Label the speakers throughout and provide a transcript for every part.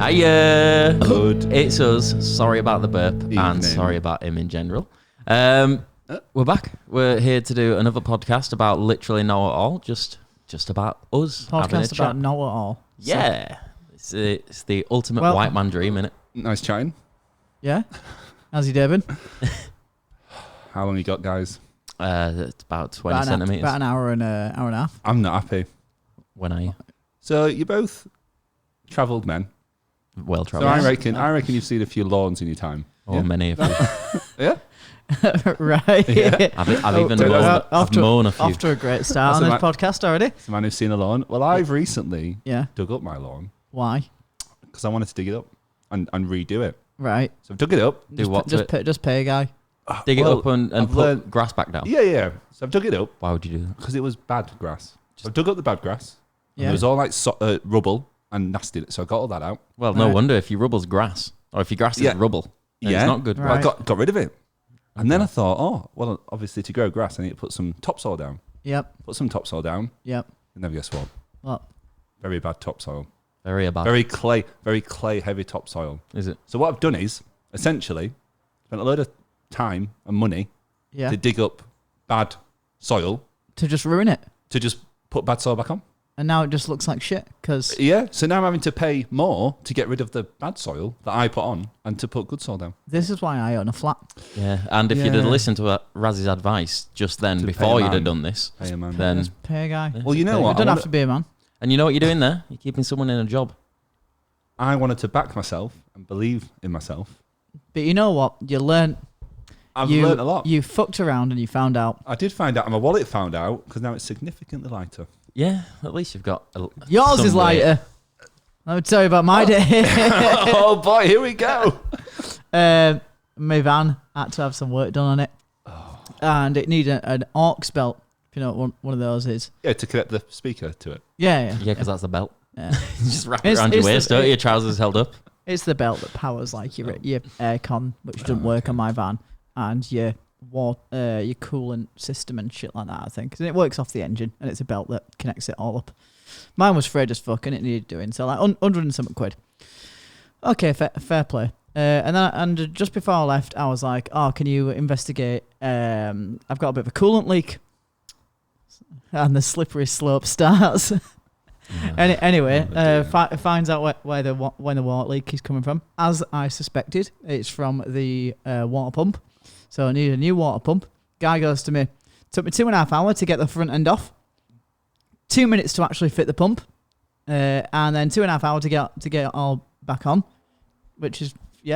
Speaker 1: Hiya!
Speaker 2: Good.
Speaker 1: It's us. Sorry about the burp
Speaker 2: Evening.
Speaker 1: and sorry about him in general. We're back. We're here to do another podcast about literally know it all. Just about us.
Speaker 3: Podcast about know it all.
Speaker 1: Yeah. It's the ultimate
Speaker 3: Well-
Speaker 1: white man dream, innit?
Speaker 2: Nice chatting.
Speaker 3: Yeah? How's he doing?
Speaker 2: How long you got, guys?
Speaker 1: It's about 20 centimetres.
Speaker 3: About an hour and a half.
Speaker 2: I'm not happy.
Speaker 1: When are you?
Speaker 2: So you're both travelled men.
Speaker 1: Well
Speaker 2: So
Speaker 1: travelled.
Speaker 2: I reckon you've seen a few lawns in your time.
Speaker 1: Or many of you.
Speaker 2: Yeah.
Speaker 3: Right.
Speaker 2: Yeah.
Speaker 1: I've even
Speaker 2: Dude,
Speaker 1: mown a few.
Speaker 3: Off to a great start on
Speaker 2: That's
Speaker 3: this podcast already.
Speaker 2: It's a man who's seen a lawn. Well, I've recently
Speaker 3: Yeah.
Speaker 2: dug up my lawn
Speaker 3: Why?
Speaker 2: because I wanted to dig it up and redo it.
Speaker 3: Right.
Speaker 2: So I've dug it up.
Speaker 1: Do what to it?
Speaker 3: Just pay a guy.
Speaker 1: Dig it
Speaker 2: Well,
Speaker 1: up and
Speaker 2: I've
Speaker 1: put
Speaker 2: learned-
Speaker 1: grass back down.
Speaker 2: Yeah. So I've dug it up
Speaker 1: Why would you do that?
Speaker 2: because it was bad grass. So I've dug up the bad grass. And
Speaker 3: Yeah.
Speaker 2: it was all like rubble and nasty. So I got all that out.
Speaker 1: Well, no
Speaker 3: Right.
Speaker 1: wonder if your rubble's grass, or if your grass is
Speaker 2: Yeah.
Speaker 1: rubble, then it's not good.
Speaker 3: Right.
Speaker 2: Well, I got rid of it. And then I thought, well, obviously to grow grass, I need to put some topsoil down.
Speaker 3: Yep.
Speaker 2: Put some topsoil down.
Speaker 3: Yep.
Speaker 2: And then guess what?
Speaker 3: What?
Speaker 2: Very bad topsoil.
Speaker 1: Very bad.
Speaker 2: Very clay heavy topsoil.
Speaker 1: Is it?
Speaker 2: So what I've done is, essentially, spent a load of time and money
Speaker 3: Yeah.
Speaker 2: to dig up bad soil
Speaker 3: To just ruin it.
Speaker 2: to just put bad soil back on.
Speaker 3: And now it just looks like shit because
Speaker 2: Yeah. So now I'm having to pay more to get rid of the bad soil that I put on and to put good soil down.
Speaker 3: this is why I own a flat.
Speaker 1: Yeah. And if you'd have
Speaker 3: Yeah.
Speaker 1: listened to Raz's advice just then,
Speaker 2: To pay
Speaker 1: before
Speaker 2: a
Speaker 1: you'd have
Speaker 2: man.
Speaker 1: done this,
Speaker 2: Hey, man.
Speaker 1: then
Speaker 3: Just pay a guy.
Speaker 2: Well, you know
Speaker 1: You
Speaker 2: what?
Speaker 3: You don't have to be a man.
Speaker 1: and you know what you're doing there? You're keeping someone in a job.
Speaker 2: I wanted to back myself and believe in myself.
Speaker 3: But you know what? You learned.
Speaker 2: I've
Speaker 3: you
Speaker 2: learned a lot.
Speaker 3: You fucked around and you found out.
Speaker 2: I did find out, and my wallet found out, because now it's significantly lighter.
Speaker 1: Yeah. At least you've got.
Speaker 3: Yours
Speaker 1: some
Speaker 3: is
Speaker 1: weight.
Speaker 3: lighter. Let me tell you about my day.
Speaker 2: Oh boy, here we go.
Speaker 3: My van had to have some work done on it, and it needed an aux belt. If you know what one of those is.
Speaker 2: Yeah, to connect the speaker to it.
Speaker 3: Yeah.
Speaker 1: Yeah, because that's the belt.
Speaker 3: Yeah.
Speaker 1: You just wrap it
Speaker 3: It's-
Speaker 1: around your
Speaker 3: it's the-
Speaker 1: waist, don't you? Your trousers held up.
Speaker 3: It's the belt that powers like your aircon, which doesn't work on my van, and your coolant system and shit like that. I think, and it works off the engine, and it's a belt that connects it all up. Mine was frayed as fuck, and it needed doing so, like 100 and something quid. Okay, fair play. And just before I left, I was like, "Oh, can you investigate? I've got a bit of a coolant leak." And the slippery slope starts. Anyway, finds out when the water leak is coming from. As I suspected, it's from the water pump. So I need a new water pump. Guy goes to me, took me 2.5 hours to get the front end off. 2 minutes to actually fit the pump. And then 2.5 hours to get it all back on. Which is,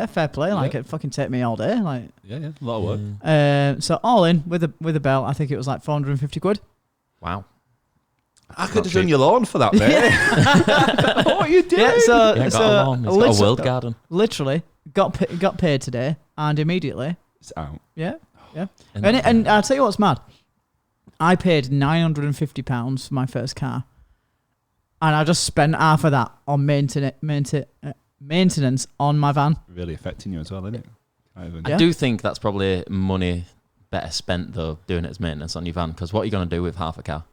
Speaker 3: fair play. Like,
Speaker 2: Yeah.
Speaker 3: it fucking take me all day. Like,
Speaker 2: Yeah, a lot of work.
Speaker 3: so all in with a belt, I think it was like 450 quid.
Speaker 1: Wow.
Speaker 2: I could have done your lawn for that, mate. What are you doing?
Speaker 3: Yeah, so
Speaker 1: Yeah, got a lawn. It's got a world garden.
Speaker 3: literally got paid today, and immediately,
Speaker 2: It's out.
Speaker 3: yeah. And I'll tell you what's mad. I paid £950 for my first car, and I just spent half of that on maintenance on my van.
Speaker 2: Really affecting you as well, isn't it?
Speaker 1: I do think that's probably money better spent, though, doing it as maintenance on your van, because what are you going to do with half a car?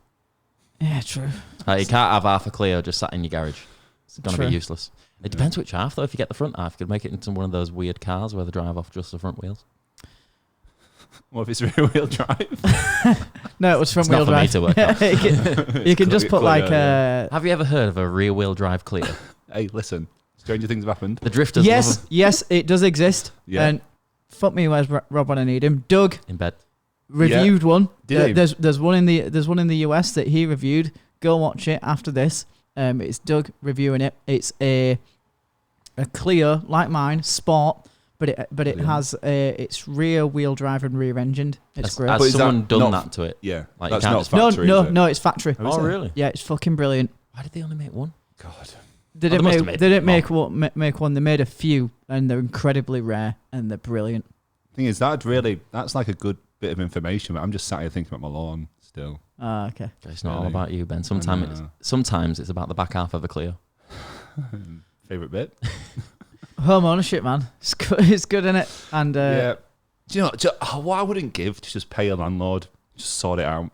Speaker 3: Yeah, true.
Speaker 1: You can't have half a Clio just sat in your garage. It's going to
Speaker 3: True.
Speaker 1: be useless. It depends which half, though. If you get the front half, you could make it into one of those weird cars where they drive off just the front wheels.
Speaker 2: What if it's rear-wheel drive?
Speaker 3: No, it was front
Speaker 1: It's
Speaker 3: wheel
Speaker 1: not for me
Speaker 3: drive.
Speaker 1: to work out.
Speaker 3: you can just put like
Speaker 1: Have you ever heard of a rear-wheel drive Clio?
Speaker 2: Hey, listen. Stranger things have happened.
Speaker 1: The drifters love them
Speaker 3: yes, it does exist.
Speaker 2: Yeah.
Speaker 3: And fuck me, where's Rob when I need him? Doug
Speaker 1: in bed.
Speaker 3: reviewed one.
Speaker 2: Did he?
Speaker 3: There's one in the US that he reviewed. Go watch it after this. It's Doug reviewing it. It's a Clio like mine, sport, but it has it's rear wheel drive and rear engined. It's great.
Speaker 2: But
Speaker 1: Has
Speaker 2: is
Speaker 1: someone
Speaker 2: that
Speaker 1: done
Speaker 2: not-
Speaker 1: that to it?
Speaker 2: Yeah.
Speaker 1: Like, you
Speaker 2: that's
Speaker 1: can't
Speaker 2: not
Speaker 1: just-
Speaker 2: factory, is it?
Speaker 3: No, it's factory.
Speaker 2: Oh, is
Speaker 1: Oh,
Speaker 2: it?
Speaker 1: really?
Speaker 3: Yeah, it's fucking brilliant.
Speaker 1: Why did they only make one?
Speaker 2: God.
Speaker 3: They
Speaker 1: they
Speaker 3: didn't
Speaker 1: must have
Speaker 3: make
Speaker 1: made
Speaker 3: they didn't
Speaker 1: more.
Speaker 3: make one. They made a few, and they're incredibly rare and they're brilliant.
Speaker 2: Thing is, that's like a good bit of information. But I'm just sat here thinking about my lawn still.
Speaker 3: Okay.
Speaker 1: It's not all
Speaker 2: Really?
Speaker 1: about you, Ben.
Speaker 2: know.
Speaker 1: Sometimes it's about the back half of a Clio.
Speaker 2: Favorite bit?
Speaker 3: Home ownership, man. It's good, isn't it? And
Speaker 2: Yeah. Do you know what I wouldn't give to just pay a landlord, just sort it out.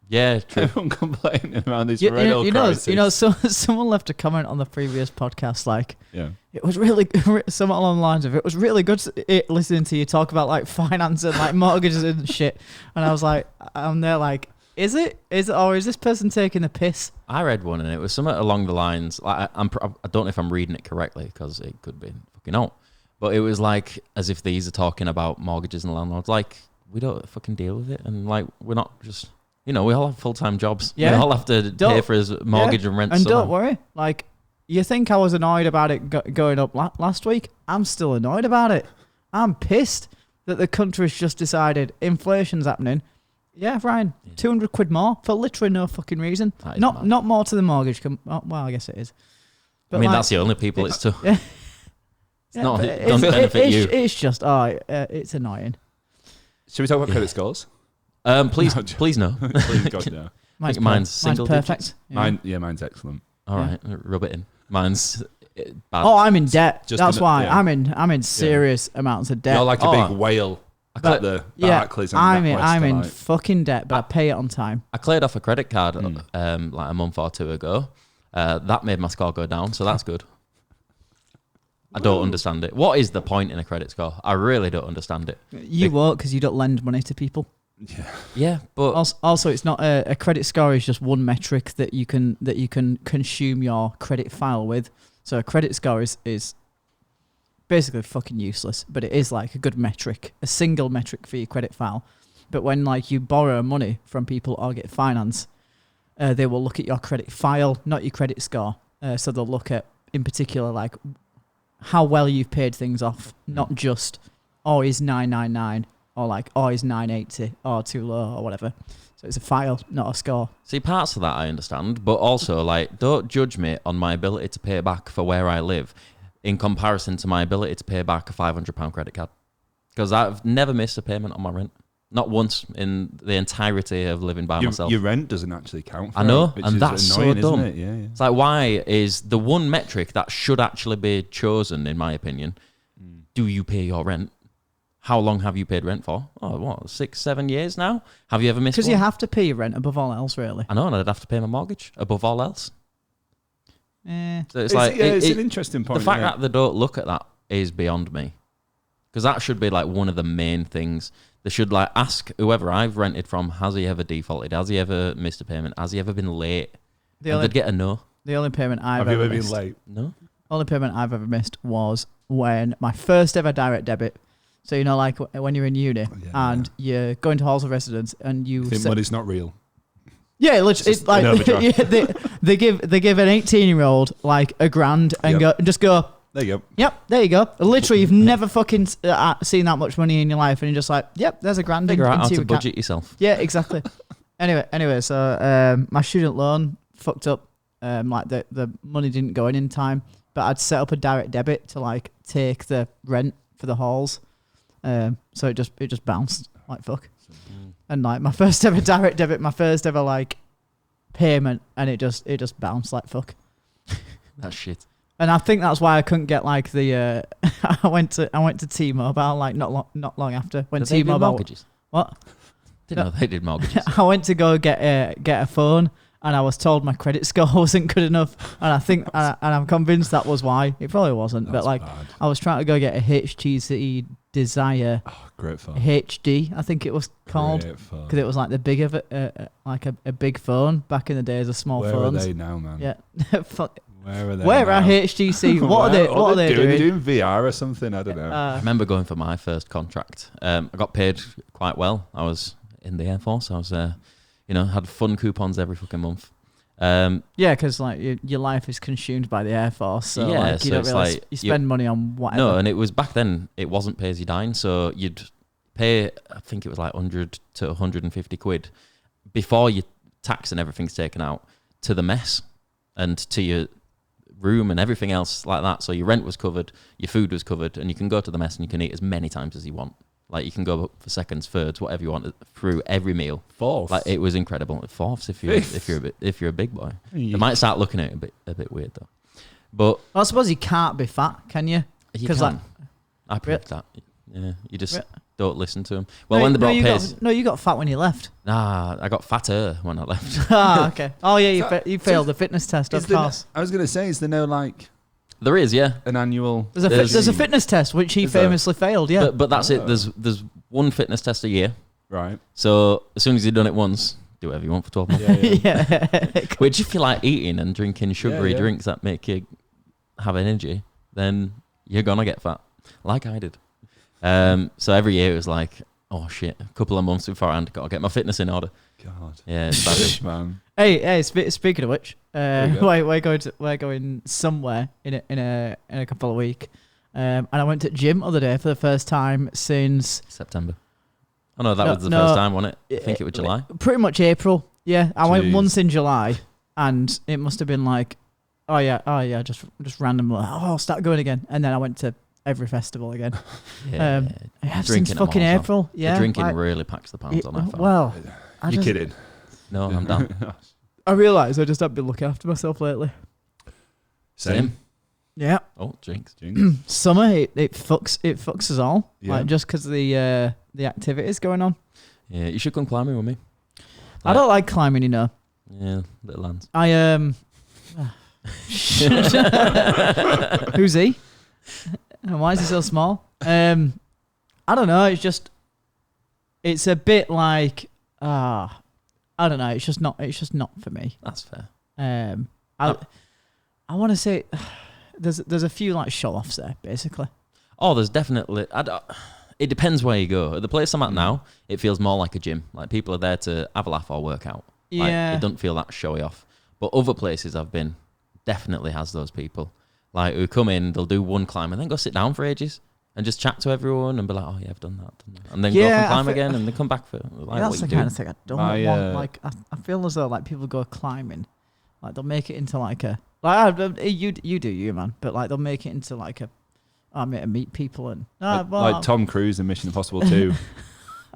Speaker 1: Yeah, true.
Speaker 2: Everyone complaining around this
Speaker 3: you
Speaker 2: rental crisis.
Speaker 3: know, so someone left a comment on the previous podcast like,
Speaker 2: Yeah.
Speaker 3: it was really something along the lines of it was really good listening to you talk about like finance and like mortgages and shit. And I was like, I'm there like, is it, or is this person taking the piss?
Speaker 1: I read one and it was something along the lines. Like I don't know if I'm reading it correctly because it could be fucking out. But it was like as if these are talking about mortgages and landlords. Like we don't fucking deal with it, and like we're not just. We all have full-time jobs. Yeah. We all have to pay for his mortgage and rent.
Speaker 3: And don't worry, like, you think I was annoyed about it going up last week? I'm still annoyed about it. I'm pissed that the country's just decided inflation's happening. Yeah, Ryan, 200 quid more for literally no fucking reason. Not more to the mortgage. Well, I guess it is. But
Speaker 1: I mean, that's the only people it's to. Yeah. It doesn't benefit you.
Speaker 3: It's just, it's annoying.
Speaker 2: Should we talk about credit scores?
Speaker 1: Please no.
Speaker 2: Please God, no.
Speaker 1: Mine's single
Speaker 3: perfect.
Speaker 1: digits.
Speaker 2: Mine's excellent.
Speaker 1: All right, rub it in. Mine's bad.
Speaker 3: Oh, I'm in debt. That's why I'm in serious amounts of debt.
Speaker 2: You're like a big whale. At the Barclays. I'm
Speaker 3: in fucking debt, but I pay it on time.
Speaker 1: I cleared off a credit card like a month or two ago. That made my score go down, so that's good. I don't understand it. What is the point in a credit score? I really don't understand it.
Speaker 3: You won't because you don't lend money to people.
Speaker 1: Yeah, but
Speaker 3: also it's not a credit score is just one metric that you can consume your credit file with. So a credit score is basically fucking useless, but it is like a good metric, a single metric for your credit file. But when like you borrow money from people or get finance, they will look at your credit file, not your credit score. So they'll look at in particular like how well you've paid things off, not just is 999. Or like, is 980 or too low or whatever. So it's a file, not a score.
Speaker 1: See, parts of that I understand, but also like, don't judge me on my ability to pay back for where I live in comparison to my ability to pay back a £500 credit card. Because I've never missed a payment on my rent. Not once in the entirety of living by myself.
Speaker 2: Your rent doesn't actually count for
Speaker 1: I know,
Speaker 2: it,
Speaker 1: and that's
Speaker 2: annoying,
Speaker 1: so dumb.
Speaker 2: Isn't it? Yeah.
Speaker 1: It's like, why is the one metric that should actually be chosen, in my opinion, do you pay your rent? How long have you paid rent for? 6-7 years now? Have you ever missed one?
Speaker 3: Because you have to pay your rent above all else, really.
Speaker 1: I know, and I'd have to pay my mortgage above all else.
Speaker 3: So
Speaker 2: it's an interesting point.
Speaker 1: The fact that they don't look at that is beyond me. Because that should be like one of the main things. They should like ask whoever I've rented from, has he ever defaulted? Has he ever missed a payment? Has he ever been late? They'd get a no.
Speaker 3: The only payment I've
Speaker 2: ever
Speaker 3: missed.
Speaker 2: Have you ever been late?
Speaker 1: No.
Speaker 3: Only payment I've ever missed was when my first ever direct debit. So, like when you're in uni and you're going to halls of residence and you
Speaker 2: think money's not real.
Speaker 3: Yeah, literally, it's like they give an 18-year-old like $1,000 and just go.
Speaker 2: There you go.
Speaker 3: Yep, there you go. Literally, you've never fucking seen that much money in your life, and you're just like, yep, there's $1,000.
Speaker 1: Figure out how to budget yourself.
Speaker 3: Yeah, exactly. Anyway, so my student loan fucked up. Like the money didn't go in time, but I'd set up a direct debit to like take the rent for the halls. So it just bounced like fuck. And like my first ever direct debit, my first ever like payment, and it just bounced like fuck.
Speaker 1: That's shit.
Speaker 3: And I think that's why I couldn't get like the I went to T-Mobile like not long after when T-Mobile
Speaker 1: mortgages.
Speaker 3: What?
Speaker 1: Didn't know they did mortgages.
Speaker 3: I went to go get a phone, and I was told my credit score wasn't good enough, and I think and I'm convinced that was why. It probably wasn't, but like bad. I was trying to go get a HTC Desire
Speaker 2: great phone.
Speaker 3: HD, I think it was called, because it was like the big of it, like a big phone back in the days of small phones.
Speaker 2: Where are they now, man?
Speaker 3: Yeah, fuck.
Speaker 2: Where are they?
Speaker 3: Where are HTC? What are they doing?
Speaker 2: They're doing VR or something. I don't know.
Speaker 1: I remember going for my first contract. I got paid quite well. I was in the Air Force. I was, had fun coupons every fucking month.
Speaker 3: Yeah, because like your life is consumed by the Air Force, so
Speaker 1: yeah,
Speaker 3: like, you don't realize you spend money on whatever.
Speaker 1: No, and it was back then. It wasn't pay as you dine, so you'd pay. I think it was like 100 to 150 quid before your tax and everything's taken out to the mess and to your room and everything else like that. So your rent was covered, your food was covered, and you can go to the mess and you can eat as many times as you want. Like you can go up for seconds, thirds, whatever you want through every meal.
Speaker 2: Fourths.
Speaker 1: Like it was incredible. Fourths if you're a big boy. Yeah. They might start looking at it a bit weird though. But
Speaker 3: I suppose you can't be fat, can you?
Speaker 1: You can. Like, I predict that. Yeah, you just don't listen to them. Well, when they brought pays,
Speaker 3: you got fat when you left.
Speaker 1: Nah, I got fatter when I left.
Speaker 3: Okay. Oh yeah, you failed the fitness test, of course.
Speaker 2: I was gonna say, is there no like
Speaker 1: There is, yeah.
Speaker 2: an annual?
Speaker 3: There's a fitness test which he
Speaker 2: Is there?
Speaker 3: famously failed. Yeah,
Speaker 1: But that's it. There's one fitness test a year.
Speaker 2: Right.
Speaker 1: So as soon as you've done it once, do whatever you want for 12 months.
Speaker 3: yeah.
Speaker 1: Which, if you like eating and drinking sugary
Speaker 2: Yeah.
Speaker 1: drinks that make you have energy, then you're gonna get fat, like I did. So every year it was like, oh shit, a couple of months beforehand, got to get my fitness in order.
Speaker 2: God.
Speaker 1: Yeah, it's bad.
Speaker 2: Man.
Speaker 3: Hey, speaking of which,
Speaker 2: you go.
Speaker 3: we're going somewhere in a couple of weeks, and I went to gym the other day for the first time since
Speaker 1: September. Oh no, that was the first time, wasn't it? I think it was July.
Speaker 3: Pretty much April. Yeah, I went
Speaker 2: Jeez.
Speaker 3: once in July, and it must have been like, oh yeah, just randomly. Oh, I'll start going again, and then I went to every festival again.
Speaker 1: Yeah,
Speaker 3: Yeah, since
Speaker 1: drinking them
Speaker 3: fucking
Speaker 1: all, so.
Speaker 3: April. Yeah,
Speaker 1: The drinking
Speaker 3: like,
Speaker 1: really packs the pounds on. I found.
Speaker 3: well,
Speaker 2: You're kidding.
Speaker 1: No, I'm down.
Speaker 3: I realised I just haven't been looking after myself lately.
Speaker 2: Same.
Speaker 3: Yeah,
Speaker 1: Oh, drinks.
Speaker 3: summer it fucks us all.
Speaker 2: Yeah.
Speaker 3: Like just because the activities going on.
Speaker 1: Yeah, you should come climbing with me.
Speaker 3: I don't like climbing, you know.
Speaker 1: Yeah, little lands.
Speaker 3: Who's he? And why is he so small? I don't know. It's a bit like I don't know. It's just not for me.
Speaker 1: That's fair.
Speaker 3: I want to say there's a few like show offs there basically.
Speaker 1: Oh, there's definitely. It depends where you go. At the place I'm at now, it feels more like a gym. Like people are there to have a laugh or work out. Like,
Speaker 3: Yeah.
Speaker 1: it doesn't feel that showy off. But other places I've been definitely has those people. Like who come in, they'll do one climb and then go sit down for ages and just chat to everyone and be like, oh yeah, I've done that. And then go off and climb again and then come back for like
Speaker 3: That's
Speaker 1: what
Speaker 3: the
Speaker 1: you
Speaker 3: kind
Speaker 1: do.
Speaker 3: of thing I don't
Speaker 2: I,
Speaker 3: want. Like I feel as though like people go climbing, like they'll make it into like a you do you man, but like they'll make it into like a I'm here to meet people and
Speaker 2: Like Tom Cruise in Mission Impossible 2. You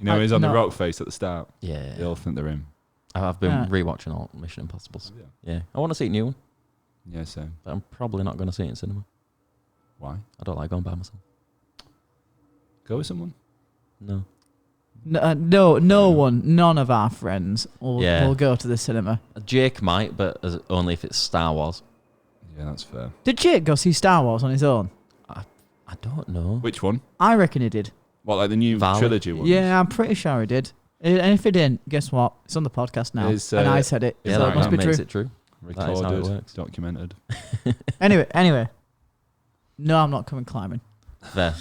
Speaker 2: know, he's on the rock face at the start.
Speaker 1: Yeah.
Speaker 2: They all think they're him.
Speaker 1: I've been rewatching all Mission Impossibles. Yeah. I want to see a new one,
Speaker 2: Yeah, same.
Speaker 1: but I'm probably not going to see it in cinema.
Speaker 2: Why?
Speaker 1: I don't like going by myself.
Speaker 2: Go with someone.
Speaker 1: No.
Speaker 3: none of our friends will go to the cinema.
Speaker 1: Jake might, but only if it's Star Wars.
Speaker 2: Yeah, that's fair.
Speaker 3: Did Jake go see Star Wars on his own?
Speaker 1: I don't know.
Speaker 2: Which one?
Speaker 3: I reckon he did.
Speaker 2: What, like the new
Speaker 1: Valley?
Speaker 2: trilogy one?
Speaker 3: Yeah, I'm pretty sure he did. And if he didn't, guess what? It's on the podcast now, and I said it.
Speaker 1: Yeah,
Speaker 3: so
Speaker 1: that
Speaker 3: it must be
Speaker 1: makes
Speaker 3: true.
Speaker 1: it true. That is how it
Speaker 2: Recorded,
Speaker 1: works.
Speaker 2: documented.
Speaker 3: Anyway. No, I'm not coming climbing.
Speaker 1: Fair.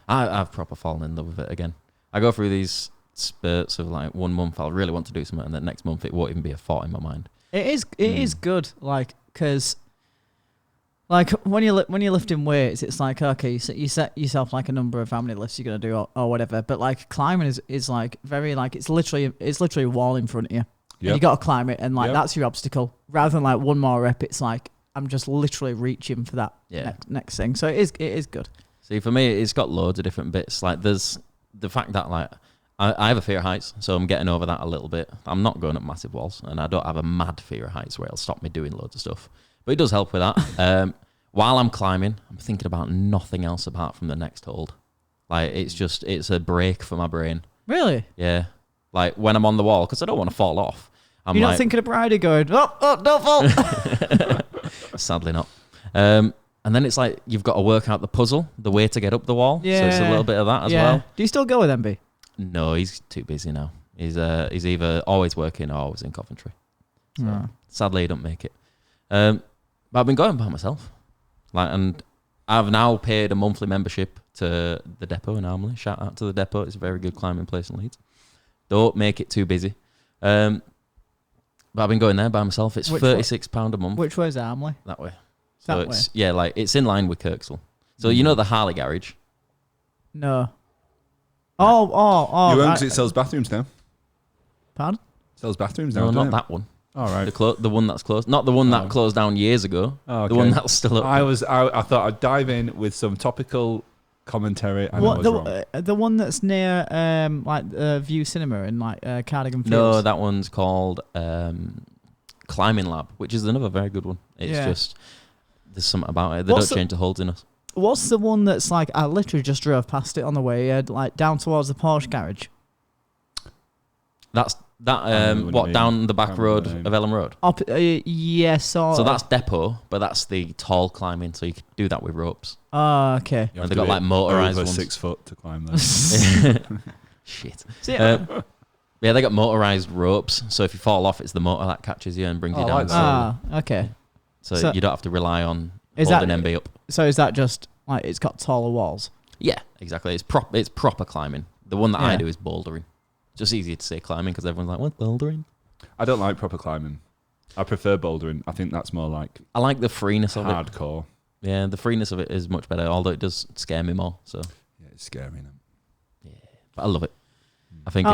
Speaker 1: I've proper fallen in love with it again. I go through these spurts of like 1 month I'll really want to do something, and then next month it won't even be a thought in my mind.
Speaker 3: It is good, like, because like when you're lifting weights, it's like, okay, so you set yourself like a number of how many lifts you're gonna do or whatever. But like climbing is like very like it's literally a wall in front of you.
Speaker 2: Yeah.
Speaker 3: And you got to climb it, and like
Speaker 2: Yep.
Speaker 3: that's your obstacle. Rather than like one more rep, it's like I'm just literally reaching for that
Speaker 1: Yeah.
Speaker 3: next thing. So it is good.
Speaker 1: See, for me, it's got loads of different bits. Like there's the fact that like I have a fear of heights, so I'm getting over that a little bit. I'm not going up massive walls, and I don't have a mad fear of heights where it'll stop me doing loads of stuff. But it does help with that. While I'm climbing, I'm thinking about nothing else apart from the next hold. Like it's a break for my brain.
Speaker 3: Really?
Speaker 1: Yeah. Like when I'm on the wall, because I don't want to fall off. I'm
Speaker 3: You're
Speaker 1: like,
Speaker 3: not thinking of Bridie going, oh, don't fall.
Speaker 1: sadly not. And then it's like you've got to work out the puzzle, the way to get up the wall. So it's a little bit of that as well.
Speaker 3: Do you still go with MB?
Speaker 1: No, he's too busy now. He's either always working or always in Coventry. So sadly, he don't make it. But I've been going by myself. And I've now paid a monthly membership to the depot in Armley. Shout out to the depot. It's a very good climbing place in Leeds. Don't make it too busy. But I've been going there by myself. It's £36 a month.
Speaker 3: Which way is Armley?
Speaker 1: That way.
Speaker 3: That
Speaker 1: So
Speaker 3: way?
Speaker 1: it's like it's in line with Kirksall. So you know the Harley garage?
Speaker 3: No. Oh.
Speaker 2: You own because it sells bathrooms now.
Speaker 3: Pardon?
Speaker 2: Sells bathrooms now.
Speaker 1: No,
Speaker 2: doesn't
Speaker 1: not
Speaker 2: it?
Speaker 1: that one.
Speaker 2: All right.
Speaker 1: The one that's closed. Not the one that closed down years ago.
Speaker 2: Oh,
Speaker 1: The
Speaker 2: okay.
Speaker 1: one that's still up.
Speaker 2: I thought I'd dive in with some topical commentary. And I was wrong.
Speaker 3: The one that's near View Cinema in Cardigan Fields.
Speaker 1: No, that one's called Climbing Lab, which is another very good one. It's just there's something about it. They don't change the holds in us.
Speaker 3: What's the one that's like? I literally just drove past it on the way, like down towards the Porsche garage.
Speaker 1: That's What, down the back road of Ellen Road?
Speaker 3: Yes.
Speaker 1: So that's depot, but that's the tall climbing. So you could do that with ropes.
Speaker 3: Oh, okay.
Speaker 2: You
Speaker 1: And
Speaker 2: have
Speaker 1: they
Speaker 2: to
Speaker 1: got
Speaker 2: be
Speaker 1: like motorized
Speaker 2: over
Speaker 1: ones.
Speaker 2: 6 foot to climb there.
Speaker 1: Shit.
Speaker 3: So,
Speaker 1: Yeah, they got motorized ropes. So if you fall off, it's the motor that catches you and brings you
Speaker 2: I
Speaker 1: down.
Speaker 2: like that.
Speaker 3: Okay.
Speaker 1: So you don't have to rely on
Speaker 3: Is
Speaker 1: holding
Speaker 3: that-
Speaker 1: MB up.
Speaker 3: So is that just like it's got taller walls?
Speaker 1: Yeah, exactly. It's proper climbing. The one that I
Speaker 3: Yeah.
Speaker 1: do is bouldering. Just easier to say climbing because everyone's like, what, bouldering?
Speaker 2: I don't like proper climbing. I prefer bouldering. I think that's more like
Speaker 1: I like the freeness of it.
Speaker 2: hardcore.
Speaker 1: Yeah, the freeness of it is much better, although it does scare me more. So,
Speaker 2: Yeah, it's scary. Isn't it?
Speaker 1: but I love it. I think,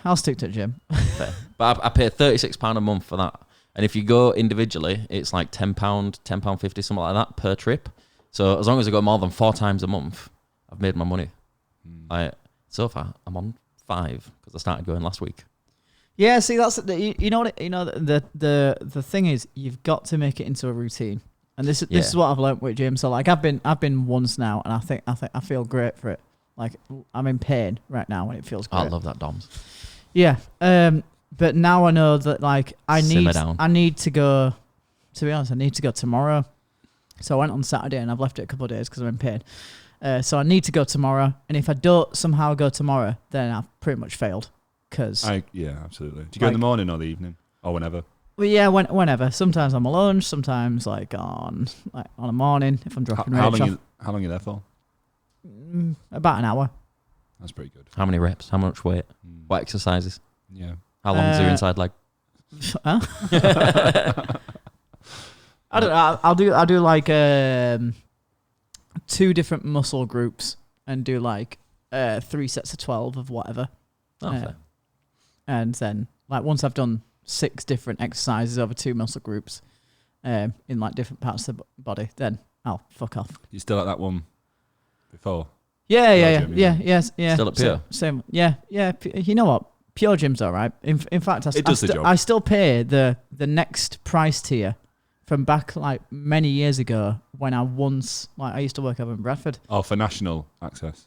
Speaker 3: I'll stick to the gym.
Speaker 1: fair. But I pay £36 a month for that. And if you go individually, it's like £10, £10.50, something like that per trip. So as long as I go more than 4 times a month, I've made my money. So far, I'm on 5 because I started going last week.
Speaker 3: Yeah, see, that's you know what you know the thing is you've got to make it into a routine, and this is what I've learnt with gym. So like I've been once now, and I think I feel great for it. Like I'm in pain right now, and it feels great.
Speaker 1: I love that, Doms.
Speaker 3: Yeah, but now I know that like I need to go. To be honest, I need to go tomorrow. So I went on Saturday, and I've left it a couple of days because I'm in pain. So I need to go tomorrow, and if I don't somehow go tomorrow, then I've pretty much failed.
Speaker 2: Yeah, absolutely. Do you go in the morning or the evening or whenever?
Speaker 3: Well, yeah, whenever. Sometimes I'm alone. Sometimes like on a morning if I'm dropping
Speaker 2: How
Speaker 3: Rach off.
Speaker 2: long are you there for?
Speaker 3: About an hour.
Speaker 2: That's pretty good.
Speaker 1: How many reps? How much weight? What exercises?
Speaker 2: Yeah.
Speaker 1: How long is your inside leg?
Speaker 3: Huh? I don't know. I'll do like 2 different muscle groups and do like 3 sets of 12 of whatever.
Speaker 1: Oh, fair.
Speaker 3: And then like once I've done 6 different exercises over 2 muscle groups in like different parts of the body, then I'll fuck off.
Speaker 2: You still at that one before?
Speaker 3: Yeah.
Speaker 1: Still at Pure?
Speaker 3: Same. Yeah. You know what? Pure Gym's all right. In fact,
Speaker 2: It does the job.
Speaker 3: I still pay the next price tier from back like many years ago when I used to work over in Bradford.
Speaker 2: Oh, for national access.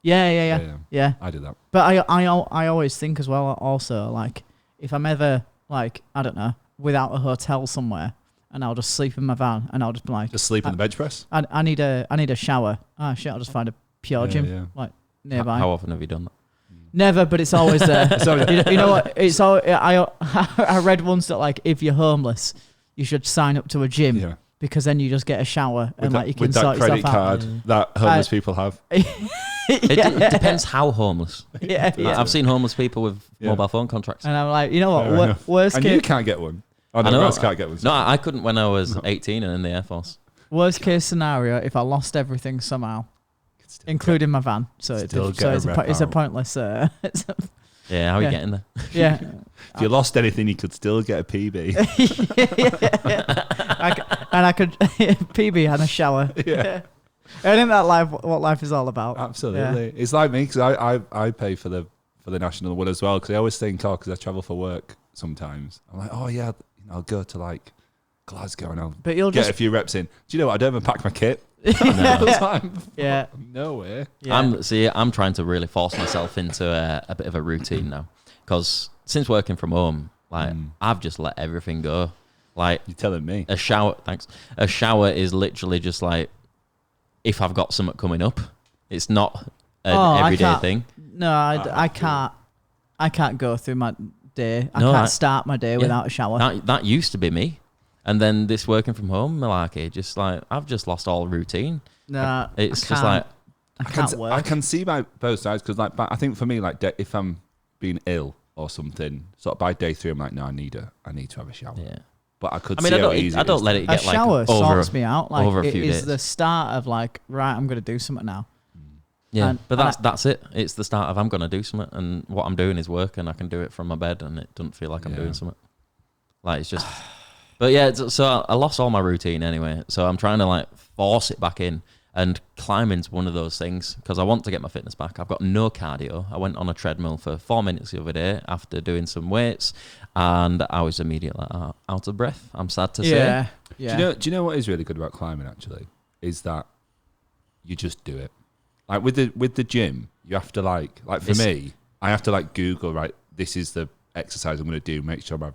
Speaker 3: Yeah.
Speaker 2: I did that.
Speaker 3: But I always think as well also like if I'm ever like I don't know without a hotel somewhere and I'll just sleep in my van and I'll just be like
Speaker 2: Just sleep in the bench press?
Speaker 3: I need a shower. Oh shit, I'll just find a Pure Gym like nearby.
Speaker 1: How often have you done that?
Speaker 3: Never, but it's always there. you know what? It's all I read once that like if you're homeless, you should sign up to a gym.
Speaker 2: Yeah.
Speaker 3: Because then you just get a shower and like you can
Speaker 2: with that
Speaker 3: sort
Speaker 2: credit
Speaker 3: yourself out.
Speaker 2: card that homeless people have.
Speaker 1: It depends how homeless.
Speaker 3: Yeah.
Speaker 1: I've seen homeless people with mobile phone contracts.
Speaker 3: And I'm like, you know
Speaker 2: Fair
Speaker 3: what?
Speaker 2: enough.
Speaker 3: Worst
Speaker 2: And
Speaker 3: case,
Speaker 2: you can't get one. Oh, no,
Speaker 1: I know.
Speaker 2: Raz can't get one.
Speaker 1: No, I couldn't when I was 18 and in the Air Force.
Speaker 3: worst case scenario, if I lost everything somehow, including my van, so it's a pointless.
Speaker 1: Yeah, how are you getting there?
Speaker 3: Yeah.
Speaker 2: If you lost anything, you could still get a PB.
Speaker 3: I could PB and a shower.
Speaker 2: Yeah.
Speaker 3: I think that what life is all about.
Speaker 2: Absolutely. Yeah. It's like me because I pay for the national one as well because I always think, because I travel for work sometimes. I'm like, I'll go to like Glasgow and I'll get a few reps in. Do you know what? I don't even pack my kit.
Speaker 3: Yeah.
Speaker 2: No way.
Speaker 3: Yeah.
Speaker 1: I'm trying to really force myself into a bit of a routine now because since working from home, like I've just let everything go. Like
Speaker 2: you're telling me
Speaker 1: a shower. Thanks. A shower is literally just like if I've got something coming up. It's not an everyday thing.
Speaker 3: No, I can't. I can't go through my day. I can't start my day without a shower.
Speaker 1: That used to be me. And then this working from home malarkey, just like I've just lost all routine.
Speaker 3: No,
Speaker 1: it's just like
Speaker 3: I can't work.
Speaker 2: I can see by both sides because, like, I think for me, like, if I'm being ill or something, sort of by day 3, I'm like, no, I need to have a shower.
Speaker 1: Yeah,
Speaker 2: but I could.
Speaker 1: I mean, I don't let it get like
Speaker 3: shower
Speaker 1: over,
Speaker 3: sorts me out. Like
Speaker 1: over a
Speaker 3: it
Speaker 1: few
Speaker 3: is
Speaker 1: days.
Speaker 3: the start of like, right, I'm gonna do something now.
Speaker 1: Yeah, but that's it. It's the start of I'm gonna do something, and what I'm doing is work, and I can do it from my bed, and it doesn't feel like I'm doing something. Like it's just. But yeah, so I lost all my routine anyway. So I'm trying to like force it back in. And climbing's one of those things because I want to get my fitness back. I've got no cardio. I went on a treadmill for 4 minutes the other day after doing some weights, and I was immediately out of breath. I'm sad to say.
Speaker 3: Yeah.
Speaker 2: Do you know what is really good about climbing? Actually, is that you just do it. Like with the gym, you have to like for me, I have to like Google, right, this is the exercise I'm going to do, make sure my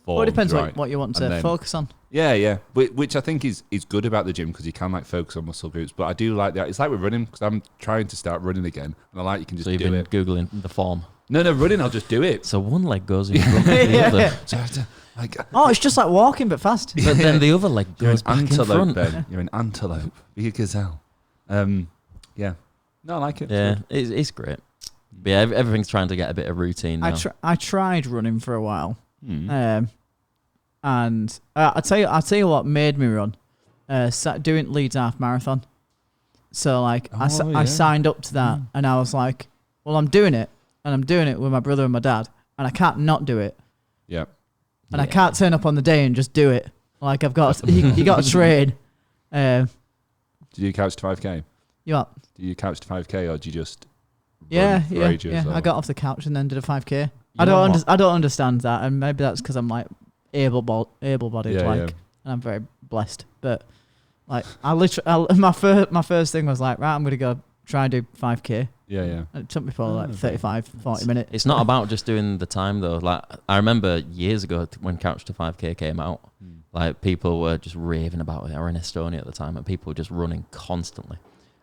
Speaker 2: form.
Speaker 3: Well, it depends
Speaker 2: right.
Speaker 3: what you want to focus on.
Speaker 2: Yeah. Which I think is good about the gym because you can like focus on muscle groups. But I do like that. It's like with running because I'm trying to start running again, and I like you can just
Speaker 1: so you've
Speaker 2: do
Speaker 1: been
Speaker 2: it.
Speaker 1: Googling the form.
Speaker 2: No, running. I'll just do it.
Speaker 1: So one leg goes in front of the other.
Speaker 2: So I have to, like,
Speaker 3: It's just like walking but fast.
Speaker 1: But then the other leg goes back in front.
Speaker 2: Ben. You're an antelope. Be a gazelle. Yeah. No, I like it.
Speaker 1: Yeah, it's great. But yeah, everything's trying to get a bit of routine now.
Speaker 3: I tried running for a while, and I'll tell you what made me run. Doing Leeds half marathon. So like I signed up to that, and I was like, well, I'm doing it, and I'm doing it with my brother and my dad, and I can't not do it.
Speaker 2: Yeah.
Speaker 3: And I can't turn up on the day and just do it. Like I've got you got to train.
Speaker 2: Did you couch to 5K?
Speaker 3: You what?
Speaker 2: Do you couch to 5K or do you just
Speaker 3: Yeah.
Speaker 2: Or?
Speaker 3: I got off the couch and then did a 5K. I don't understand that, and maybe that's because I'm like able-bodied, and I'm very blessed. But like my first thing was like, right, I'm gonna go try and do 5K.
Speaker 2: Yeah.
Speaker 3: And it took me probably like 35, 40 minutes.
Speaker 1: It's not about just doing the time though. Like I remember years ago when Couch to 5K came out, like people were just raving about it. I were in Estonia at the time, and people were just running constantly.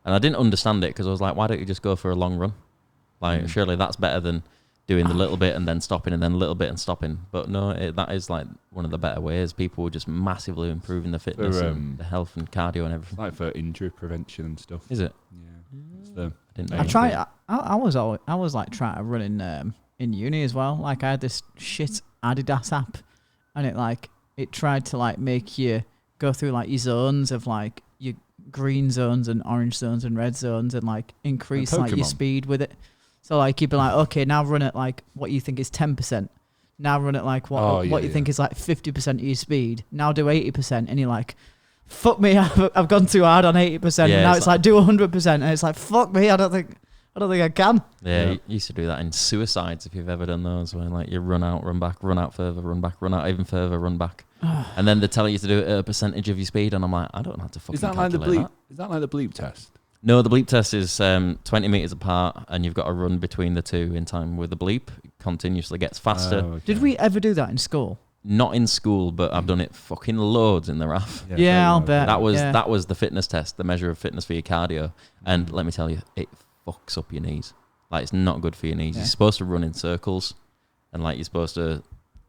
Speaker 1: And I didn't understand it because I was like, why don't you just go for a long run? Like, surely that's better than doing the little bit and then stopping and then a little bit and stopping. But no, that is like one of the better ways. People were just massively improving the fitness and the health and cardio and everything.
Speaker 2: Like for injury prevention and stuff.
Speaker 1: Is it?
Speaker 2: Yeah.
Speaker 1: I tried.
Speaker 3: I was like trying to run in uni as well. Like I had this shit Adidas app, and it tried to like make you go through like your zones of like your green zones and orange zones and red zones, and like increase like your speed with it. So like you'd be like, okay, now run at like what you think is 10%. Now run at like what you think is like 50% of your speed. Now do 80%, and you're like, fuck me, I've gone too hard on 80%.
Speaker 1: Yeah,
Speaker 3: now it's like do 100%, and it's like, fuck me, I don't think I can.
Speaker 1: Yeah, you used to do that in suicides if you've ever done those, where like you run out, run back, run out further, run back, run out even further, run back, and then they tell you to do it at a percentage of your speed, and I'm like, I don't have to fucking calculate that.
Speaker 2: Is that like the bleep test?
Speaker 1: No, the bleep test is 20 meters apart, and you've got to run between the two in time with the bleep. It continuously gets faster.
Speaker 2: Oh, okay.
Speaker 3: Did we ever do that in school?
Speaker 1: Not in school, but I've done it fucking loads in the RAF.
Speaker 3: Yeah, I'll bet.
Speaker 1: That was the fitness test, the measure of fitness for your cardio, and let me tell you, it fucks up your knees. Like, it's not good for your knees.
Speaker 3: Yeah.
Speaker 1: You're supposed to run in circles, and like you're supposed to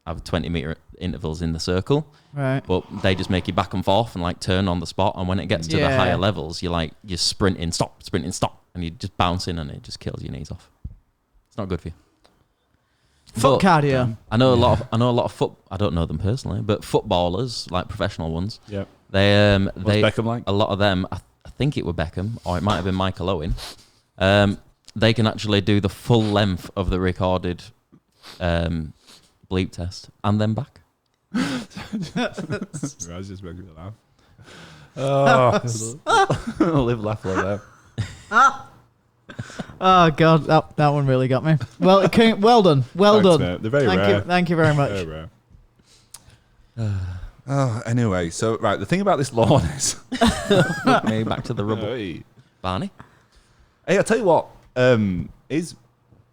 Speaker 1: have 20-meter intervals in the circle.
Speaker 3: Right.
Speaker 1: But they just make you back and forth and like turn on the spot. And when it gets to the higher levels, you're sprinting, stop, and you're just bouncing, and it just kills your knees off. It's not good for you.
Speaker 3: Fuck cardio.
Speaker 1: I know a lot of I don't know them personally, but footballers, like professional ones.
Speaker 2: Yeah.
Speaker 1: What's
Speaker 2: Beckham like?
Speaker 1: A lot of them, I think it was Beckham, or it might have been Michael Owen. They can actually do the full length of the recorded bleep test and then back.
Speaker 2: Raz just making me laugh. Oh, live, laugh, love there.
Speaker 3: Oh god, that one really got me. Well done. Thanks, done.
Speaker 2: Mate. They're very rare.
Speaker 3: Thank you very much.
Speaker 2: Very rare. Anyway, so right, the thing about this lawn is
Speaker 1: Maybe back to the rubble.
Speaker 2: Hey.
Speaker 1: Barney?
Speaker 2: Hey, I'll tell you what is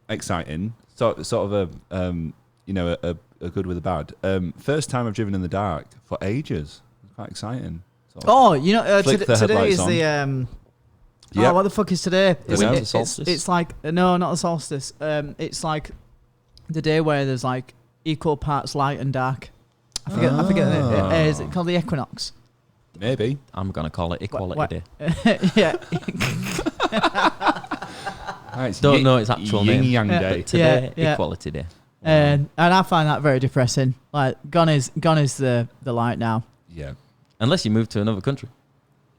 Speaker 2: exciting. Sort of a good with a bad. First time I've driven in the dark for ages. It's quite exciting.
Speaker 3: Today is the what the fuck is today? It's like no, not the solstice. It's like the day where there's like equal parts light and dark. I forget. Is it called the equinox?
Speaker 2: Maybe.
Speaker 1: I'm gonna call it equality day.
Speaker 3: Yeah.
Speaker 1: Don't know its actual name.
Speaker 2: Yang Day.
Speaker 1: But today, equality day.
Speaker 3: And I find that very depressing. Like gone is the light now.
Speaker 2: Yeah.
Speaker 1: Unless you move to another country.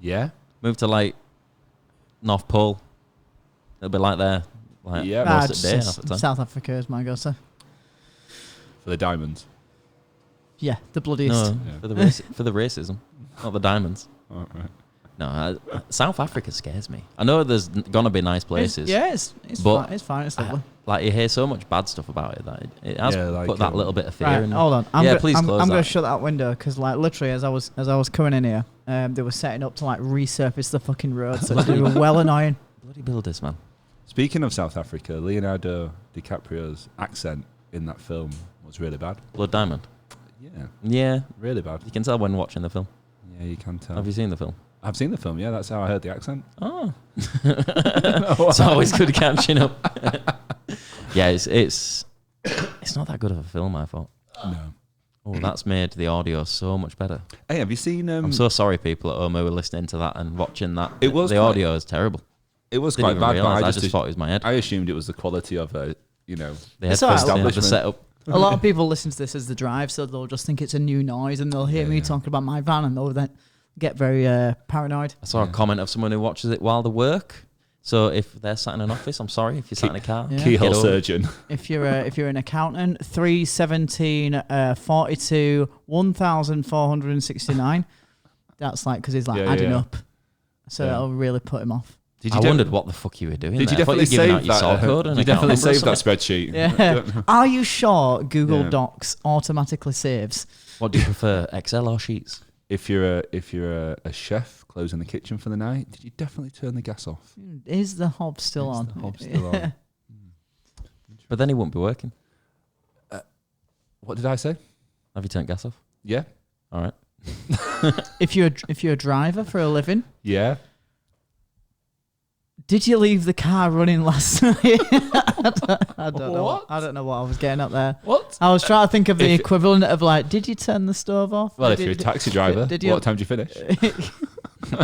Speaker 2: Yeah.
Speaker 1: Move to like North Pole. It'll be like there. Like most of the day. Half the time.
Speaker 3: South Africa is my go-to.
Speaker 2: For the diamonds.
Speaker 3: Yeah, the bloodiest.
Speaker 1: No, for the racism, not the diamonds.
Speaker 2: Oh, right.
Speaker 1: No, South Africa scares me. I know there's gonna be nice places.
Speaker 3: It's fine. It's fine. It's lovely.
Speaker 1: Like you hear so much bad stuff about it that it has put that little bit of fear in.
Speaker 3: Hold on.
Speaker 1: Please close
Speaker 3: I'm
Speaker 1: that.
Speaker 3: going to shut that window because, like, literally, as I was coming in here, they were setting up to like resurface the fucking road, so they were well annoying.
Speaker 1: Bloody builders, man.
Speaker 2: Speaking of South Africa, Leonardo DiCaprio's accent in that film was really bad.
Speaker 1: Blood Diamond.
Speaker 2: Yeah,
Speaker 1: Yeah,
Speaker 2: really bad.
Speaker 1: you can tell when watching the film.
Speaker 2: Yeah, you can tell.
Speaker 1: Have you seen the film?
Speaker 2: I've seen the film. Yeah, that's how I heard the accent.
Speaker 1: Oh, it's always good catching up. Yeah, it's not that good of a film. I thought.
Speaker 2: No.
Speaker 1: Oh, that's made the audio so much better.
Speaker 2: Hey, have you seen?
Speaker 1: I'm so sorry, people at home who were listening to that and watching that.
Speaker 2: It was
Speaker 1: the audio is terrible.
Speaker 2: It was
Speaker 1: Didn't
Speaker 2: quite
Speaker 1: even
Speaker 2: bad.
Speaker 1: realise,
Speaker 2: But
Speaker 1: I just thought it was my head.
Speaker 2: I assumed it was the quality of the
Speaker 3: It's all right.
Speaker 1: the setup.
Speaker 3: A lot of people listen to this as the drive, so they'll just think it's a new noise, and they'll hear me talking about my van, and they'll then get very paranoid.
Speaker 1: I saw a comment of someone who watches it while they work. So if they're sat in an office, I'm sorry. If you're sat in a car,
Speaker 2: keyhole surgeon.
Speaker 3: If you're an accountant, 317 42 1469. That's like because he's like adding up, so that'll really put him off.
Speaker 1: I wondered what the fuck you were doing.
Speaker 2: Did you
Speaker 1: there.
Speaker 2: definitely save that?
Speaker 1: Code
Speaker 2: you definitely saved that spreadsheet.
Speaker 3: Yeah. Are you sure Google Docs automatically saves?
Speaker 1: What do you prefer, Excel or Sheets?
Speaker 2: If you're a chef closing the kitchen for the night, did you definitely turn the gas off?
Speaker 3: Is the hob still on?
Speaker 2: The hob still on?
Speaker 1: But then he wouldn't be working.
Speaker 2: What did I say?
Speaker 1: Have you turned gas off?
Speaker 2: Yeah.
Speaker 1: All right.
Speaker 3: If you're a driver for a living,
Speaker 2: yeah.
Speaker 3: Did you leave the car running last night? I don't know.
Speaker 2: What?
Speaker 3: I don't know what I was getting up there.
Speaker 2: What?
Speaker 3: I was trying to think of the equivalent of like, did you turn the stove off?
Speaker 2: Well, if you're a taxi driver, what time did you finish?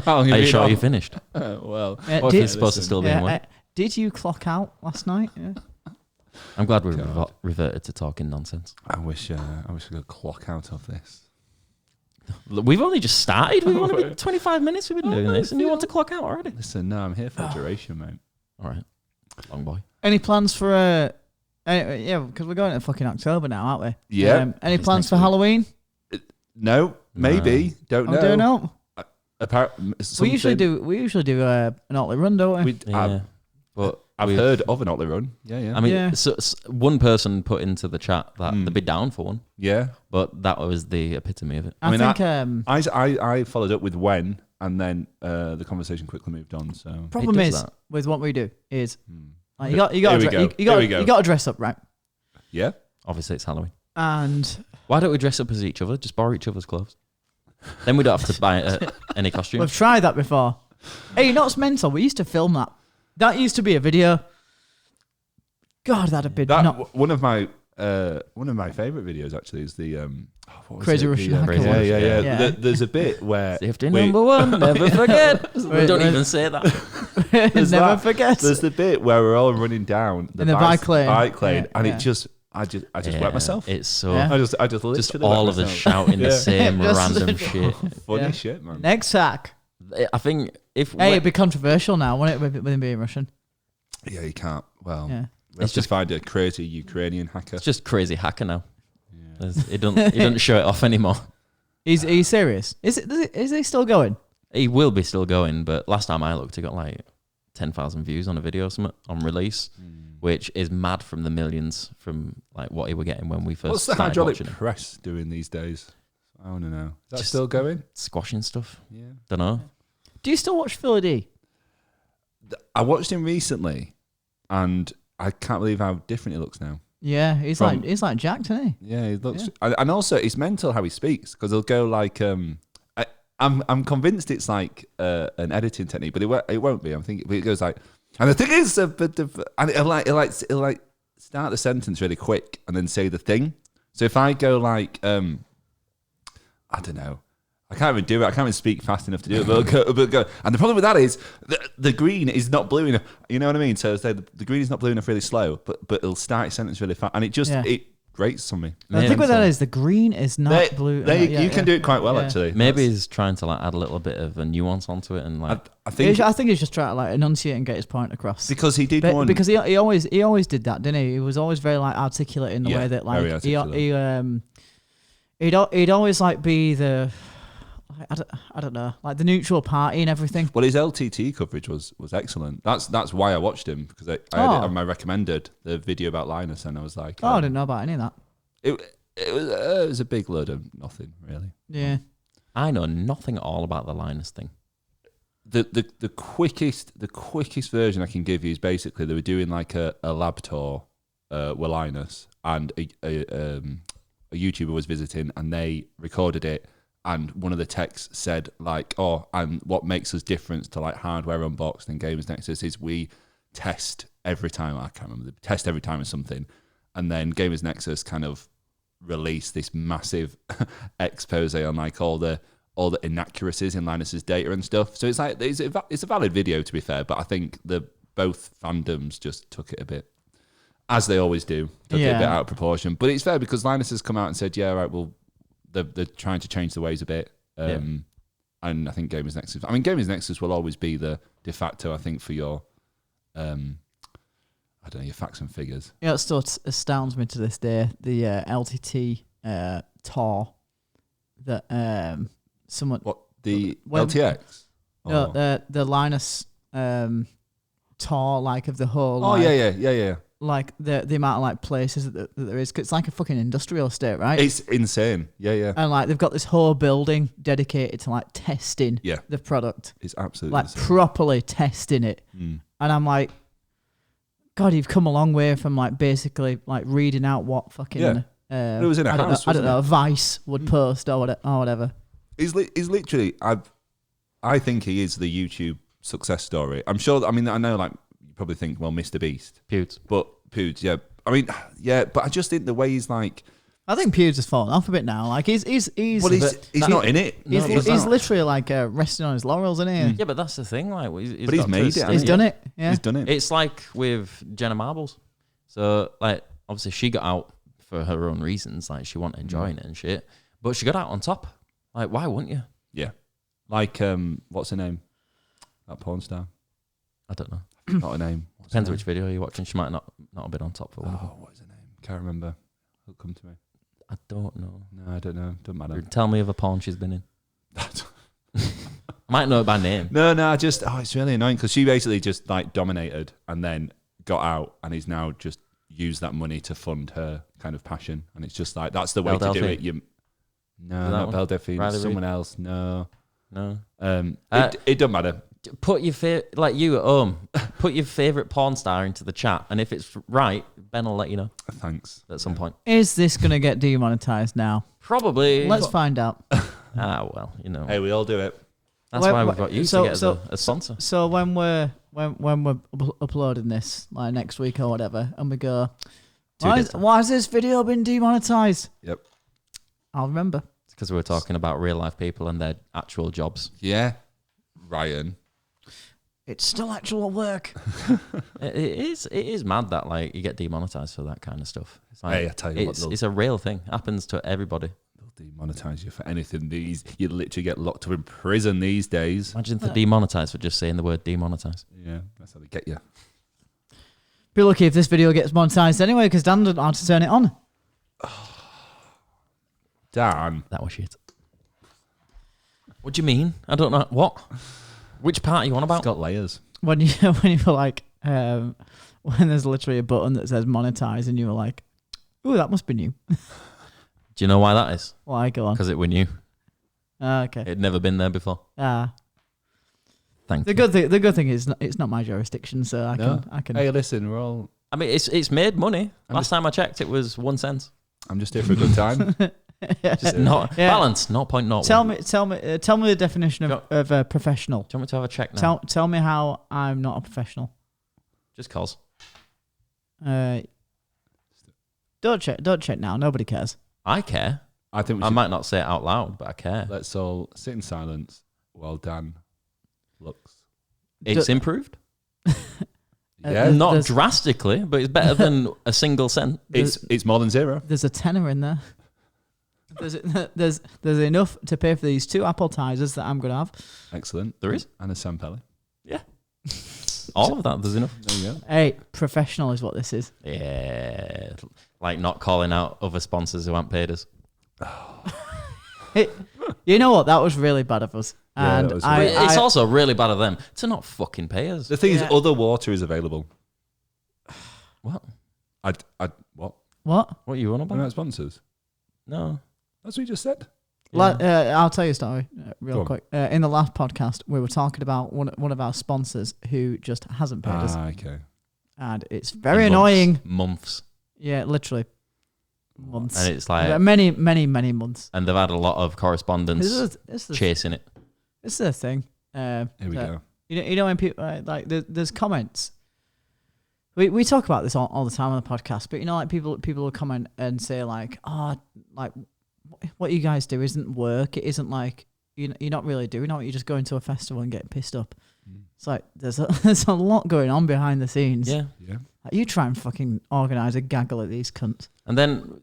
Speaker 2: How long
Speaker 1: Are you sure you finished?
Speaker 2: Well,
Speaker 1: what if you're supposed to still be in work?
Speaker 3: Did you clock out last night? Yeah.
Speaker 1: I'm glad we reverted to talking nonsense.
Speaker 2: I wish I could clock out of this.
Speaker 1: We've only just started. We've only been 25 minutes we've been doing this, and you want to clock out already?
Speaker 2: Listen, no, I'm here for duration, mate.
Speaker 1: All right. Long boy.
Speaker 3: Any plans for because we're going to fucking October now, aren't we?
Speaker 2: Yeah.
Speaker 3: Any plans for Halloween?
Speaker 2: No, maybe. Don't know.
Speaker 3: I don't know.
Speaker 2: We
Speaker 3: usually do an Otley run, don't we?
Speaker 2: But I've heard of an Otley run. Yeah.
Speaker 1: I mean, so one person put into the chat that they'd be down for one.
Speaker 2: Yeah.
Speaker 1: But that was the epitome of it.
Speaker 3: I think
Speaker 2: I followed up with when, and then the conversation quickly moved on. So
Speaker 3: problem is with what we do is like, you got to dress up, right?
Speaker 2: Yeah.
Speaker 1: Obviously, it's Halloween.
Speaker 3: And
Speaker 1: why don't we dress up as each other? Just borrow each other's clothes. Then we don't have to buy any costumes.
Speaker 3: We've tried that before. Hey, you know what's mental? We used to film that. That used to be a video. God, that'd have been
Speaker 2: one of my favorite videos actually is the
Speaker 3: Crazy Russian Hacker.
Speaker 2: Yeah. There's a bit where
Speaker 1: safety number one, never forget. We don't even say that.
Speaker 3: Never forget.
Speaker 2: There's the bit where we're all running down the bike lane, and it just I just wet myself.
Speaker 1: It's so
Speaker 2: I just literally
Speaker 1: just all of us shouting the same random shit.
Speaker 2: Funny shit, man.
Speaker 3: Next hack.
Speaker 1: I think
Speaker 3: it'd be controversial now, wouldn't it, with him being Russian?
Speaker 2: Yeah, you can't. Well, let's just find a crazy Ukrainian hacker.
Speaker 1: It's just crazy hacker now. Yeah. He doesn't show it off anymore.
Speaker 3: Are you serious? Is he still going?
Speaker 1: He will be still going, but last time I looked, he got like 10,000 views on a video or something on release, which is mad from the millions from like what he were getting when we first started watching.
Speaker 2: What's the hydraulic press doing these days? I want to know. Is that just still going?
Speaker 1: Squashing stuff.
Speaker 2: Yeah.
Speaker 1: Don't know.
Speaker 3: Do you still watch Phil D?
Speaker 2: I watched him recently, and I can't believe how different he looks now.
Speaker 3: Yeah, he's like jacked, isn't he?
Speaker 2: Yeah, he looks, and also it's mental how he speaks, because he'll go like, I'm convinced it's like an editing technique, but it won't be. I'm thinking, but it goes like, and the thing is, and it'll like start the sentence really quick and then say the thing. So if I go like, I don't know. I can't even do it. I can't even speak fast enough to do it. But go. And the problem with that is the green is not blue enough. You know what I mean? So the green is not blue enough really slow, but it'll start a sentence really fast. And it grates on me.
Speaker 3: The thing with that is the green is not blue.
Speaker 2: You can do it quite well, actually.
Speaker 1: Maybe he's trying to like add a little bit of a nuance onto it. And like,
Speaker 3: I think he's just trying to like enunciate and get his point across.
Speaker 2: Because he did one.
Speaker 3: Because he always did that, didn't he? He was always very like articulate in the way that like he'd always like be the... I don't know, like the neutral party and everything.
Speaker 2: Well, his LTT coverage was excellent. That's why I watched him, because I had it on my recommended, the video about Linus, and I was like,
Speaker 3: I didn't know about any of that.
Speaker 2: It was a big load of nothing, really.
Speaker 3: Yeah,
Speaker 1: I know nothing at all about the Linus thing.
Speaker 2: The quickest version I can give you is basically they were doing like a lab tour were Linus, and a YouTuber was visiting, and they recorded it. And one of the texts said, like, "Oh, and what makes us different to like Hardware Unboxed and Gamers Nexus is we test every time." I can't remember. Test every time or something, and then Gamers Nexus kind of released this massive expose on like all the inaccuracies in Linus's data and stuff. So it's like it's a valid video, to be fair, but I think both fandoms just took it a bit, as they always do, took it a bit out of proportion. But it's fair because Linus has come out and said, yeah, right, well, they're trying to change the ways a bit. And I think Gamers Nexus will always be the de facto, I think, for your, I don't know, your facts and figures.
Speaker 3: Yeah, it still astounds me to this day, the LTT tour that someone...
Speaker 2: What, the LTX?
Speaker 3: No, the Linus tour, like, of the whole...
Speaker 2: Oh,
Speaker 3: like,
Speaker 2: yeah.
Speaker 3: Like, the amount of, like, places that there is. 'Cause it's like a fucking industrial estate, right?
Speaker 2: It's insane. Yeah.
Speaker 3: And, like, they've got this whole building dedicated to, like, testing the product.
Speaker 2: It's absolutely
Speaker 3: like,
Speaker 2: insane.
Speaker 3: properly testing it. And I'm like, God, you've come a long way from, like, basically, like, reading out what fucking...
Speaker 2: it was in a house,
Speaker 3: I don't know, Vice would post or whatever.
Speaker 2: He's literally... I think he is the YouTube success story. I'm sure... I mean, I know, like, you probably think, well, Mr. Beast.
Speaker 1: Pewds,
Speaker 2: yeah. I mean, yeah, but I just think the way he's like...
Speaker 3: I think Pewds has fallen off a bit now. Like, he's
Speaker 2: not in it.
Speaker 3: He's literally, like, resting on his laurels, isn't he?
Speaker 1: Yeah, but that's the thing. Like,
Speaker 2: he's made it.
Speaker 3: He's done it. Yeah.
Speaker 2: He's done it.
Speaker 1: It's like with Jenna Marbles. So, like, obviously she got out for her own reasons. Like, she wasn't enjoying it and shit. But she got out on top. Like, why wouldn't you?
Speaker 2: Yeah. Like, what's her name? That porn star.
Speaker 1: I don't know.
Speaker 2: Not her name.
Speaker 1: Depends which video you're watching. She might not have been on top for one of them.
Speaker 2: What is her name? Can't remember. It'll come to me.
Speaker 1: I don't know.
Speaker 2: No, I don't know. Doesn't matter.
Speaker 1: Tell me of a porn she's been in. I might know it by name.
Speaker 2: No, it's really annoying because she basically just like dominated and then got out and he's now just used that money to fund her kind of passion. And it's just like, that's the way to do it. No, not Belle Delphine. Someone else. No. It doesn't matter.
Speaker 1: Put your like you at home. Put your favorite porn star into the chat, and if it's right, Ben will let you know.
Speaker 2: Thanks.
Speaker 1: At some point.
Speaker 3: Is this gonna get demonetized now?
Speaker 1: Probably.
Speaker 3: Let's find out.
Speaker 1: Well, you know.
Speaker 2: Hey, we all do it.
Speaker 1: That's why we've got you to get a sponsor.
Speaker 3: So when we're uploading this, like next week or whatever, and we go, why has this video been demonetized?
Speaker 2: Yep.
Speaker 3: I'll remember.
Speaker 1: It's because we were talking about real life people and their actual jobs.
Speaker 2: Yeah. Ryan.
Speaker 3: It's still actual work.
Speaker 1: It is mad that like you get demonetized for that kind of stuff. It's like,
Speaker 2: hey, I tell you
Speaker 1: it's a real thing. Happens to everybody.
Speaker 2: They'll demonetize you for anything. You literally get locked up in prison these days.
Speaker 1: Imagine if they're demonetized for just saying the word demonetize.
Speaker 2: Yeah, that's how they get you.
Speaker 3: Be lucky if this video gets monetized anyway, because Dan doesn't know how to turn it on.
Speaker 2: Dan,
Speaker 3: that was shit.
Speaker 1: What do you mean? I don't know what. Which part are you on about?
Speaker 2: It's got layers.
Speaker 3: When you were like, when there's literally a button that says monetize, and you were like, "Ooh, that must be new."
Speaker 1: Do you know why that is?
Speaker 3: Why? Go on.
Speaker 1: Because it were new.
Speaker 3: Okay.
Speaker 1: It'd never been there before. Thank you.
Speaker 3: The good thing is it's not my jurisdiction, so I can.
Speaker 2: Hey, listen, we're all.
Speaker 1: I mean, it's made money. Last time I checked, it was 1 cent.
Speaker 2: I'm just here for a good time.
Speaker 1: Just not balance. 0.01.
Speaker 3: Tell me the definition of a professional.
Speaker 1: Do you want me to have a check now?
Speaker 3: Tell me how I'm not a professional.
Speaker 1: Just cause.
Speaker 3: Don't check now. Nobody cares.
Speaker 1: I care.
Speaker 2: I think
Speaker 1: I might not say it out loud, but I care.
Speaker 2: Let's all sit in silence while Dan looks.
Speaker 1: It's improved.
Speaker 2: Yeah,
Speaker 1: not drastically, but it's better than a single cent.
Speaker 2: It's more than zero.
Speaker 3: There's a tenner in there. There's enough to pay for these 2 appetizers that I'm gonna have.
Speaker 2: Excellent.
Speaker 1: There is.
Speaker 2: And a Sampelli.
Speaker 1: Yeah. All of that. There's enough.
Speaker 2: There you go.
Speaker 3: Hey, professional is what this is.
Speaker 1: Yeah. Like not calling out other sponsors who haven't paid us.
Speaker 3: You know what? That was really bad of us.
Speaker 2: Yeah,
Speaker 3: and
Speaker 1: it's also really bad of them to not fucking pay us.
Speaker 2: The thing is, other water is available.
Speaker 1: What?
Speaker 2: What?
Speaker 3: What
Speaker 1: are you on about?
Speaker 2: We're not sponsors.
Speaker 1: No.
Speaker 2: That's what you just said.
Speaker 3: Yeah. I'll tell you a story real quick. In the last podcast, we were talking about one of our sponsors who just hasn't paid us.
Speaker 2: Okay.
Speaker 3: And it's very annoying.
Speaker 1: Months.
Speaker 3: Yeah, literally months.
Speaker 1: And it's like
Speaker 3: many months.
Speaker 1: And they've had a lot of correspondence chasing it.
Speaker 3: It's the thing.
Speaker 2: Here we go.
Speaker 3: You know when people like there's comments. We talk about this all the time on the podcast, but you know, like people will comment and say like, oh, like what you guys do isn't work. It isn't like you're not really doing it. You're just going to a festival and getting pissed up. It's like there's a lot going on behind the scenes.
Speaker 2: Yeah.
Speaker 3: Like, you try and fucking organise a gaggle at these cunts.
Speaker 1: And then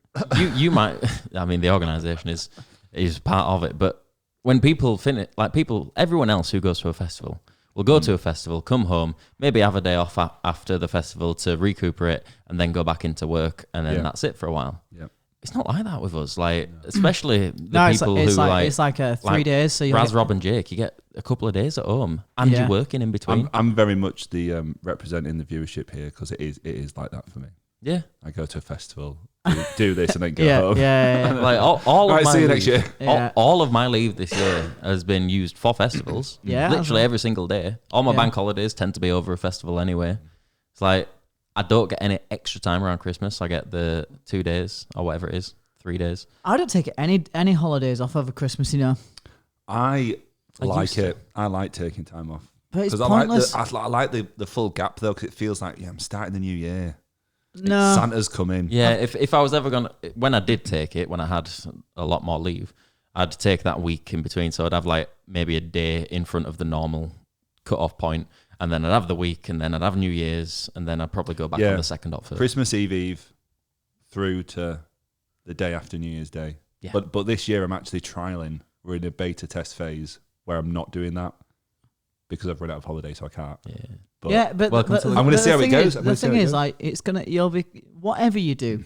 Speaker 1: you might. I mean, the organisation is part of it, but when people finish, like everyone else who goes to a festival will go to a festival, come home, maybe have a day off after the festival to recuperate, and then go back into work, and then that's it for a while.
Speaker 2: Yeah.
Speaker 1: It's not like that with us, like especially the people who
Speaker 3: it's like 3 days. So you
Speaker 1: Raz, Rob, and Jake, you get a couple of days at home, and you're working in between.
Speaker 2: I'm very much the representing the viewership here because it is like that for me.
Speaker 1: Yeah,
Speaker 2: I go to a festival, do this, and then go home.
Speaker 3: Yeah.
Speaker 1: Like all of my
Speaker 2: see you
Speaker 1: leave,
Speaker 2: next year.
Speaker 1: all of my leave this year has been used for festivals. Literally every single day. All my bank holidays tend to be over a festival anyway. It's like I don't get any extra time around Christmas. I get the 2 days or whatever it is, 3 days.
Speaker 3: I don't take any holidays off over Christmas. You know,
Speaker 2: I like it. I like taking time off.
Speaker 3: But it's pointless.
Speaker 2: I like the full gap though, because it feels like I'm starting the new year.
Speaker 3: No,
Speaker 2: Santa's coming.
Speaker 1: Yeah, if I was ever gonna, when I did take it, when I had a lot more leave, I'd take that week in between. So I'd have like maybe a day in front of the normal cut-off point, and then I'd have the week, and then I'd have New Year's, and then I'd probably go back on the 2nd or 3rd.
Speaker 2: Christmas Eve through to the day after New Year's Day. Yeah. But this year I'm actually trialing. We're in a beta test phase where I'm not doing that because I've run out of holiday, so I can't.
Speaker 1: Yeah.
Speaker 2: But I'm going to see how it goes.
Speaker 3: The thing is, like, you'll be whatever you do,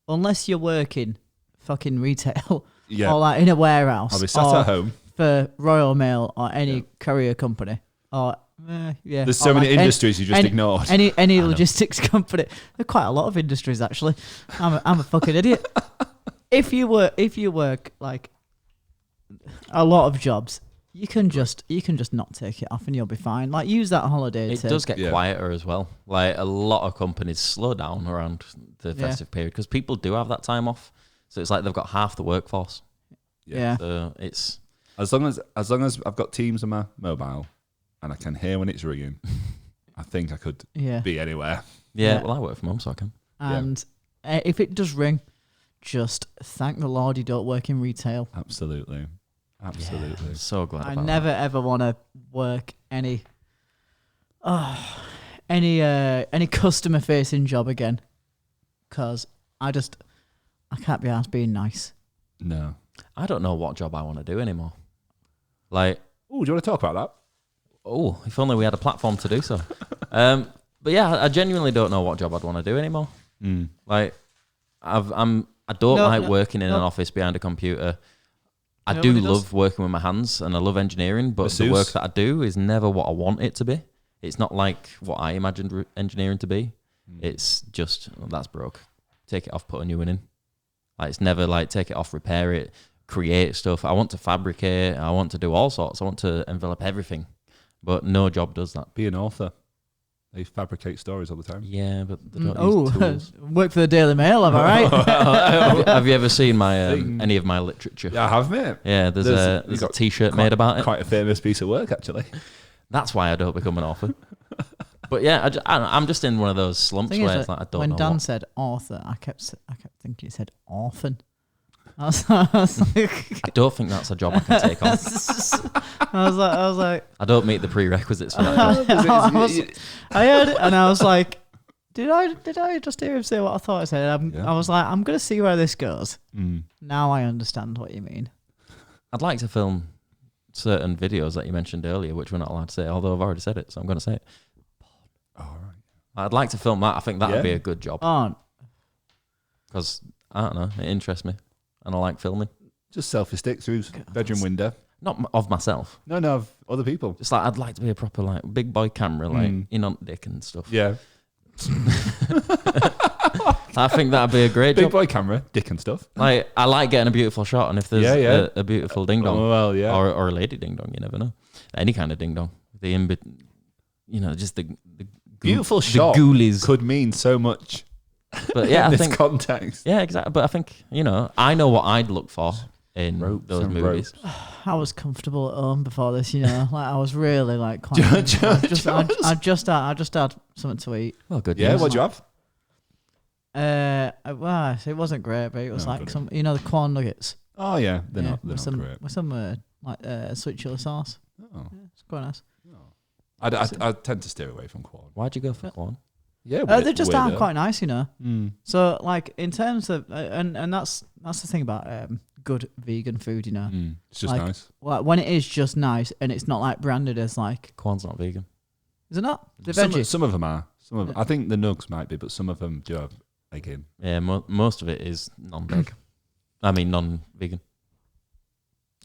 Speaker 3: unless you're working fucking retail or like in a warehouse.
Speaker 2: I'll be sat at home
Speaker 3: for Royal Mail or any courier company or
Speaker 2: There's so many industries you just ignored.
Speaker 3: Any logistics company. There are quite a lot of industries actually. I'm a fucking idiot. If you work like a lot of jobs, you can just not take it off and you'll be fine. Like, use that holiday.
Speaker 1: It does get quieter as well. Like, a lot of companies slow down around the festive period because people do have that time off. So it's like they've got half the workforce.
Speaker 3: Yeah.
Speaker 1: So it's
Speaker 2: as long as I've got Teams on my mobile and I can hear when it's ringing, I think I could be anywhere.
Speaker 1: Yeah. Well, I work from home, so I can.
Speaker 3: And if it does ring, just thank the Lord you don't work in retail.
Speaker 2: Absolutely.
Speaker 1: Yeah, I'm so glad.
Speaker 3: I never ever want to work any customer facing job again, because I can't be asked being nice.
Speaker 2: No,
Speaker 1: I don't know what job I want to do anymore. Like,
Speaker 2: do you want to talk about that?
Speaker 1: Oh, if only we had a platform to do so. But yeah, I genuinely don't know what job I'd want to do anymore. Like, I don't like working in an office behind a computer. I do love working with my hands and I love engineering, but the work that I do is never what I want it to be. It's not like what I imagined engineering to be. It's just, that's broke. Take it off, put a new one in. Like, it's never like take it off, repair it, create stuff. I want to fabricate. I want to do all sorts. I want to envelop everything. But no job does that.
Speaker 2: Be an author. They fabricate stories all the time.
Speaker 1: Yeah, but they don't use tools.
Speaker 3: Work for the Daily Mail, am I right?
Speaker 1: Have you ever seen my any of my literature?
Speaker 2: Yeah, I have, mate.
Speaker 1: Yeah, there's a T-shirt made about it.
Speaker 2: Quite a famous piece of work, actually.
Speaker 1: That's why I don't become an author. But yeah, I'm just in one of those slumps where it's like I don't know.
Speaker 3: When Dan said author, I kept thinking he said orphan. I was like,
Speaker 1: I don't think that's a job I can take on.
Speaker 3: I was like,
Speaker 1: I don't meet the prerequisites for that job.
Speaker 3: I heard it and I was like, did I just hear him say what I thought I said? I was like, I'm gonna see where this goes. Now I understand what you mean.
Speaker 1: I'd like to film certain videos that you mentioned earlier, which we're not allowed to say, although I've already said it, so I'm gonna say it.
Speaker 2: All right.
Speaker 1: I'd like to film that. I think that would be a good job. Because I don't know, it interests me. And I like filming. Just selfie stick through bedroom window. Not of myself. No, of other people. Just like, I'd like to be a proper like big boy camera, like in on dick and stuff. Yeah. I think that'd be a great job. Big boy camera, dick and stuff. Like, I like getting a beautiful shot, and if there's a beautiful ding dong, or a lady ding dong, you never know. Any kind of ding dong. Just the
Speaker 2: beautiful shot. The ghoulies could mean so much.
Speaker 1: But yeah,
Speaker 2: in
Speaker 1: I
Speaker 2: this
Speaker 1: think
Speaker 2: context.
Speaker 1: Yeah, exactly. But I think I know what I'd look for in
Speaker 2: Ropes
Speaker 1: those
Speaker 2: and
Speaker 1: movies.
Speaker 3: I was comfortable at home before this, like I was really like quite. I just had something to eat.
Speaker 1: Well, good.
Speaker 2: Yeah,
Speaker 1: news.
Speaker 2: what'd you have?
Speaker 3: Well, it wasn't great, but it was like some, the corn nuggets.
Speaker 2: Oh yeah, they're not
Speaker 3: with
Speaker 2: great.
Speaker 3: With some sweet chili sauce.
Speaker 2: Oh,
Speaker 3: yeah, it's quite nice.
Speaker 2: I tend to steer away from corn.
Speaker 1: Why'd you go for corn?
Speaker 2: Yeah,
Speaker 3: they just are quite nice,
Speaker 2: Mm.
Speaker 3: So like in terms of and that's the thing about good vegan food,
Speaker 2: It's just
Speaker 3: like,
Speaker 2: nice.
Speaker 3: Like when it is just nice and it's not like branded as like
Speaker 1: Corn's not vegan.
Speaker 3: Is it not? The veggie.
Speaker 2: Some of them are. I think the nugs might be, but some of them do have egg in.
Speaker 1: Yeah, most of it is non-veg. I mean non-vegan.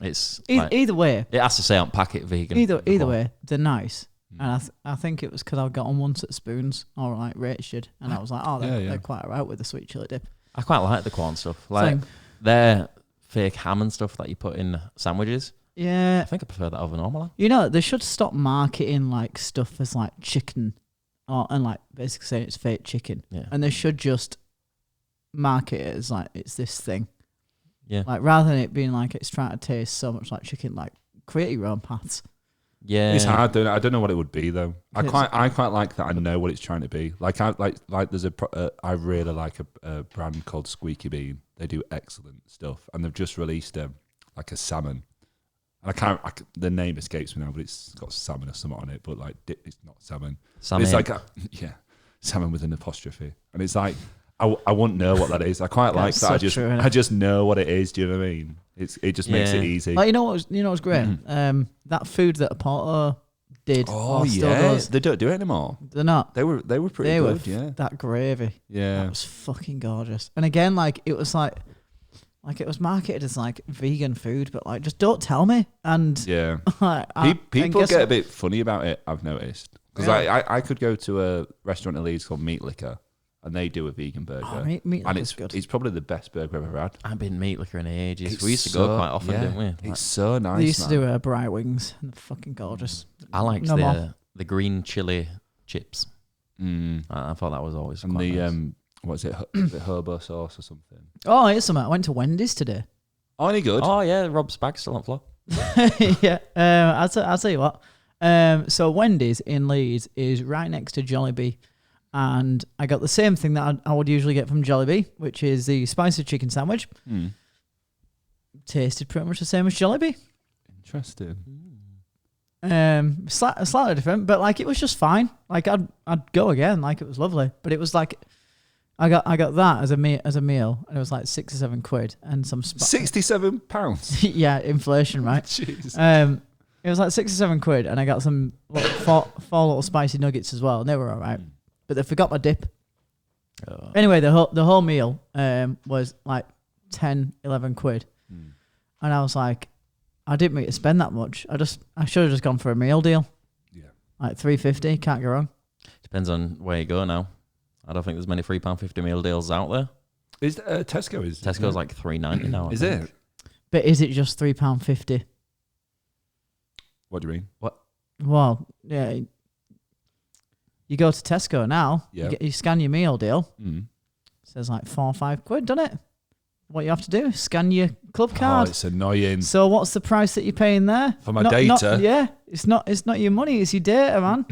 Speaker 1: It's
Speaker 3: either way.
Speaker 1: It has to say on packet vegan.
Speaker 3: Either way, they're nice. And I think it was because I got on once at Spoons, or like Rachel, and I was like, oh, they're quite alright with the sweet chili dip.
Speaker 1: I quite like the corn stuff. Like their fake ham and stuff that you put in sandwiches.
Speaker 3: Yeah.
Speaker 1: I think I prefer that over normal.
Speaker 3: They should stop marketing like stuff as like chicken, and like basically saying it's fake chicken.
Speaker 1: Yeah.
Speaker 3: And they should just market it as like it's this thing.
Speaker 1: Yeah.
Speaker 3: Like rather than it being like it's trying to taste so much like chicken, like create your own paths.
Speaker 1: Yeah,
Speaker 2: it's hard. I don't know what it would be though. I quite like that. I know what it's trying to be. Like there's I really like a brand called Squeaky Bean. They do excellent stuff, and they've just released like a salmon. And the name escapes me now, but it's got salmon or something on it. But like it's not salmon.
Speaker 1: Salmon.
Speaker 2: It's like salmon with an apostrophe, and it's like I won't know what that is. I quite like that. I just know what it is. Do you know what I mean? It just makes it easy.
Speaker 3: Like, you know what was great? That food that Porto did.
Speaker 2: Oh yeah, they don't do it anymore.
Speaker 3: They're not.
Speaker 2: They were pretty good. Yeah,
Speaker 3: that gravy.
Speaker 2: Yeah,
Speaker 3: that was fucking gorgeous. And again, like it was like it was marketed as like vegan food, but like just don't tell me. And
Speaker 2: yeah,
Speaker 3: people
Speaker 2: get a bit funny about it. I've noticed because I could go to a restaurant in Leeds called Meat Liquor. And they do a vegan burger.
Speaker 3: Oh, meat
Speaker 2: and
Speaker 3: it's good.
Speaker 2: It's probably the best burger I've ever had.
Speaker 1: I've been Meat Liquor in ages. We used to go quite often, didn't we?
Speaker 2: It's so nice.
Speaker 3: They used to do bright wings, and they're fucking gorgeous.
Speaker 1: I liked the green chili chips. I thought that was always
Speaker 2: and
Speaker 1: quite
Speaker 2: the
Speaker 1: nice.
Speaker 2: what is it? The hobo sauce or something.
Speaker 3: Oh, here's something. I went to Wendy's today.
Speaker 2: Oh, any good?
Speaker 1: Oh yeah, Rob's bag's still on the floor.
Speaker 3: Yeah, I'll tell you what. So Wendy's in Leeds is right next to Jollibee. And I got the same thing that I would usually get from Jollibee, which is the spicy chicken sandwich. Tasted pretty much the same as Jollibee.
Speaker 2: Interesting.
Speaker 3: Slightly different, but like it was just fine. Like I'd go again. Like it was lovely, but it was like I got that as a meal, and it was like £6 or £7 and some
Speaker 2: £67.
Speaker 3: Yeah, inflation, right?
Speaker 2: Jeez.
Speaker 3: It was like £6 or £7, and I got some four little spicy nuggets as well, and they were all right. But they forgot my dip.
Speaker 1: Oh.
Speaker 3: Anyway, the whole meal was like 10, £11. And I was like, I didn't mean to spend that much. I should have just gone for a meal deal.
Speaker 2: Yeah.
Speaker 3: Like $3.50, can't go wrong.
Speaker 1: Depends on where you go now. I don't think there's many £3.50 meal deals out there.
Speaker 2: Is Tesco's
Speaker 1: like $3.90 now.
Speaker 2: Is it?
Speaker 3: But is it just £3.50?
Speaker 2: What do you mean?
Speaker 1: What?
Speaker 3: Well, yeah. You go to Tesco now, you scan your meal deal. It says like £4 or £5, doesn't it? What you have to do, scan your club card.
Speaker 2: Oh, it's annoying.
Speaker 3: So what's the price that you're paying there?
Speaker 2: For my data?
Speaker 3: It's not your money, it's your data, man.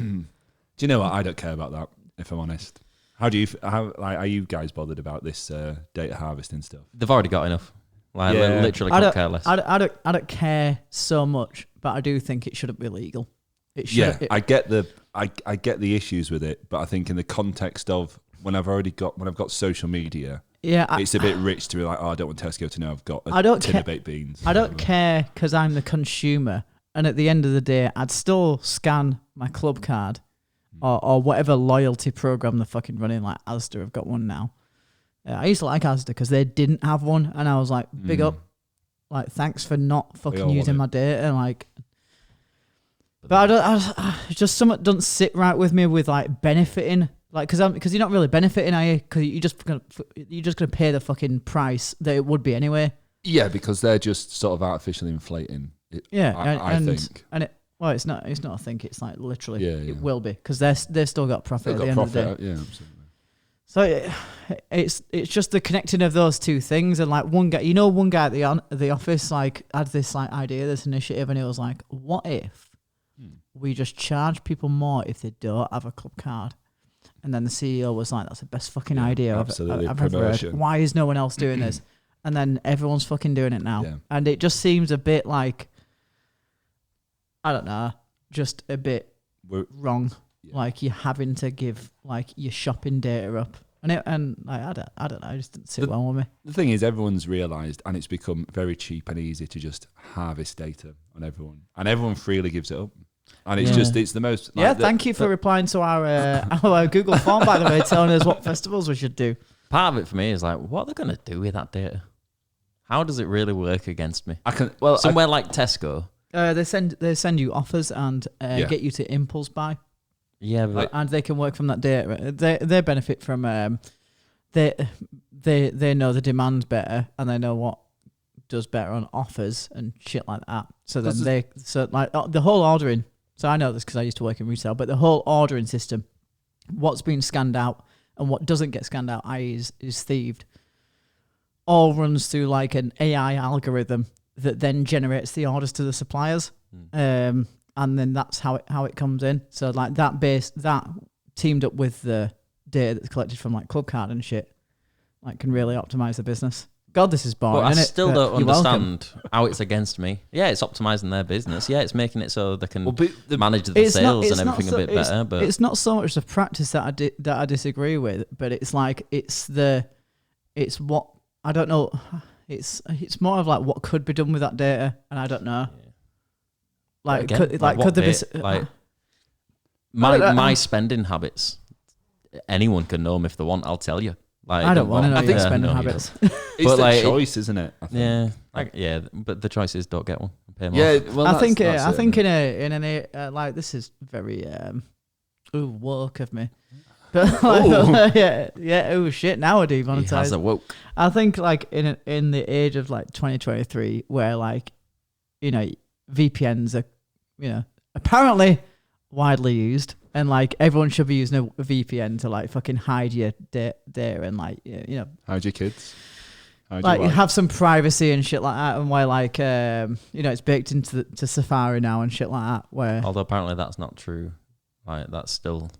Speaker 2: Do you know what? I don't care about that, if I'm honest. Are you guys bothered about this data harvesting stuff?
Speaker 1: They've already got enough. Like literally couldn't care less.
Speaker 3: I don't care so much, but I do think it shouldn't be legal. It should.
Speaker 2: Yeah, I get the issues with it, but I think in the context of when I've got social media, it's a bit rich to be like, oh, I don't want Tesco to know I've got a tin of baked beans.
Speaker 3: I don't care because I'm the consumer, and at the end of the day, I'd still scan my club card or whatever loyalty program they're fucking running. Like Asda have got one now. I used to like Asda because they didn't have one, and I was like, big up, like thanks for not fucking using my data, like. But I just something doesn't sit right with me with like benefiting, like because you're not really benefiting, are you? Because you're just gonna pay the fucking price that it would be anyway.
Speaker 2: Yeah, because they're just sort of artificially inflating it.
Speaker 3: Yeah,
Speaker 2: I think.
Speaker 3: And it's not. I think it's like literally
Speaker 2: it
Speaker 3: will be because they've still got profit at the end of the day.
Speaker 2: Yeah, absolutely.
Speaker 3: So it's just the connecting of those two things, and like one guy at the office like had this like idea, this initiative, and it was like, what if we just charge people more if they don't have a club card? And then the CEO was like, that's the best fucking idea I've ever heard. Why is no one else doing this? And then everyone's fucking doing it now, and it just seems a bit like, I don't know, just a bit wrong. Yeah. Like you're having to give like your shopping data up, and like I don't know, it just didn't sit well with me. The
Speaker 2: thing is, everyone's realised, and it's become very cheap and easy to just harvest data on everyone, and everyone freely gives it up, and it's it's the most. Like,
Speaker 3: thank you for replying to our Google form, by the way, telling us what festivals we should do.
Speaker 1: Part of it for me is like, what are they gonna do with that data? How does it really work against me? Somewhere like Tesco,
Speaker 3: they send you offers and get you to impulse buy.
Speaker 1: Yeah, but
Speaker 3: and they can work from that data. They benefit from they know the demand better, and they know what does better on offers and shit like that. So then the whole ordering. So I know this because I used to work in retail, but the whole ordering system, what's being scanned out and what doesn't get scanned out, i.e. is thieved, all runs through like an AI algorithm that then generates the orders to the suppliers. And then that's how it comes in. So like that teamed up with the data that's collected from like Club Card and shit, like can really optimize the business. God, this is boring.
Speaker 1: Well, I still don't understand how it's against me. Yeah, it's optimizing their business. Yeah, it's making it so they can manage the sales and everything a bit better. But
Speaker 3: it's not so much the practice that I disagree with, but it's like it's what I don't know. It's more of like what could be done with that data, and I don't know. Like, could there be
Speaker 1: like my spending habits? Anyone can know them if they want. I'll tell you. Like,
Speaker 3: I don't want to know your spending habits.
Speaker 2: It's the choice, isn't it?
Speaker 1: I think. But the choice is don't get one. Pay more.
Speaker 3: Yeah, well, I think in an like this is very woke of me. But oh shit! Now I demonetize.
Speaker 1: He has a woke.
Speaker 3: I think like in the age of like 2023, where like VPNs are apparently widely used, and like everyone should be using a VPN to like fucking hide your data and like
Speaker 2: hide your kids,
Speaker 3: like have some privacy and shit like that, and where like it's baked into to Safari now and shit like that. Where
Speaker 1: although apparently that's not true, like that's still.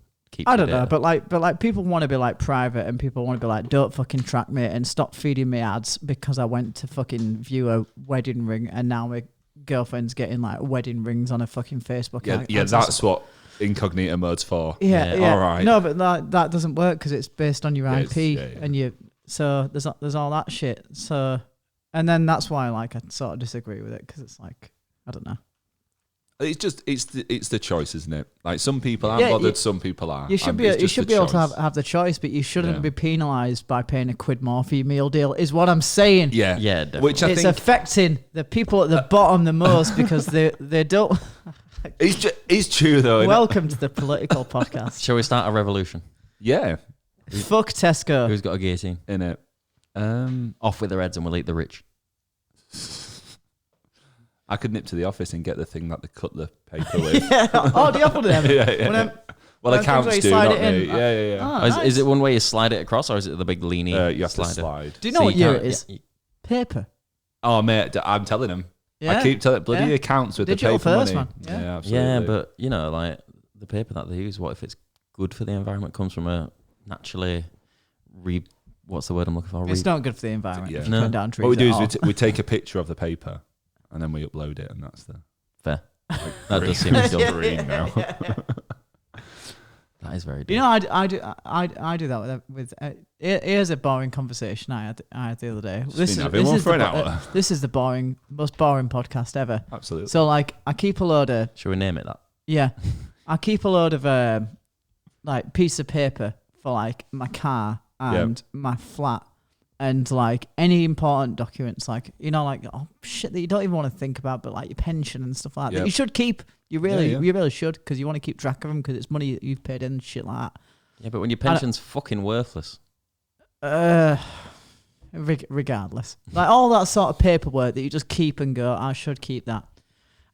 Speaker 3: I don't know, but like people want to be like private, and people want to be like, don't fucking track me and stop feeding me ads because I went to fucking view a wedding ring and now my girlfriend's getting like wedding rings on a fucking Facebook.
Speaker 2: Yeah, that's what incognito mode's for.
Speaker 3: Yeah. All right. No, but that doesn't work because it's based on your IP and so there's all that shit. So, and then that's why like I sort of disagree with it because it's like I don't know.
Speaker 2: It's the choice, isn't it? Like some people aren't bothered, some people are.
Speaker 3: You should be able to have the choice, but you shouldn't be penalised by paying a quid more for your meal deal. Is what I'm saying.
Speaker 2: Yeah,
Speaker 1: definitely.
Speaker 2: Which I think
Speaker 3: affecting the people at the bottom the most because they don't.
Speaker 2: It's true though.
Speaker 3: Welcome to the political podcast.
Speaker 1: Shall we start a revolution?
Speaker 2: Yeah.
Speaker 3: Fuck Tesco.
Speaker 1: Who's got a guillotine
Speaker 2: in it?
Speaker 1: Off with their heads and we'll eat the rich.
Speaker 2: I could nip to the office and get the thing that they cut the paper with.
Speaker 3: Do you offer them?
Speaker 2: Yeah. Well, accounts do, not me. Yeah.
Speaker 1: Oh, nice. Is it one way you slide it across, or is it the big leany
Speaker 2: you have
Speaker 1: slider?
Speaker 2: To slide.
Speaker 3: Do you know what year it is? Paper.
Speaker 2: Oh, mate, I'm telling them. Yeah. I keep telling bloody accounts with
Speaker 3: Digital
Speaker 2: the paper
Speaker 3: first,
Speaker 2: money.
Speaker 3: Man.
Speaker 2: Yeah, absolutely.
Speaker 1: Yeah, but, like, the paper that they use, what if it's good for the environment, comes from a naturally what's the word I'm looking for?
Speaker 3: It's not good for the environment if you cut down trees.
Speaker 2: What we do is we take a picture of the paper and then we upload it, and that's the...
Speaker 1: Fair. That does seem still
Speaker 2: green now.
Speaker 1: That is very.
Speaker 3: You know, I do that with. Here's a boring conversation I had the other day. This is the most boring podcast ever.
Speaker 2: Absolutely.
Speaker 3: So like, I keep a load of.
Speaker 1: Should we name it that?
Speaker 3: Yeah, I keep a load of like piece of paper for like my car and my flat. And like any important documents, like like shit that you don't even want to think about, but like your pension and stuff like that, you should keep. You really should, because you want to keep track of them because it's money that you've paid in and shit like that. Yeah,
Speaker 1: but when your pension's fucking worthless.
Speaker 3: Regardless, like all that sort of paperwork that you just keep and go, I should keep that.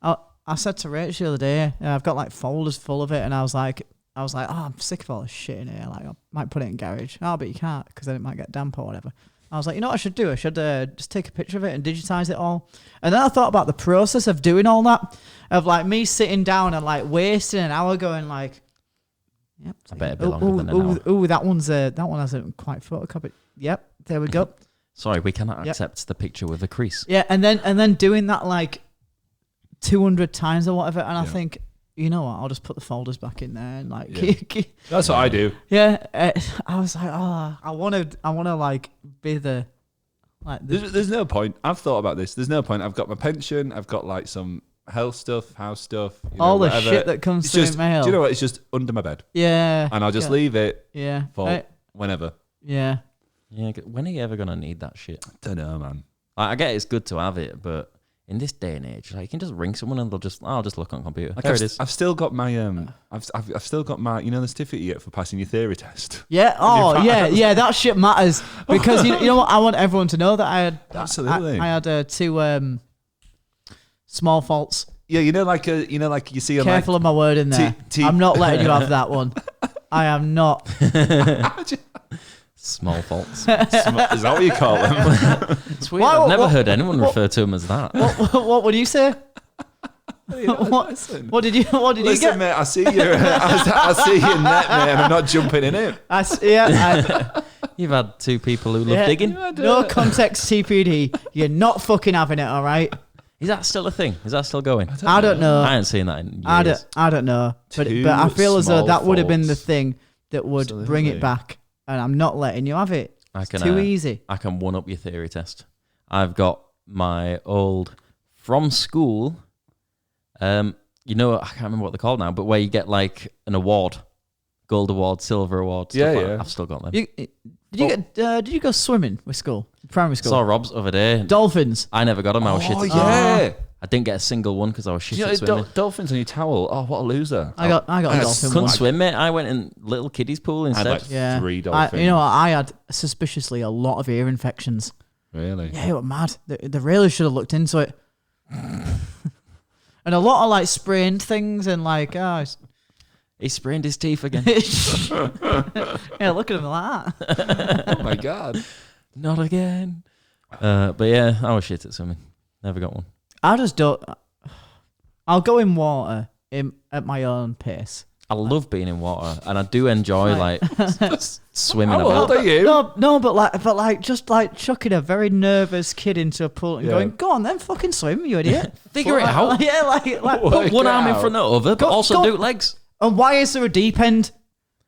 Speaker 3: I said to Rach the other day, I've got like folders full of it, and I was like, I was like, oh, I'm sick of all this shit in here. Like, I might put it in garage. Oh, but you can't because then it might get damp or whatever. I was like, you know what I should do? I should just take a picture of it and digitize it all. And then I thought about the process of doing all that, of like me sitting down and like wasting an hour going like, yep.
Speaker 1: I bet it'd be longer than an hour.
Speaker 3: Ooh, that one hasn't quite photocopied. Yep, there we go.
Speaker 1: Sorry, we cannot accept the picture with a crease.
Speaker 3: Yeah, and then doing that like 200 times or whatever, and I think, you know what? I'll just put the folders back in there and like.
Speaker 2: That's what I do.
Speaker 3: Yeah, I was like, I want to like be the. Like
Speaker 2: there's no point. I've thought about this. There's no point. I've got my pension. I've got like some health stuff, house stuff.
Speaker 3: All the shit that comes through mail.
Speaker 2: Do you know what? It's just under my bed.
Speaker 3: Yeah.
Speaker 2: And I'll just leave it.
Speaker 3: Yeah.
Speaker 2: For whenever.
Speaker 3: Yeah.
Speaker 1: Yeah. When are you ever gonna need that shit?
Speaker 2: I don't know, man.
Speaker 1: I get it's good to have it, but in this day and age, like you can just ring someone and I'll just look on computer.
Speaker 2: Like
Speaker 1: there it is.
Speaker 2: I've still got my I've still got my the certificate you get for passing your theory test.
Speaker 3: Yeah. Oh yeah. That shit matters because you know what? I want everyone to know that I had
Speaker 2: absolutely.
Speaker 3: I had 2 small faults.
Speaker 2: Yeah, like you see.
Speaker 3: Careful of my word in there. I'm not letting you have that one. I am not.
Speaker 1: Small faults.
Speaker 2: Is that what you call them?
Speaker 1: It's weird. I've never heard anyone refer to them as that.
Speaker 3: What would you say? What did you
Speaker 2: Listen,
Speaker 3: get?
Speaker 2: Mate, I see you. I see your net, mate, and I'm not jumping in it.
Speaker 1: You've had 2 people who love digging.
Speaker 3: No context, TPD. You're not fucking having it, all right?
Speaker 1: Is that still a thing? Is that still going?
Speaker 3: I don't know.
Speaker 1: I haven't seen that in years.
Speaker 3: I don't know. But I feel as though that would have been the thing that would bring it back. And I'm not letting you have it. It's too easy.
Speaker 1: I can one up your theory test. I've got my old from school. I can't remember what they're called now, but where you get like an award, gold award, silver award. Stuff like that. I've still got them.
Speaker 3: Did you go swimming with school? Primary school.
Speaker 1: Saw Rob's over there.
Speaker 3: Dolphins.
Speaker 1: I never got them. I was shit at swimming. I didn't get a single one because I was shit at swimming.
Speaker 2: Dolphins on your towel. Oh, what a loser!
Speaker 3: I got a dolphin.
Speaker 1: Couldn't swim, mate. I went in little kiddies pool instead.
Speaker 2: I had like 3 dolphins.
Speaker 3: I had suspiciously a lot of ear infections.
Speaker 2: Really?
Speaker 3: Yeah, it was mad. They really should have looked into it. And a lot of like sprained things and like,
Speaker 1: he sprained his teeth again.
Speaker 3: Yeah, look at him like that.
Speaker 2: Oh my God.
Speaker 1: Not again. But yeah, I was shit at swimming. Never got one.
Speaker 3: I just don't. I'll go in water at my own pace.
Speaker 1: I love being in water, and I do enjoy like swimming.
Speaker 2: How old are you?
Speaker 3: No, but like just like chucking a very nervous kid into a pool and going, "Go on, then fucking swim, you idiot!
Speaker 1: Figure it out."
Speaker 3: Yeah, like
Speaker 1: put one arm in front of the other, but also do legs.
Speaker 3: And why is there a deep end?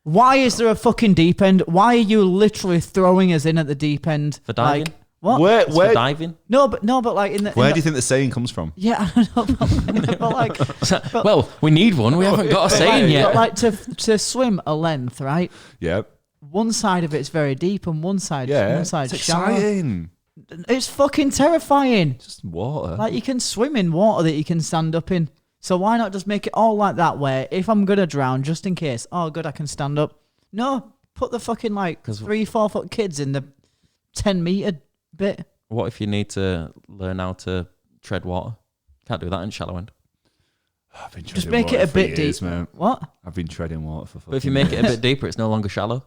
Speaker 3: Why is there a fucking deep end? Why are you literally throwing us in at the deep end
Speaker 1: for diving?
Speaker 3: Like, what?
Speaker 2: Where
Speaker 1: for diving?
Speaker 3: No, but like in the.
Speaker 2: Where do you think the saying comes from?
Speaker 3: Yeah, I don't know, but like.
Speaker 1: Well, we need one. We haven't got a saying yet.
Speaker 3: But like to swim a length, right?
Speaker 2: Yep.
Speaker 3: One side of it's very deep, and one side
Speaker 2: it's
Speaker 3: shallow.
Speaker 2: exciting.
Speaker 3: It's fucking terrifying.
Speaker 2: Just water.
Speaker 3: Like you can swim in water that you can stand up in. So why not just make it all like that? Where if I'm gonna drown, just in case, oh good, I can stand up. No, put the fucking like 3-4 foot kids in the 10-meter bit.
Speaker 1: What if you need to learn how to tread water? Can't do that in shallow end.
Speaker 2: I've been
Speaker 3: just make it a bit deep.
Speaker 2: Man.
Speaker 3: What?
Speaker 2: I've been treading water for.
Speaker 1: But if you make it a bit deeper, it's no longer shallow.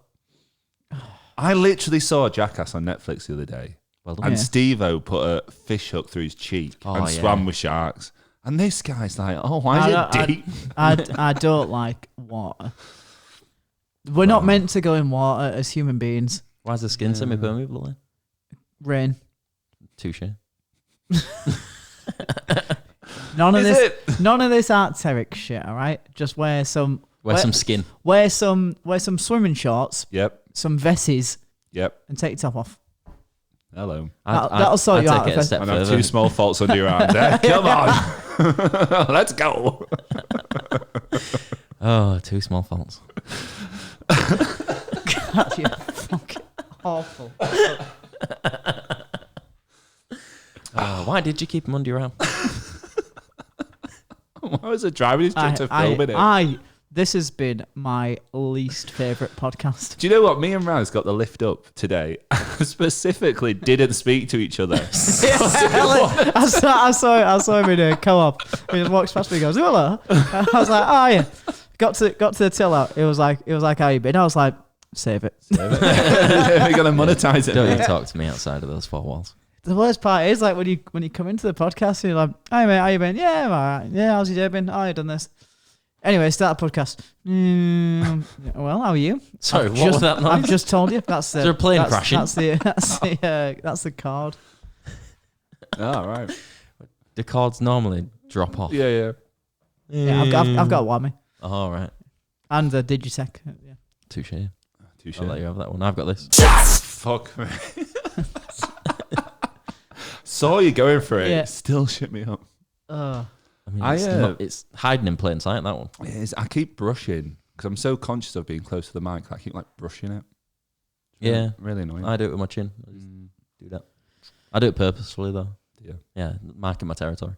Speaker 2: I literally saw Jackass on Netflix the other day,
Speaker 1: well done.
Speaker 2: and Steve-O put a fish hook through his cheek and swam with sharks. And this guy's like, "Oh, why is it deep?"
Speaker 3: I don't like water. We're not meant to go in water as human beings.
Speaker 1: Why is the skin semi-permeable then?
Speaker 3: Rain.
Speaker 1: Touche.
Speaker 3: None of this arteric shit. All right, just wear some
Speaker 1: skin.
Speaker 3: Wear some swimming shorts.
Speaker 2: Yep.
Speaker 3: Some vests.
Speaker 2: Yep.
Speaker 3: And take your top off.
Speaker 2: Hello.
Speaker 3: That'll sort you out.
Speaker 1: Take it a step
Speaker 2: and
Speaker 1: further.
Speaker 2: have 2 small faults under your arms. Come on. Let's go.
Speaker 1: Oh, 2 small faults.
Speaker 3: God, you're fucking awful.
Speaker 2: Why
Speaker 1: did you keep him under your arm?
Speaker 2: Why was it driving his trip to film it?
Speaker 3: This has been my least favourite podcast.
Speaker 2: Do you know what? Me and Raz got the lift up today. Specifically, didn't speak to each other.
Speaker 3: I saw him in a co-op. He just walks past me and goes, "Hello." I was like, "Oh yeah." got to the till out. It was like, how you been? I was like, save it.
Speaker 2: We're gonna monetize it.
Speaker 1: Don't you talk to me outside of those four walls.
Speaker 3: The worst part is like when you come into the podcast, you're like, "Hi mate, how you been? Yeah, I'm alright. Yeah, how's your day been? Oh, you done this." Anyway, start the podcast. Well, how are you?
Speaker 1: Sorry, what was that noise?
Speaker 3: I've just told you. That's the.
Speaker 1: Is there a plane crashing?
Speaker 3: That's the card.
Speaker 2: Oh, right.
Speaker 1: The cards normally drop off.
Speaker 2: Yeah.
Speaker 3: Yeah, I've got a whammy.
Speaker 1: Oh, right.
Speaker 3: And the Digitech. Yeah.
Speaker 1: Touche.
Speaker 2: Touche.
Speaker 1: I'll let you have that one. I've got this.
Speaker 2: Fuck me. Saw you going for it.
Speaker 3: Yeah.
Speaker 2: Still shit me up.
Speaker 1: I mean, it's hiding in plain sight, that one.
Speaker 2: It is. I keep brushing because I'm so conscious of being close to the mic. I keep like brushing it.
Speaker 1: Yeah.
Speaker 2: Really annoying.
Speaker 1: I do it with my chin. I just do that. I do it purposefully, though.
Speaker 2: Yeah.
Speaker 1: Yeah, marking my territory.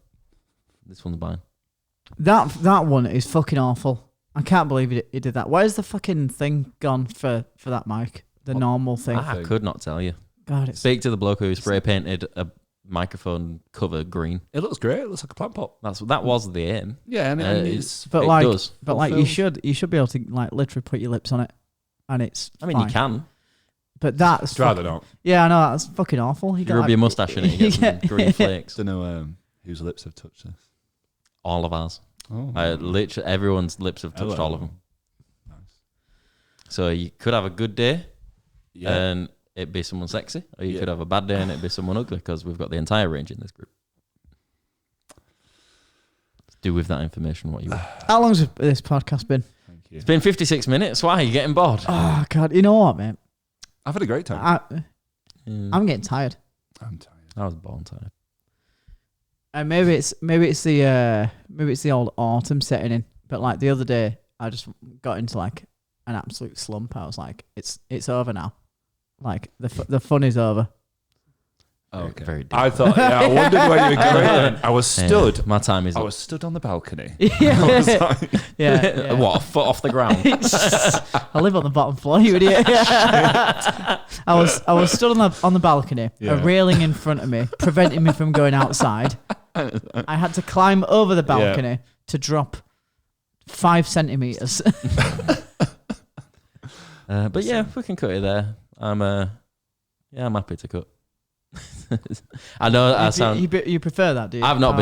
Speaker 1: This one's mine.
Speaker 3: That one is fucking awful. I can't believe he did that. Where's the fucking thing gone for that mic? The normal thing.
Speaker 1: I could not tell you.
Speaker 3: God, it's...
Speaker 1: Speak to the bloke who spray painted a microphone cover green.
Speaker 2: It looks great. It looks like a plant pot.
Speaker 1: That was the aim.
Speaker 2: Yeah, and it's
Speaker 3: but
Speaker 1: it
Speaker 3: like,
Speaker 1: does.
Speaker 3: but like you should be able to like literally put your lips on it, and it's.
Speaker 1: I mean,
Speaker 3: fine.
Speaker 1: you can.
Speaker 3: But that's
Speaker 2: rather not.
Speaker 3: Yeah, I know that's fucking awful.
Speaker 1: You rub your mustache in it, you get some green flakes.
Speaker 2: Don't know whose lips have touched this.
Speaker 1: All of ours.
Speaker 2: Oh,
Speaker 1: literally everyone's lips have touched all of them.
Speaker 2: Nice.
Speaker 1: So you could have a good day,
Speaker 2: Yeah.
Speaker 1: and it'd be someone sexy, or you could have a bad day and it'd be someone ugly, because we've got the entire range in this group. Do with that information what you want.
Speaker 3: How long's this podcast been?
Speaker 2: Thank you.
Speaker 1: It's been 56 minutes. Why? Are you getting bored?
Speaker 3: Oh God, you know what, mate?
Speaker 2: I've had a great time.
Speaker 3: I'm getting tired.
Speaker 2: I'm tired.
Speaker 1: I was born tired.
Speaker 3: And maybe it's the old autumn setting in. But like the other day, I just got into like an absolute slump. I was like, it's over now. Like the fun is over.
Speaker 2: Oh, okay.
Speaker 1: Very
Speaker 2: I thought. Yeah, I wondered where you were going. I was stood.
Speaker 1: Yeah, my time is
Speaker 2: I
Speaker 1: up.
Speaker 2: was stood on the balcony.
Speaker 3: Yeah.
Speaker 1: What, a foot off the ground?
Speaker 3: I live on the bottom floor, you idiot. I was stood on the balcony, a railing in front of me, preventing me from going outside. I had to climb over the balcony to drop 5 centimeters.
Speaker 1: But yeah, we can cut it there. I'm happy to cut. I know I sound.
Speaker 3: You prefer that, do you?
Speaker 1: I've not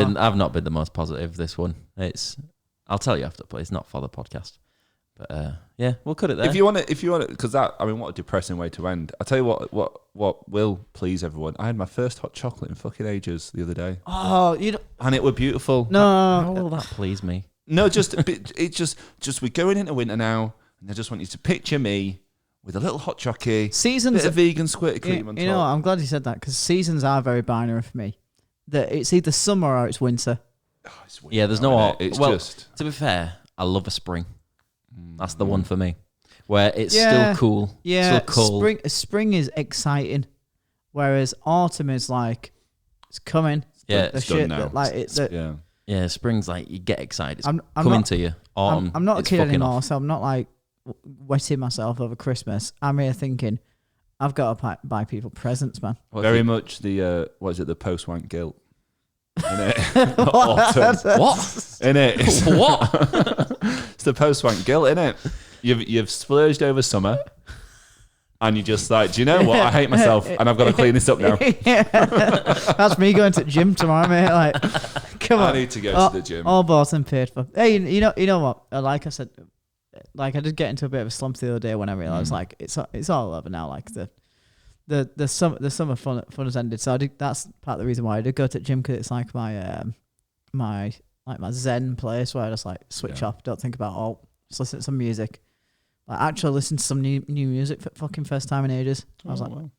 Speaker 1: been the most positive this one. I'll tell you after, but it's not for the podcast. But yeah, we'll cut it there.
Speaker 2: If you want to, because that, I mean, what a depressing way to end. I'll tell you what will please everyone. I had my first hot chocolate in fucking ages the other day.
Speaker 3: Oh,
Speaker 2: and it were beautiful.
Speaker 3: No,
Speaker 1: how will that please me?
Speaker 2: No, it's just we're going into winter now, and I just want you to picture me with a little hot chocolate,
Speaker 3: seasons,
Speaker 2: bit of vegan squirt cream on top.
Speaker 3: You know, I'm glad you said that, because seasons are very binary for me. That it's either summer or it's winter.
Speaker 2: Oh, it's winter
Speaker 1: yeah, there's
Speaker 2: now,
Speaker 1: no.
Speaker 2: innit? It's just.
Speaker 1: To be fair, I love a spring. That's the one for me, where it's
Speaker 3: Yeah.
Speaker 1: still cool.
Speaker 3: Yeah,
Speaker 1: still cool.
Speaker 3: spring is exciting, whereas autumn is like it's coming.
Speaker 1: Yeah,
Speaker 3: the
Speaker 2: it's
Speaker 3: shit
Speaker 2: done now.
Speaker 3: that, like it's.
Speaker 2: Yeah.
Speaker 1: Yeah, spring's like you get excited. It's
Speaker 3: I'm
Speaker 1: coming
Speaker 3: not-
Speaker 1: to you. Autumn.
Speaker 3: I'm not a
Speaker 1: it's
Speaker 3: kid
Speaker 1: fucking
Speaker 3: anymore,
Speaker 1: off.
Speaker 3: so I'm not like wetting myself over Christmas. I'm here thinking, I've got to buy people presents, man.
Speaker 2: Very much the what is it? The post-wank guilt. Innit? Autumn.
Speaker 1: What?
Speaker 2: Innit?
Speaker 1: What?
Speaker 2: It's the post-wank guilt, innit? You've splurged over summer, and you're just like, do you know what? I hate myself, and I've got to clean this up now.
Speaker 3: That's me going to the gym tomorrow, mate. Like, come on.
Speaker 2: I need to go to the gym.
Speaker 3: All bought and paid for. Hey, you know what? Like I said, like I did get into a bit of a slump the other day when I realized like it's all over now. Like the summer fun has ended. So that's part of the reason why I did go to the gym, because it's like my zen place where I just like switch off, don't think about all, just listen to some music. Like actually listen to some new music for fucking first time in ages. I was like,
Speaker 2: wow.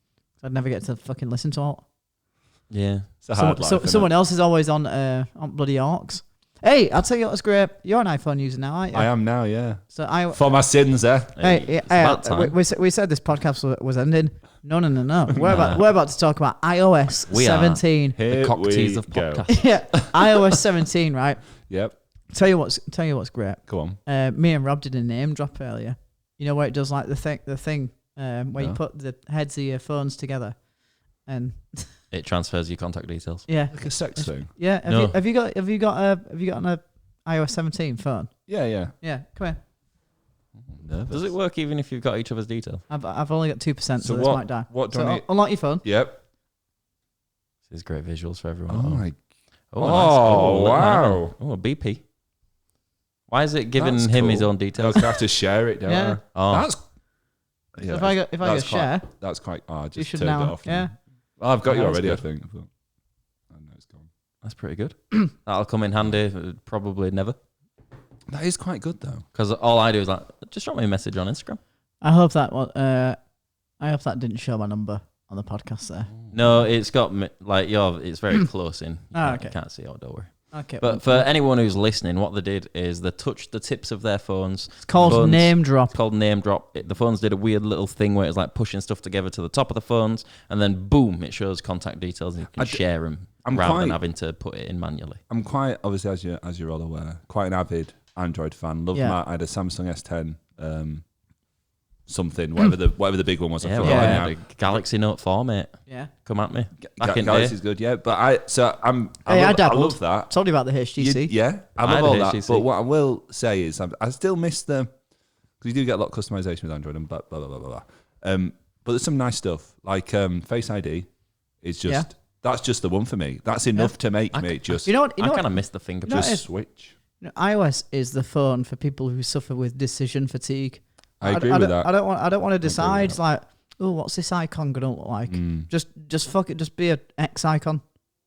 Speaker 3: I'd never get to fucking listen to all.
Speaker 1: Yeah,
Speaker 2: It's a hard life.
Speaker 3: Someone else is always on bloody Orcs. Hey, I'll tell you what's great. You're an iPhone user now, aren't you?
Speaker 2: I am now, yeah.
Speaker 3: So
Speaker 2: For my sins, eh?
Speaker 1: It's about time.
Speaker 3: we said this podcast was ending. No. We're about to talk about iOS
Speaker 1: We are.
Speaker 3: 17.
Speaker 2: Here
Speaker 1: the cocktease
Speaker 2: we
Speaker 1: of
Speaker 2: go.
Speaker 1: podcasts.
Speaker 3: Yeah, iOS 17, right?
Speaker 2: Yep.
Speaker 3: Tell you what's great.
Speaker 2: Go on.
Speaker 3: Me and Rob did a name drop earlier. You know where it does like the thing where you put the heads of your phones together, and
Speaker 1: It transfers your contact details.
Speaker 3: yeah,
Speaker 2: Like a sex thing.
Speaker 3: yeah.
Speaker 1: No.
Speaker 3: Have you got an iOS 17 phone?
Speaker 2: Yeah.
Speaker 3: Yeah, come here.
Speaker 2: nervous.
Speaker 1: Does it work even if you've got each other's details?
Speaker 3: I've only got 2%, so this
Speaker 2: what,
Speaker 3: might die.
Speaker 2: What do
Speaker 3: so
Speaker 2: I need?
Speaker 3: unlock your phone.
Speaker 2: Yep.
Speaker 1: This is great visuals for everyone.
Speaker 2: Oh my.
Speaker 1: Oh,
Speaker 2: Oh,
Speaker 1: nice.
Speaker 2: wow.
Speaker 1: Oh, a BP. Why is it giving
Speaker 2: That's
Speaker 1: him
Speaker 2: cool.
Speaker 1: his own
Speaker 2: I
Speaker 1: details?
Speaker 2: was gonna have to share it, don't
Speaker 3: Yeah.
Speaker 1: Oh,
Speaker 2: I? That's.
Speaker 3: So if I go share,
Speaker 2: That's quite. Oh, I
Speaker 3: you
Speaker 2: just
Speaker 3: should
Speaker 2: turned it
Speaker 3: now.
Speaker 2: off.
Speaker 3: Yeah.
Speaker 2: Well, I've got you
Speaker 1: Oh, that's
Speaker 2: already,
Speaker 1: good.
Speaker 2: I think. But, oh, no, it's gone.
Speaker 1: that's pretty good. That'll come in handy. Probably never.
Speaker 2: That is quite good though.
Speaker 1: Because all I do is like, just drop me a message on Instagram.
Speaker 3: I hope that didn't show my number on the podcast there.
Speaker 1: No, it's got it's very close in.
Speaker 3: Okay.
Speaker 1: You can't see it, don't worry.
Speaker 3: Okay.
Speaker 1: But for anyone who's listening, what they did is they touched the tips of their phones.
Speaker 3: it's called
Speaker 1: phones-
Speaker 3: name drop.
Speaker 1: It's called name drop. The phones did a weird little thing where it's like pushing stuff together to the top of the phones, and then boom, it shows contact details, and you can share them rather than having to put it in manually.
Speaker 2: I'm quite obviously, as you're all aware, quite an avid Android fan. I had a Samsung S10, something, whatever the big one was. I forgot now.
Speaker 1: The Galaxy Note 4, mate.
Speaker 3: Yeah.
Speaker 1: Come at me. Back in
Speaker 2: Galaxy's good, yeah. But I
Speaker 3: I
Speaker 2: love that.
Speaker 3: Told you about the HTC.
Speaker 2: I love all that.
Speaker 1: HTC.
Speaker 2: But what I will say is, I still miss them because you do get a lot of customization with Android and blah blah blah blah blah. But there's some nice stuff like Face ID is just that's just the one for me. That's enough to make me just.
Speaker 3: You know what?
Speaker 1: I kind of miss the fingerprint.
Speaker 2: just switch.
Speaker 3: iOS is the phone for people who suffer with decision fatigue.
Speaker 2: I agree with that.
Speaker 3: I don't want to decide like, oh, what's this icon gonna look like? Just fuck it. Just be an X icon,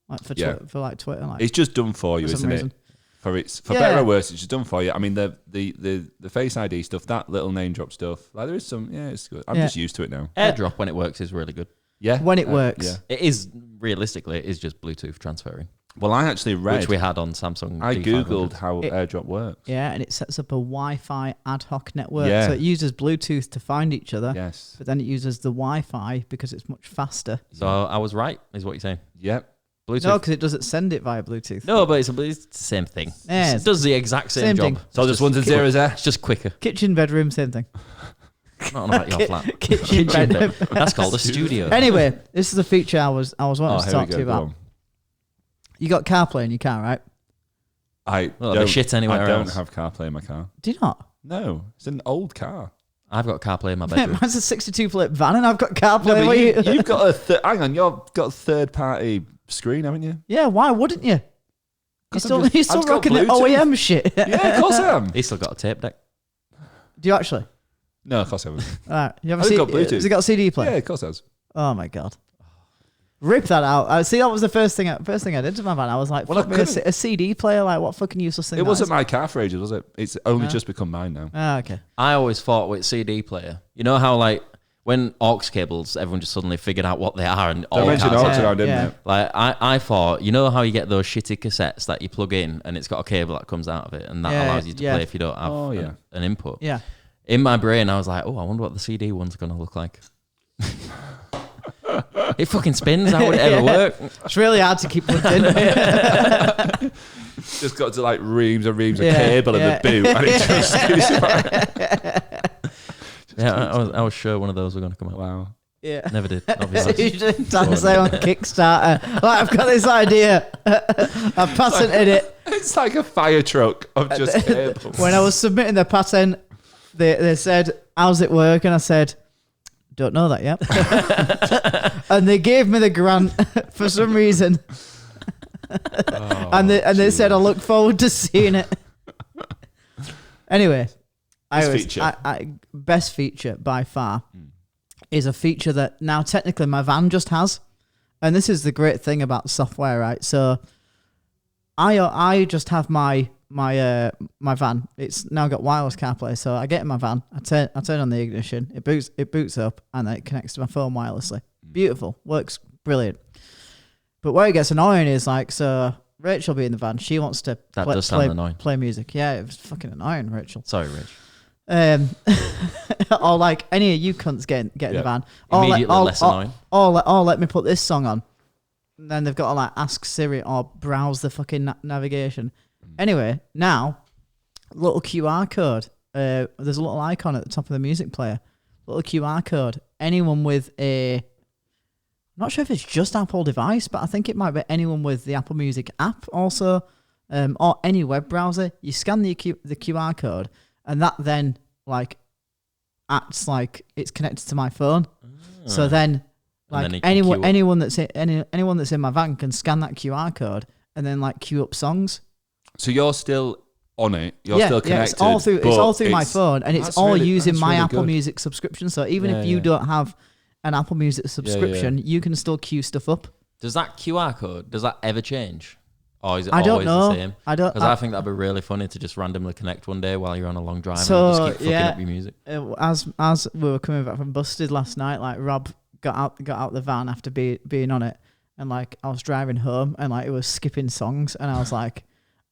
Speaker 3: like for like Twitter. Like,
Speaker 2: it's just done for you, isn't it? For better or worse, it's just done for you. I mean, the Face ID stuff, that little name drop stuff, like there is some, it's good. I'm just used to it now.
Speaker 1: AirDrop when it works is really good.
Speaker 2: Yeah,
Speaker 3: when it works.
Speaker 2: Yeah.
Speaker 1: It is realistically, it is just Bluetooth transferring.
Speaker 2: Well, I actually read,
Speaker 1: which we had on Samsung.
Speaker 2: I
Speaker 1: D500.
Speaker 2: googled how AirDrop works.
Speaker 3: Yeah, and it sets up a Wi-Fi ad hoc network.
Speaker 2: Yeah.
Speaker 3: So it uses Bluetooth to find each other.
Speaker 2: Yes.
Speaker 3: But then it uses the Wi-Fi because it's much faster.
Speaker 1: So I was right, is what you're saying.
Speaker 2: Yep.
Speaker 1: Bluetooth.
Speaker 3: No, because it doesn't send it via Bluetooth.
Speaker 1: No, but it's the same thing.
Speaker 3: Yeah,
Speaker 1: It does the exact same job.
Speaker 3: thing.
Speaker 2: So there's ones and zeros there.
Speaker 1: It's just quicker.
Speaker 3: Kitchen, bedroom, same thing.
Speaker 1: Not about your flat.
Speaker 3: Kitchen, bedroom.
Speaker 1: That's called a studio.
Speaker 3: Anyway, this is a feature I was wanting to talk to you
Speaker 2: Go
Speaker 3: about.
Speaker 2: on.
Speaker 3: You got CarPlay in your car, right?
Speaker 1: Well, the shit anywhere
Speaker 2: I don't
Speaker 1: else.
Speaker 2: have CarPlay in my car.
Speaker 3: Do you not?
Speaker 2: No, it's an old car.
Speaker 1: I've got CarPlay in my bedroom.
Speaker 3: Mine's a 62 plate van and I've got CarPlay.
Speaker 2: No, but
Speaker 3: What you-
Speaker 2: you've got hang on, you've got a third party screen, haven't you?
Speaker 3: Yeah, why wouldn't you? You're
Speaker 2: 'Cause
Speaker 3: still,
Speaker 2: I've
Speaker 3: you're still
Speaker 2: got
Speaker 3: rocking the
Speaker 2: Bluetooth.
Speaker 3: OEM shit.
Speaker 2: Yeah, of course I am.
Speaker 1: He's still got a tape deck.
Speaker 3: Do you actually?
Speaker 2: No, of course I haven't.
Speaker 3: All right. You have
Speaker 2: I've got Bluetooth.
Speaker 3: Has it got a CD player?
Speaker 2: Yeah, of course I has.
Speaker 3: Oh my god. Rip that out. I see. That was the first thing I did to my van. I was like,
Speaker 2: Well, I
Speaker 3: fuck me,
Speaker 2: couldn't-
Speaker 3: a CD player. Like, what fucking useless thing?
Speaker 2: It
Speaker 3: that
Speaker 2: wasn't
Speaker 3: is.
Speaker 2: my car for ages, was it? It's only just become mine now.
Speaker 3: Ah, okay.
Speaker 1: I always thought with CD player, you know how like when aux cables, everyone just suddenly figured out what they are and all
Speaker 2: Don't mention
Speaker 1: cars
Speaker 2: aux
Speaker 1: have-
Speaker 2: around, didn't
Speaker 3: yeah.
Speaker 2: it?
Speaker 1: Like I thought, you know how you get those shitty cassettes that you plug in and it's got a cable that comes out of it and that
Speaker 3: Yeah,
Speaker 1: allows you to
Speaker 3: yeah.
Speaker 1: play if you don't have
Speaker 2: Oh, yeah.
Speaker 1: an input.
Speaker 3: Yeah.
Speaker 1: In my brain, I was like, oh, I wonder what the CD one's going to look like. It fucking spins. How would it ever work?
Speaker 3: It's really hard to keep plugged in.
Speaker 2: Just got to like reams and reams
Speaker 3: Yeah,
Speaker 2: of cable in
Speaker 3: yeah.
Speaker 2: the boot, and it just
Speaker 1: Yeah, I was sure one of those were going to come out.
Speaker 2: wow.
Speaker 3: Yeah.
Speaker 1: Never did.
Speaker 3: So
Speaker 1: Obviously.
Speaker 3: you just trying to say on Kickstarter, like, I've got this idea. I've patented it.
Speaker 2: It's like a fire truck of just cable.
Speaker 3: When I was submitting the patent, they said, "How's it work?" And I said, "Don't know that yet." And they gave me the grant for some reason. And they said, "I look forward to seeing it." Anyway, best feature by far is a feature that now technically my van just has, and this is the great thing about software, right? So I just have my van. It's now got wireless CarPlay, so I get in my van, I turn on the ignition, it boots up, and then it connects to my phone wirelessly. Beautiful, works brilliant. But where it gets annoying is like, so Rachel be in the van, she wants to
Speaker 1: Does sound annoying.
Speaker 3: play music. Yeah, it was fucking annoying, Rachel.
Speaker 1: Sorry, Rich.
Speaker 3: Or like any of you cunts get in the van.
Speaker 1: Immediately less annoying.
Speaker 3: Or let me put this song on. And then they've got to like ask Siri or browse the fucking navigation. Anyway, now, little QR code. There's a little icon at the top of the music player. Little QR code. Anyone with I'm not sure if it's just Apple device, but I think it might be anyone with the Apple Music app also, or any web browser. You scan the QR code, and that then like acts like it's connected to my phone. So then, like
Speaker 1: then
Speaker 3: anyone that's in my van can scan that QR code and then like queue up songs.
Speaker 2: So you're still on it. You're still connected.
Speaker 3: It's all through my phone, and it's all using my Apple Music subscription. So even if you don't have an Apple Music subscription, you can still queue stuff up.
Speaker 1: Does that QR code, does that ever change? Or is it always the same?
Speaker 3: I don't know.
Speaker 1: Because I think that'd be really funny to just randomly connect one day while you're on a long drive and just keep fucking up your music.
Speaker 3: As we were coming back from Busted last night, like Rob got out the van after being on it, and like I was driving home and like it was skipping songs, and I was like,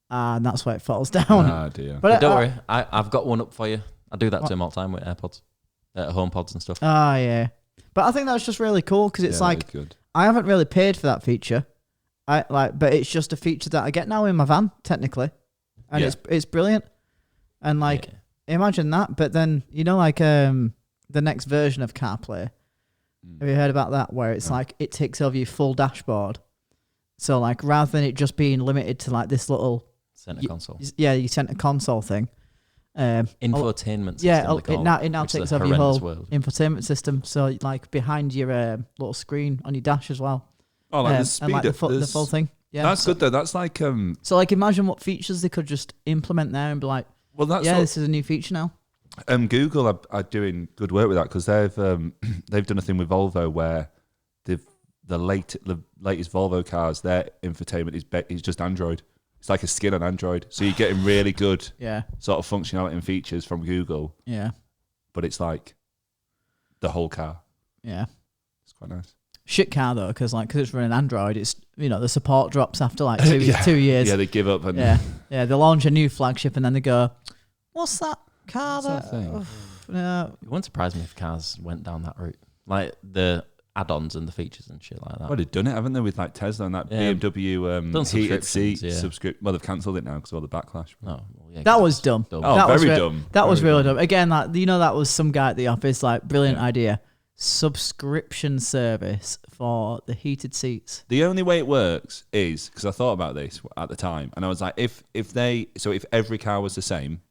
Speaker 3: and that's why it falls down.
Speaker 2: Ah, dear.
Speaker 1: But don't worry, I've got one up for you. I do that to him all the time with AirPods, HomePods and stuff.
Speaker 3: Oh, yeah. But I think that's just really cool because it's like, I haven't really paid for that feature. But it's just a feature that I get now in my van, technically. And it's brilliant. And like, imagine that. But then, like the next version of CarPlay, have you heard about that? Where it's like, it takes over your full dashboard. So like, rather than it just being limited to like this little
Speaker 1: center console.
Speaker 3: Yeah, your center console thing.
Speaker 1: Infotainment system.
Speaker 3: Yeah, it now takes over your whole
Speaker 1: infotainment
Speaker 3: system. So like behind your little screen on your dash as well.
Speaker 2: Oh, like the speed,
Speaker 3: and like the full thing. Yeah,
Speaker 2: that's good though. That's like
Speaker 3: So like, imagine what features they could just implement there and be like, well, this is a new feature now.
Speaker 2: Google are doing good work with that because they've done a thing with Volvo where the latest Volvo cars, their infotainment is just Android. It's like a skin on Android. So you're getting really good sort of functionality and features from Google. Yeah. But it's like the whole car.
Speaker 3: Yeah.
Speaker 2: It's quite nice.
Speaker 3: Shit car though, because it's running Android, it's the support drops after like 2 years.
Speaker 2: Yeah, they give up and
Speaker 3: they launch a new flagship and then they go, "What's that car?"
Speaker 2: That thing?
Speaker 3: No.
Speaker 1: It wouldn't surprise me if cars went down that route, like the add-ons and the features and shit like that.
Speaker 2: Well, they've done it, haven't they, with like Tesla and that BMW heated seat subscription. Well, they've cancelled it now because of all the backlash.
Speaker 1: No,
Speaker 3: that was dumb.
Speaker 2: Oh, very dumb.
Speaker 3: That was really dumb. Again, like that was some guy at the office, like brilliant idea. Subscription service for the heated seats.
Speaker 2: The only way it works is because I thought about this at the time, and I was like, if every car was the same,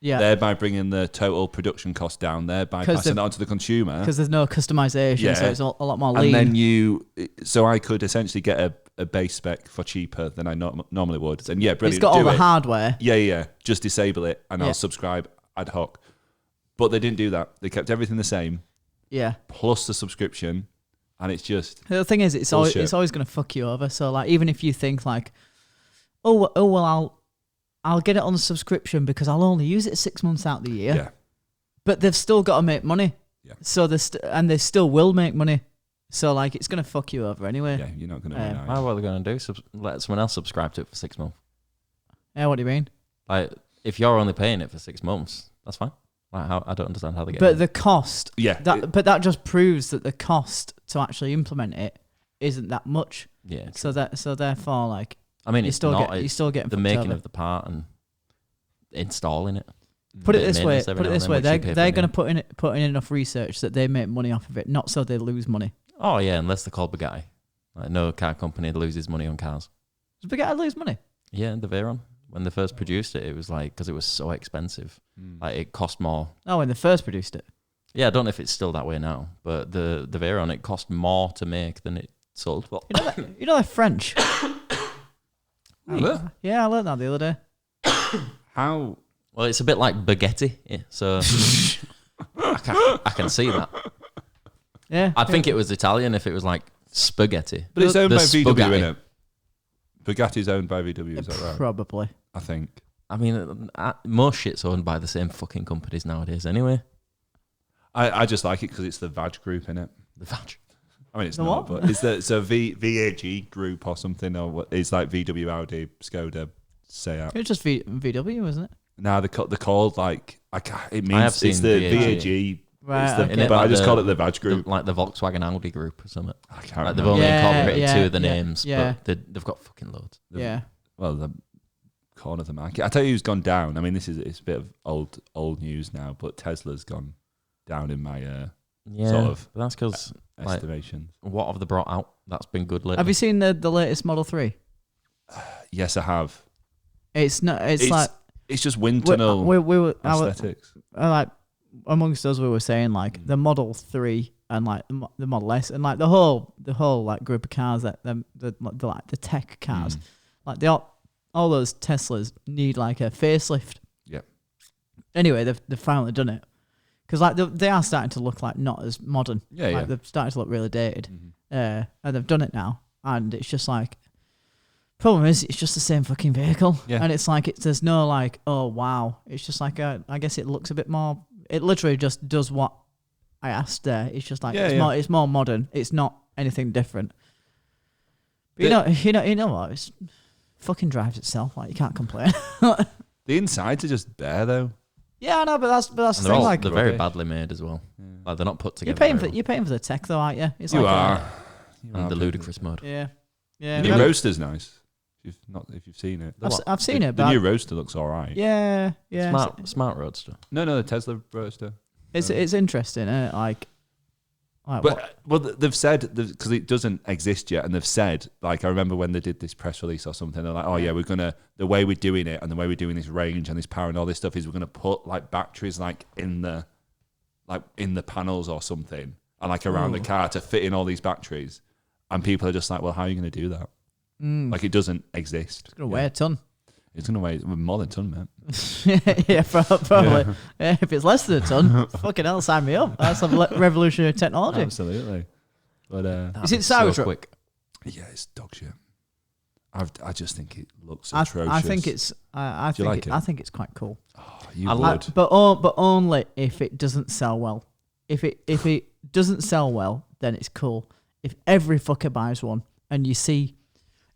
Speaker 2: thereby bringing the total production cost down, thereby passing it on to the consumer,
Speaker 3: because there's no customization, so it's a lot more lean.
Speaker 2: And then so I could essentially get a base spec for cheaper than I normally would, and brilliant.
Speaker 3: It's got all the hardware.
Speaker 2: Just disable it, and I'll subscribe ad hoc. But they didn't do that. They kept everything the same. Yeah. Plus the subscription, and it's just
Speaker 3: the thing is, it's always going to fuck you over. So like, even if you think like, oh well, I'll get it on the subscription because I'll only use it 6 months out of the year. Yeah. But they've still got to make money. Yeah. So they still will make money. So like, it's going to fuck you over anyway.
Speaker 2: Yeah, you're not going to.
Speaker 1: What are they going to do? Let someone else subscribe to it for 6 months.
Speaker 3: Yeah. What do you mean?
Speaker 1: Like, if you're only paying it for 6 months, that's fine. I don't understand how they get
Speaker 3: it. But the cost, but that just proves that the cost to actually implement it isn't that much. Yeah. So therefore, like,
Speaker 1: I mean,
Speaker 3: you're still getting
Speaker 1: the making of the part and installing it.
Speaker 3: Put it this way. They're going to put in enough research that they make money off of it, not so they lose money.
Speaker 1: Oh yeah, unless they're called Bugatti. Like, no car company loses money on cars.
Speaker 3: Does Bugatti lose money?
Speaker 1: Yeah, the Veyron. When they first produced it, it was like, because it was so expensive. Like, it cost more.
Speaker 3: Oh, when they first produced it?
Speaker 1: Yeah, I don't know if it's still that way now, but the Veyron, it cost more to make than it sold. Well,
Speaker 3: you know they're French.
Speaker 2: Really?
Speaker 3: Yeah, I learned that the other day.
Speaker 2: How?
Speaker 1: Well, it's a bit like spaghetti, so I can see that.
Speaker 3: Yeah.
Speaker 1: I'd think it was Italian if it was like spaghetti.
Speaker 2: But it's owned by VW, innit? Bugatti's owned by VW, is that right?
Speaker 3: Probably.
Speaker 2: I think.
Speaker 1: I mean, most shit's owned by the same fucking companies nowadays anyway.
Speaker 2: I just like it because it's the VAG group, innit?
Speaker 1: The VAG?
Speaker 2: I mean, it's not, but it's the VAG group or something, or what? It's like VW, Audi, Skoda, Seat.
Speaker 3: It was just VW, wasn't it?
Speaker 2: No, they're called like,
Speaker 1: it's
Speaker 2: the VAG.
Speaker 3: Right,
Speaker 2: but I just call it the VAG group.
Speaker 1: Like the Volkswagen Audi group or something.
Speaker 2: I can't remember.
Speaker 1: They've only incorporated two of the names, but they've got fucking loads.
Speaker 2: Well, the corner of the market. I tell you who's gone down. I mean, it's a bit of old news now, but Tesla's gone down in my sort of
Speaker 1: that's because
Speaker 2: estimations.
Speaker 1: Like, what have they brought out that's been good lately?
Speaker 3: Have you seen the latest Model 3?
Speaker 2: Yes, I have.
Speaker 3: It's not. It's like
Speaker 2: it's just wind tunnel
Speaker 3: we were
Speaker 2: aesthetics.
Speaker 3: amongst us, we were saying like the Model 3 and like the Model S and like the whole like group of cars that the tech cars, like all those Teslas need like a facelift.
Speaker 2: Yeah.
Speaker 3: Anyway, they've finally done it because like they are starting to look like not as modern.
Speaker 2: Yeah,
Speaker 3: like they're starting to look really dated. And they've done it now, and it's just like. Problem is, it's just the same fucking vehicle, and it's like there's no like, oh wow. It's just like I guess it looks a bit more. It literally just does what I asked there. It's just like it's more modern. It's not anything different. But you know what? It's fucking drives itself. Like you can't complain.
Speaker 2: The insides are just bare though.
Speaker 3: Yeah, I know, but that's the thing. Like
Speaker 1: they're very badly made as well. Yeah. Like they're not put together.
Speaker 3: You're paying for the tech though, aren't you? It's
Speaker 2: you
Speaker 3: like
Speaker 2: are.
Speaker 1: And the ludicrous mode.
Speaker 3: Yeah.
Speaker 2: The new Roadster's nice. If you've seen it,
Speaker 3: I've seen it.
Speaker 2: The new Roadster looks all right.
Speaker 3: Yeah.
Speaker 1: Smart Roadster.
Speaker 2: No, the Tesla Roadster.
Speaker 3: It's interesting, isn't it? Like
Speaker 2: they've said because it doesn't exist yet, and they've said like I remember when they did this press release or something. They're like, oh yeah, we're gonna the way we're doing it and the way we're doing this range and this power and all this stuff is we're gonna put like batteries like in the panels or something and like around the car to fit in all these batteries. And people are just like, well, how are you gonna do that? Like it doesn't exist.
Speaker 3: It's gonna weigh a ton.
Speaker 2: It's gonna weigh more than a ton, man.
Speaker 3: Yeah, probably. Yeah, if it's less than a ton, fucking hell, sign me up. That's some revolutionary technology.
Speaker 2: Absolutely. But
Speaker 3: is it Cybertruck?
Speaker 1: So quick.
Speaker 2: Yeah, it's dog shit. I just think it looks atrocious.
Speaker 3: I think it's. I
Speaker 2: Do you like it?
Speaker 3: I think it's quite cool.
Speaker 2: Oh, you would.
Speaker 3: But only if it doesn't sell well. If it doesn't sell well, then it's cool. If every fucker buys one, and you see.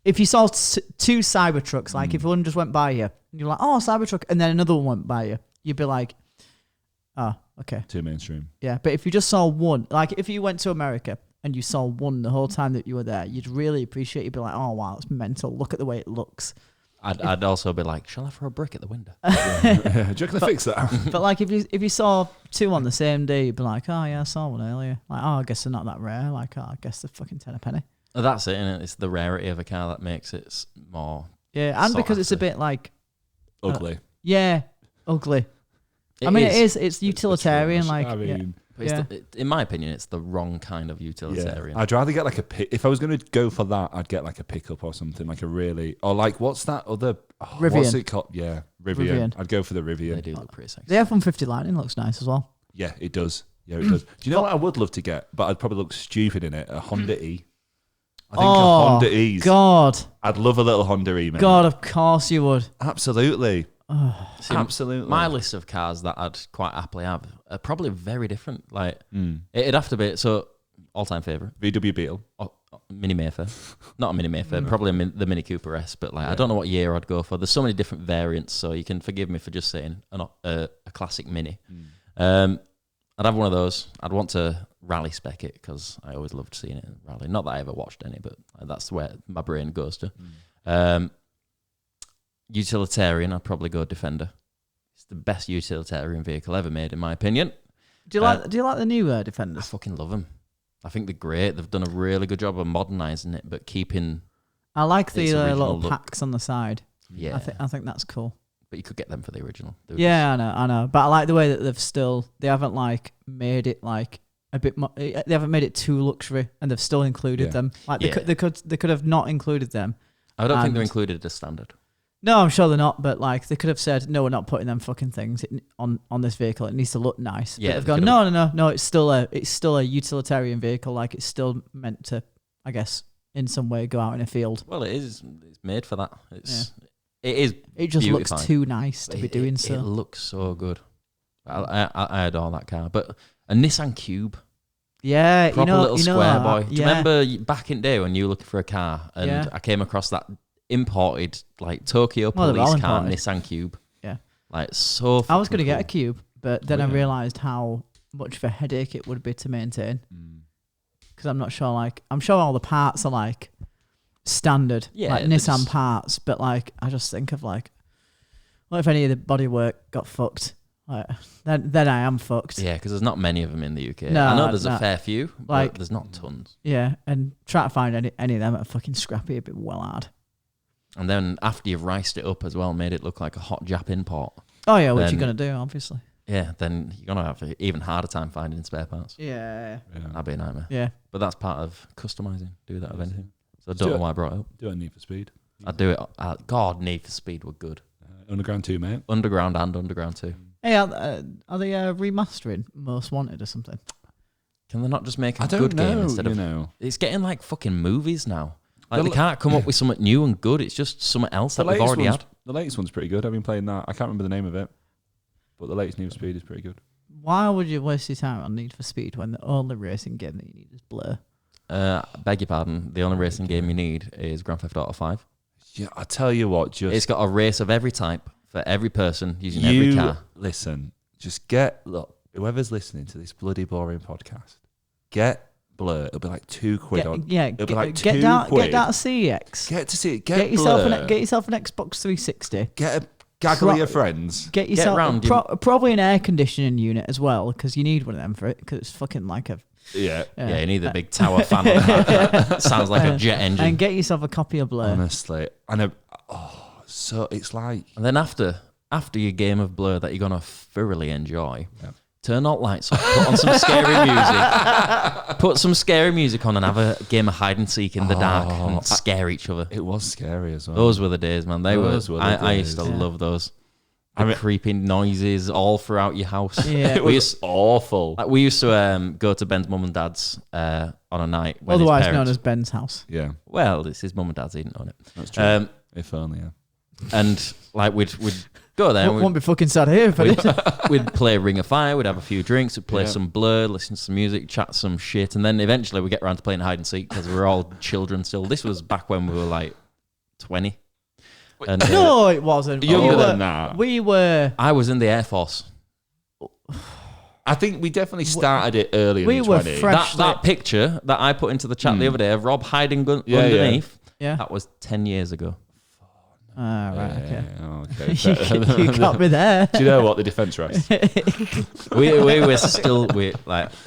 Speaker 3: If you saw two Cybertrucks, like if one just went by you, and you're like, oh, Cybertruck, and then another one went by you, you'd be like, oh, okay.
Speaker 2: Too mainstream.
Speaker 3: Yeah, but if you just saw one, like if you went to America and you saw one the whole time that you were there, you'd really appreciate it. You'd be like, oh, wow, it's mental. Look at the way it looks.
Speaker 1: I'd also be like, shall I throw a brick at the window?
Speaker 2: Do you reckon they fix that?
Speaker 3: But like if you saw two on the same day, you'd be like, oh, yeah, I saw one earlier. Like, oh, I guess they're not that rare. Like, oh, I guess they're fucking 10 a penny.
Speaker 1: That's it, innit? It's the rarity of a car that makes it more.
Speaker 3: Yeah, and because it's a bit like
Speaker 2: ugly.
Speaker 3: Ugly. It is. It's utilitarian. Like,
Speaker 2: I mean,
Speaker 1: in my opinion, it's the wrong kind of utilitarian.
Speaker 2: I'd rather get like if I was going to go for that, I'd get like a pickup or something, like a really or like what's that other?
Speaker 3: Rivian.
Speaker 2: What's it called? Yeah, Rivian. I'd go for the Rivian.
Speaker 1: They do look pretty sexy.
Speaker 3: The F-150 Lightning looks nice as well.
Speaker 2: Yeah, it does. Yeah, it does. Do you know what I would love to get? But I'd probably look stupid in it. A Honda E. I think a Honda E's.
Speaker 3: God.
Speaker 2: I'd love a little Honda E, man.
Speaker 3: God, of course you would.
Speaker 2: Absolutely. Absolutely.
Speaker 1: My list of cars that I'd quite happily have are probably very different. Like it'd have to be all-time favorite
Speaker 2: VW Beetle,
Speaker 1: Mini Mayfair, not a Mini Mayfair, probably the Mini Cooper S. But like I don't know what year I'd go for. There's so many different variants, so you can forgive me for just saying a classic Mini. I'd have one of those. I'd want to rally spec it because I always loved seeing it in rally. Not that I ever watched any, but that's where my brain goes to. Utilitarian, I'd probably go Defender. It's the best utilitarian vehicle ever made, in my opinion.
Speaker 3: Do you like the new Defenders?
Speaker 1: I fucking love them. I think they're great. They've done a really good job of modernising it, but keeping.
Speaker 3: I like the little
Speaker 1: look.
Speaker 3: packs on the side.
Speaker 1: Yeah,
Speaker 3: I think that's cool.
Speaker 1: But you could get them for the original.
Speaker 3: Yeah, I know. But I like the way that they haven't like made it like a bit more. They haven't made it too luxury, and they've still included them. Like they could have not included them.
Speaker 1: I don't think they're included as standard.
Speaker 3: No, I'm sure they're not. But like they could have said, no, we're not putting them fucking things on this vehicle. It needs to look nice.
Speaker 1: Yeah,
Speaker 3: but they've gone, no. It's still a utilitarian vehicle. Like it's still meant to, I guess, in some way go out in a field.
Speaker 1: Well, it is. It's made for that. It is.
Speaker 3: It just looks too nice to be doing so.
Speaker 1: It looks so good. I adore that car. But a Nissan Cube.
Speaker 3: Yeah,
Speaker 1: proper little square boy. Do you
Speaker 3: Yeah.
Speaker 1: remember back in the day when you were looking for a car and I came across that imported like Tokyo police car Nissan Cube?
Speaker 3: Yeah,
Speaker 1: like so.
Speaker 3: I was going to get a Cube, but then I realised how much of a headache it would be to maintain. Because I'm not sure. Like I'm sure all the parts are like standard, like Nissan parts, but like I just think of like, what if any of the bodywork got fucked? Like, then I am fucked.
Speaker 1: Yeah, because there's not many of them in the UK.
Speaker 3: No,
Speaker 1: I know there's a fair few, but there's not tons.
Speaker 3: Yeah, and try to find any of them that are fucking scrappy would be well hard.
Speaker 1: And then after you've riced it up as well, made it look like a hot Jap import.
Speaker 3: Oh yeah, which you're gonna do, obviously.
Speaker 1: yeah, then you're gonna have an even harder time finding spare parts.
Speaker 3: Yeah.
Speaker 1: That'd be a nightmare.
Speaker 3: Yeah.
Speaker 1: But that's part of customizing. Do that of anything. So I don't know why I brought it up.
Speaker 2: Do a Need for Speed.
Speaker 1: I'd do it. God, Need for Speed were good.
Speaker 2: Underground 2, mate.
Speaker 1: Underground and Underground 2.
Speaker 3: Hey, are they remastering Most Wanted or something?
Speaker 1: Can they not just make a good game instead of? It's getting like fucking movies now. Like they can't come up with something new and good. It's just something else that we've already had.
Speaker 2: The latest one's pretty good. I've been playing that. I can't remember the name of it, but the latest Need for Speed is pretty good.
Speaker 3: Why would you waste your time on Need for Speed when the only racing game that you need is Blur?
Speaker 1: Beg your pardon. The only racing game you need is Grand Theft Auto 5.
Speaker 2: Yeah, I tell you what,
Speaker 1: it's got a race of every type for every person using every car.
Speaker 2: Listen, look, whoever's listening to this bloody boring podcast, get Blur. It'll be like £2
Speaker 3: It'll
Speaker 2: be like
Speaker 3: get
Speaker 2: £2.
Speaker 3: Get that CX.
Speaker 2: Get to see it.
Speaker 3: Get yourself an Xbox 360.
Speaker 2: Get a gaggle of your friends.
Speaker 3: Get yourself probably an air conditioning unit as well, because you need one of them for it, because it's fucking like a...
Speaker 2: Yeah,
Speaker 1: you need the big tower fan on the back. Sounds like a jet engine.
Speaker 3: And get yourself a copy of Blur.
Speaker 2: Honestly. So it's like...
Speaker 1: And then after your game of Blur that you're going to thoroughly enjoy, turn all lights off, put on some scary music. Put some scary music on and have a game of hide and seek in the dark and scare each other.
Speaker 2: It was scary as well.
Speaker 1: Those were the days, man. I used to love those. Creepy noises all throughout your house.
Speaker 3: Yeah.
Speaker 2: It was awful.
Speaker 1: We used to go to Ben's mum and dad's on a night.
Speaker 3: Otherwise known as Ben's house.
Speaker 2: Yeah.
Speaker 1: Well, it's his mum and dad's. He didn't own it. That's
Speaker 2: true. If only, yeah.
Speaker 1: And like we'd go there.
Speaker 3: Won't be fucking sad here if I did.
Speaker 1: We'd play Ring of Fire. We'd have a few drinks. We'd play some Blur, listen to some music, chat some shit, and then eventually we get around to playing hide and seek because we were all children still. This was back when we were like 20. And,
Speaker 3: no, it wasn't.
Speaker 2: Younger than that.
Speaker 3: We were.
Speaker 1: I was in the Air Force.
Speaker 2: I think we definitely started it early in the 20s.
Speaker 1: That picture that I put into the chat the other day of Rob hiding underneath, that was 10 years ago.
Speaker 3: Right,
Speaker 2: okay.
Speaker 3: You got me there.
Speaker 2: Do you know what the defence rests?
Speaker 1: we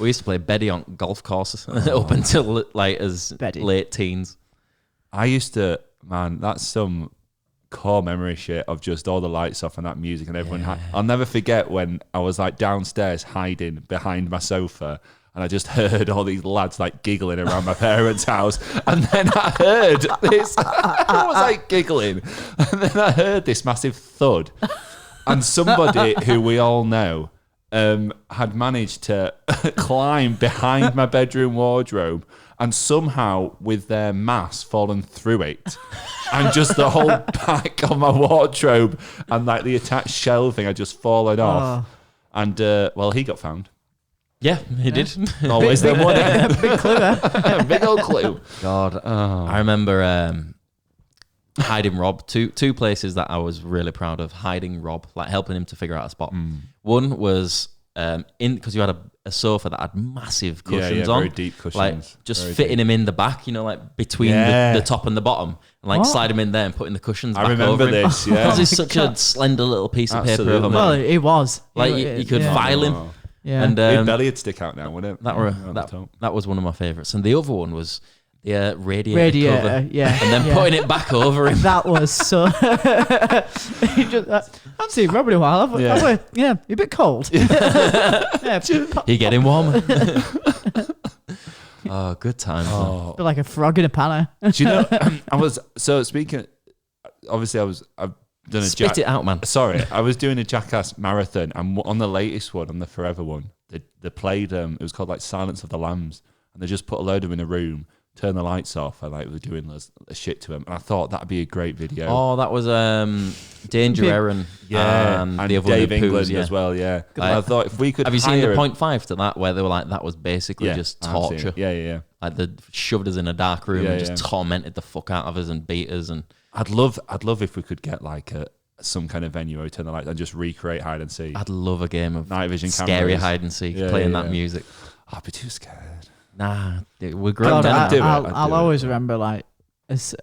Speaker 1: used to play Betty on golf courses up until like as late teens.
Speaker 2: I used to, man, that's some core memory shit of just all the lights off and that music and everyone. I'll never forget when I was like downstairs hiding behind my sofa. And I just heard all these lads like giggling around my parents' house. And then I heard this. I was like giggling. And then I heard this massive thud. And somebody who we all know had managed to climb behind my bedroom wardrobe and somehow with their mass fallen through it. And just the whole back of my wardrobe and like the attached shelving had just fallen off. And well, he got found.
Speaker 1: Yeah, he did.
Speaker 2: Always the one.
Speaker 3: Big clue there.
Speaker 2: Big old clue.
Speaker 1: God. I remember hiding Rob. Two places that I was really proud of hiding Rob, like helping him to figure out a spot. One was because you had a sofa that had massive cushions on.
Speaker 2: Very deep cushions.
Speaker 1: Like just fitting him in the back, like between the top and the bottom. And like slide him in there and putting the cushions back over him.
Speaker 2: I remember this,
Speaker 1: Because he's such a slender little piece of paper of a man.
Speaker 3: Well, it was.
Speaker 1: Like you could file him.
Speaker 3: Yeah.
Speaker 1: And
Speaker 2: his belly would stick out now, wouldn't it?
Speaker 1: That was one of my favourites. And the other one was the radiator cover.
Speaker 3: Yeah.
Speaker 1: And then putting it back over him.
Speaker 3: That was so... I've seen Rob in a while. You're a bit cold.
Speaker 1: You're getting warmer. Oh, good times.
Speaker 3: Bit like a frog in a panna.
Speaker 2: Do you know, speaking... Obviously, I've done a
Speaker 1: Spit it out, man.
Speaker 2: Sorry, I was doing a Jackass marathon, and on the latest one, on the Forever one, they played. It was called like Silence of the Lambs, and they just put a load of them in a room, turn the lights off, and like were doing a shit to them. And I thought that'd be a great video.
Speaker 1: Oh, that was Danger Aaron, and the other
Speaker 2: Dave
Speaker 1: Poos,
Speaker 2: England as well. Yeah, I thought if we could.
Speaker 1: Have you seen the 0.5 to that where they were like that was basically just torture?
Speaker 2: Yeah.
Speaker 1: Like they shoved us in a dark room and just tormented the fuck out of us and beat us and.
Speaker 2: I'd love if we could get like some kind of venue where we turn the lights and just recreate hide and seek.
Speaker 1: I'd love a game of
Speaker 2: night vision
Speaker 1: scary
Speaker 2: cameras.
Speaker 1: hide and seek, playing that music.
Speaker 2: I'd be too scared.
Speaker 1: Nah, we're great.
Speaker 3: I'll always remember like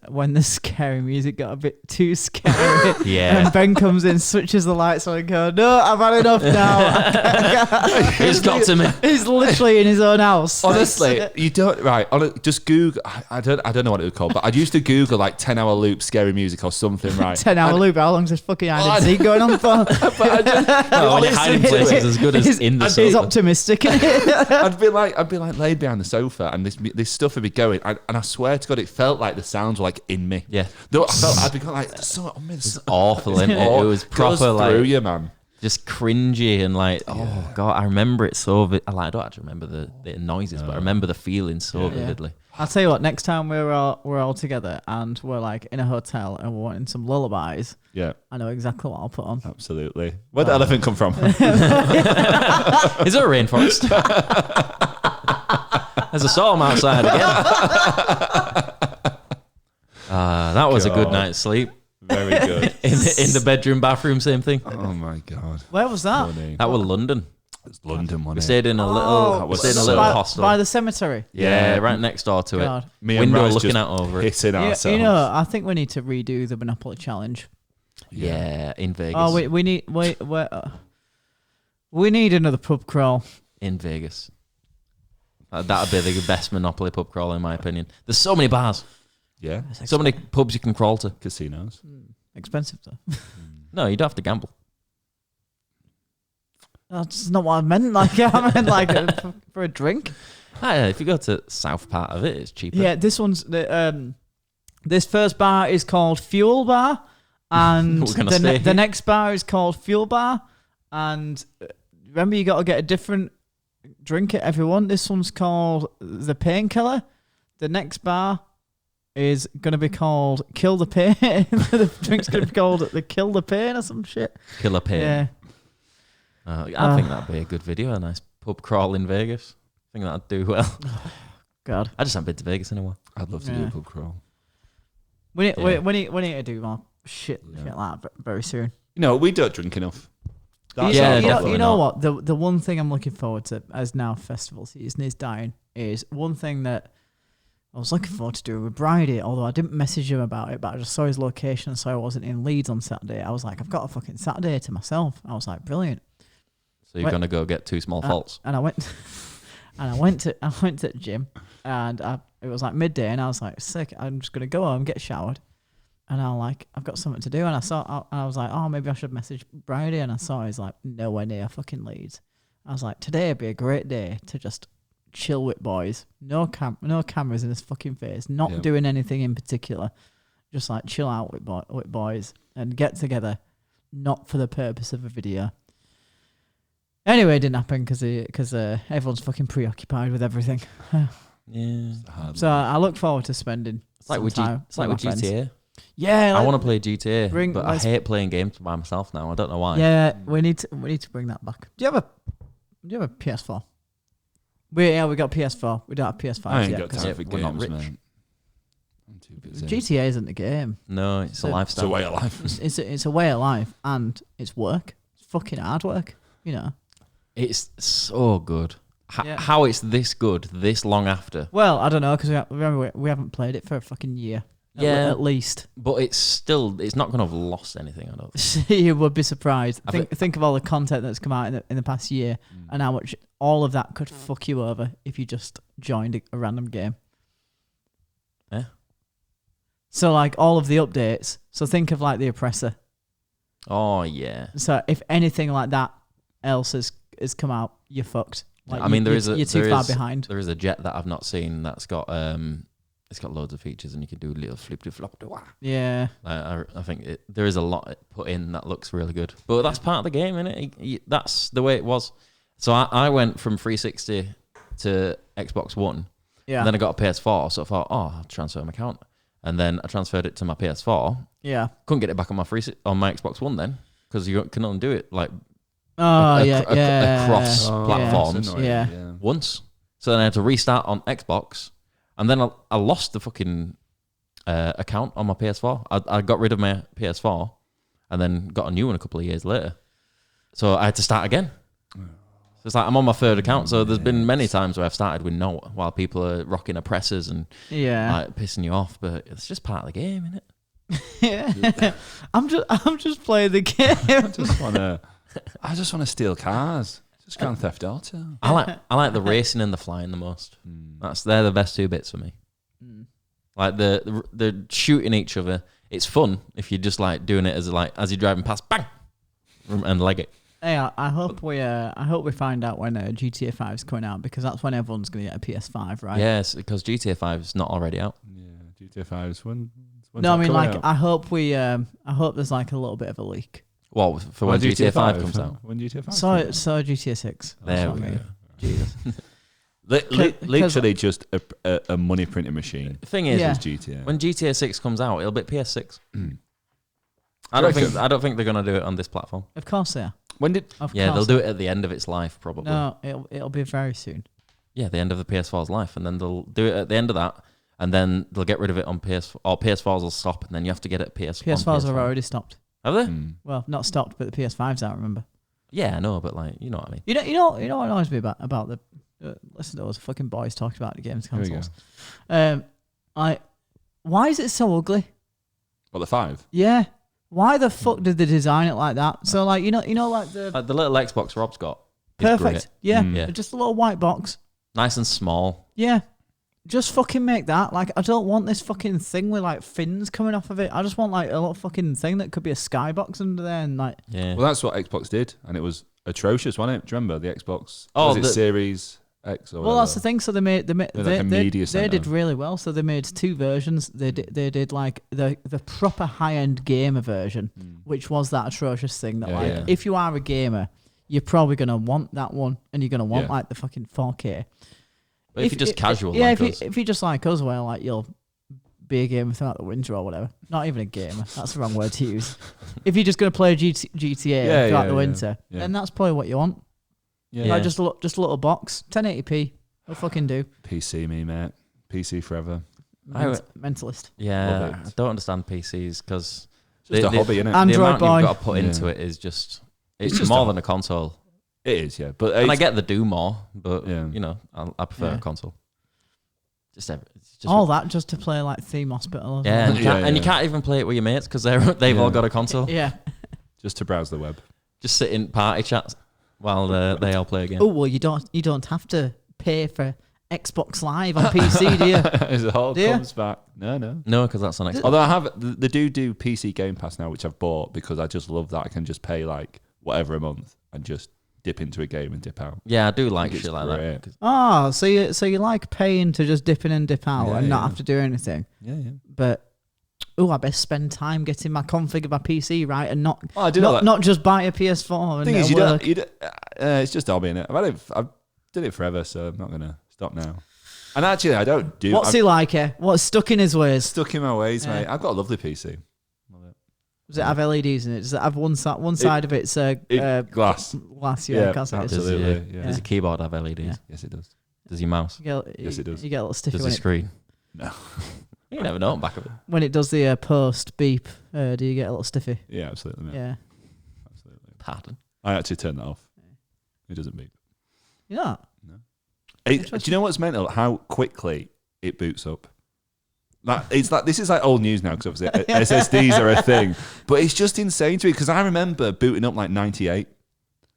Speaker 3: when the scary music got a bit too scary.
Speaker 1: Yeah.
Speaker 3: And Ben comes in, switches the lights on, and goes, "No, I've had enough now."
Speaker 1: He's got to me.
Speaker 3: He's literally in his own house.
Speaker 2: Honestly, you don't just Google. I don't know what it was called, but I used to Google like 10-hour loop scary music or something. Right,
Speaker 3: 10-hour loop. How long's this fucking hide and seek going on for?
Speaker 2: But
Speaker 1: When you're hiding places as good as in the sofa.
Speaker 3: He's optimistic.
Speaker 2: I'd be like laid behind the sofa, and this stuff would be going, and I swear to God, it felt like the sounds were like in me.
Speaker 1: Yeah.
Speaker 2: No, I'd be going like, there's something on me.
Speaker 1: It's awful, isn't it? It was proper
Speaker 2: through
Speaker 1: like
Speaker 2: you, man.
Speaker 1: just cringy and like, oh god, I remember it so. I don't actually remember the noises, but I remember the feeling so vividly.
Speaker 3: I'll tell you what. Next time we're all together and we're like in a hotel and we're wanting some lullabies.
Speaker 2: Yeah,
Speaker 3: I know exactly what I'll put on.
Speaker 2: absolutely. Where'd the elephant come from?
Speaker 1: Is there a rainforest? There's a storm outside again. That was a good night's sleep.
Speaker 2: Very good.
Speaker 1: in the bedroom, bathroom, same thing.
Speaker 2: Oh my God.
Speaker 3: Where was that?
Speaker 2: Funny.
Speaker 1: That was London.
Speaker 2: It's London, wasn't
Speaker 1: We
Speaker 2: it?
Speaker 1: stayed in a little, hostel.
Speaker 3: By the cemetery.
Speaker 1: Yeah, right next door to
Speaker 3: God.
Speaker 1: it.
Speaker 2: Me and
Speaker 1: Window
Speaker 2: Raz
Speaker 1: looking
Speaker 2: just
Speaker 1: out over it.
Speaker 2: hitting ourselves.
Speaker 3: You know, I think we need to redo the Monopoly challenge.
Speaker 1: Yeah, in Vegas.
Speaker 3: Oh, we need another pub crawl.
Speaker 1: In Vegas. That'd be the best Monopoly pub crawl, in my opinion. There's so many bars.
Speaker 2: Yeah.
Speaker 1: So many pubs you can crawl to.
Speaker 2: Casinos.
Speaker 3: Expensive though.
Speaker 1: No, you don't have to gamble.
Speaker 3: That's not what I meant. Like I meant like for a drink.
Speaker 1: If you go to south part of it, it's cheaper.
Speaker 3: Yeah, this one's this first bar is called Fuel Bar, and the next bar is called Fuel Bar. And remember, you got to get a different drink at everyone. This one's called the Painkiller. The next bar is going to be called Kill the Pain. The drink's going to be called the Kill the Pain or some shit.
Speaker 1: Killer Pain.
Speaker 3: Yeah.
Speaker 1: I think that'd be a good video. A nice pub crawl in Vegas. I think that'd do well.
Speaker 3: God.
Speaker 1: I just haven't been to Vegas anymore.
Speaker 2: I'd love to do a pub crawl.
Speaker 3: We need to do more shit like that very soon.
Speaker 2: You know, we don't drink enough. That's
Speaker 3: you know what? The one thing I'm looking forward to as now festival season is dying is one thing that I was looking forward to doing with Bridie, although I didn't message him about it, but I just saw his location and saw I wasn't in Leeds on Saturday. I was like, I've got a fucking Saturday to myself. I was like, brilliant.
Speaker 1: So you're gonna go get 2 small faults.
Speaker 3: And I went to the gym, and it was like midday, and I was like, sick. I'm just gonna go home, get showered, and I've got something to do. And I was like, oh, maybe I should message Bridie, and I saw he's like nowhere near fucking Leeds. I was like, today would be a great day to just chill with boys. No cameras in his fucking face. Not doing anything in particular. Just like chill out with boys and get together, not for the purpose of a video. Anyway, it didn't happen because everyone's fucking preoccupied with everything.
Speaker 1: Yeah.
Speaker 3: So I look forward to spending.
Speaker 1: It's like with GTA.
Speaker 3: Yeah,
Speaker 1: I want to play GTA, but I hate playing games by myself now. I don't know why.
Speaker 3: Yeah, we need to bring that back. Do you have a PS4? We got PS4. We don't have PS5
Speaker 2: I ain't
Speaker 3: yet.
Speaker 2: got time for
Speaker 1: we're not
Speaker 2: games,
Speaker 1: rich.
Speaker 2: man. I'm too busy.
Speaker 3: GTA isn't a game.
Speaker 1: No, it's a
Speaker 2: It's
Speaker 1: lifestyle.
Speaker 2: a way of life.
Speaker 3: It's a way of life, and it's work. It's fucking hard work. You know.
Speaker 1: It's so good.
Speaker 3: Yeah.
Speaker 1: How it's this good this long after.
Speaker 3: Well, I don't know because we haven't played it for a fucking year. At least.
Speaker 1: But it's not going to have lost anything, I don't think.
Speaker 3: You would be surprised. Think of all the content that's come out in the past year and how much all of that could fuck you over if you just joined a random game.
Speaker 1: Yeah.
Speaker 3: So like all of the updates. So think of like the Oppressor.
Speaker 1: Oh, yeah.
Speaker 3: So if anything like that else has come out, you're fucked. Like
Speaker 1: I mean,
Speaker 3: you're too far behind.
Speaker 1: There is a jet that I've not seen that's got it's got loads of features and you can do a little flip.
Speaker 3: Yeah.
Speaker 1: I think there is a lot put in that looks really good. But that's part of the game, isn't it? That's the way it was. So I went from 360 to Xbox One.
Speaker 3: Yeah.
Speaker 1: And then I got a PS4, so I thought, I'll transfer my account. And then I transferred it to my PS4.
Speaker 3: Yeah.
Speaker 1: Couldn't get it back on my Xbox One then because you can only do it like across platforms once. So then I had to restart on Xbox. And then I lost the fucking account on my PS4. I got rid of my PS4 and then got a new one a couple of years later. So I had to start again. So it's like I'm on my third account. So there's been many times where I've started with no while people are rocking oppressors and like pissing you off. But it's just part of the game, isn't it?
Speaker 3: Yeah. I'm just playing the game.
Speaker 2: I just wanna steal cars. Just Grand Theft Auto.
Speaker 1: I like the racing and the flying the most. They're the best two bits for me. Like the shooting each other. It's fun if you're just like doing it as you're driving past, bang, and leg it.
Speaker 3: Hey, I hope we find out when GTA 5 is coming out, because that's when everyone's gonna get a PS5, right?
Speaker 1: Yes, because GTA 5 is not already out.
Speaker 2: Yeah, GTA 5 is when.
Speaker 3: No, I mean like out? I hope there's like a little bit of a leak.
Speaker 1: Well, for when GTA 5 comes out.
Speaker 2: When GTA 5
Speaker 3: So GTA 6.
Speaker 1: There we go. Jesus.
Speaker 2: Literally just a money printing machine.
Speaker 1: The thing is,
Speaker 2: GTA.
Speaker 1: When GTA 6 comes out, it'll be PS6. I don't think they're gonna do it on this platform.
Speaker 3: Of course they are.
Speaker 1: They'll do it at the end of its life, probably.
Speaker 3: No, it'll be very soon.
Speaker 1: Yeah, the end of the PS4's life, and then they'll do it at the end of that, and then they'll get rid of it on PS4, or PS4s will stop, and then you have to get it
Speaker 3: PS4s have already stopped.
Speaker 1: Have they?
Speaker 3: Well, not stopped, but the PS5s out. Remember?
Speaker 1: Yeah, I know, but like, you know what I mean.
Speaker 3: You know what annoys me about the listen to those fucking boys talking about the games consoles. Why is it so ugly?
Speaker 2: Well, the 5.
Speaker 3: Yeah. Why the fuck did they design it like that? So like you know like the
Speaker 1: little Xbox Rob's got.
Speaker 3: Perfect. Yeah.
Speaker 1: Yeah.
Speaker 3: Just a little white box.
Speaker 1: Nice and small.
Speaker 3: Yeah. Just fucking make that. Like, I don't want this fucking thing with like fins coming off of it. I just want like a little fucking thing that could be a skybox under there and like.
Speaker 1: Yeah.
Speaker 2: Well, that's what Xbox did, and it was atrocious, wasn't it? Do you remember the Xbox?
Speaker 1: Oh,
Speaker 2: was it Series X or whatever?
Speaker 3: Well, that's the thing. So they did really well. So they made 2 versions. They did like the proper high end gamer version, which was that atrocious thing that if you are a gamer, you're probably gonna want that one, and you're gonna want like the fucking 4K.
Speaker 1: But if you're just casual,
Speaker 3: if you're just like us, well, like you'll be a gamer throughout the winter or whatever. Not even a gamer. That's the wrong word to use. If you're just gonna play GTA throughout the winter, then that's probably what you want. Yeah. Like just a little box, 1080p. Will fucking do.
Speaker 2: PC me, mate. PC forever.
Speaker 3: Mentalist.
Speaker 1: Yeah, I don't understand PCs because
Speaker 2: it's just a hobby, innit?
Speaker 3: Android
Speaker 1: the amount
Speaker 3: boy.
Speaker 1: you've got to put into it is just it's more than a console.
Speaker 2: It is, yeah. But
Speaker 1: and I get the do more, but you know, I prefer a console. Just
Speaker 3: all that just to play like Theme Hospital.
Speaker 1: Yeah, and you can't even play it with your mates because they've all got a console.
Speaker 3: Yeah,
Speaker 2: just to browse the web.
Speaker 1: Just sit in party chats while they all play a game.
Speaker 3: Oh well, you don't have to pay for Xbox Live on PC, do you?
Speaker 2: As it all comes back. No,
Speaker 1: because that's on Xbox.
Speaker 2: Although I have they do PC Game Pass now, which I've bought because I just love that I can just pay like whatever a month and just dip into a game and dip out.
Speaker 1: Yeah, I do like shit like that.
Speaker 3: Oh, so you like paying to just dip in and dip out and not have to do anything.
Speaker 2: Yeah.
Speaker 3: But I best spend time getting my config of my PC right and not just buy a PS4.
Speaker 2: The thing is, you don't it's just hobby, innit? I've did it forever, so I'm not gonna stop now. And actually, I don't do.
Speaker 3: What's he like? What's stuck in his ways?
Speaker 2: Stuck in my ways, mate. I've got a lovely PC.
Speaker 3: Does it have LEDs in it? Does it have one side of it's
Speaker 2: glass?
Speaker 3: Glass, yeah.
Speaker 2: Absolutely.
Speaker 1: Does your keyboard have LEDs?
Speaker 3: Yeah.
Speaker 2: Yes, it does.
Speaker 1: Does your mouse?
Speaker 2: Yes, it does.
Speaker 3: You get a little stiffy.
Speaker 1: Does the screen?
Speaker 2: No.
Speaker 1: You never know. Back of it.
Speaker 3: When it does the post beep, do you get a little stiffy?
Speaker 2: Yeah, absolutely, mate.
Speaker 3: Yeah.
Speaker 2: Absolutely.
Speaker 1: Pardon.
Speaker 2: I actually turned that off. It doesn't beep.
Speaker 3: You know?
Speaker 2: No. Do you know what's mental? How quickly it boots up. It's like this is like old news now because obviously SSDs are a thing, but it's just insane to me because I remember booting up like 98.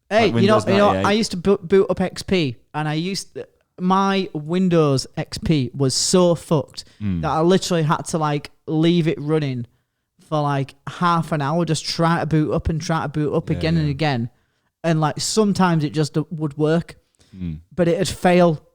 Speaker 3: Hey,
Speaker 2: like
Speaker 3: you know, I used to boot up XP, and my Windows XP was so fucked that I literally had to like leave it running for like half an hour, just try to boot up again and again, and like sometimes it just would work, but it'd fail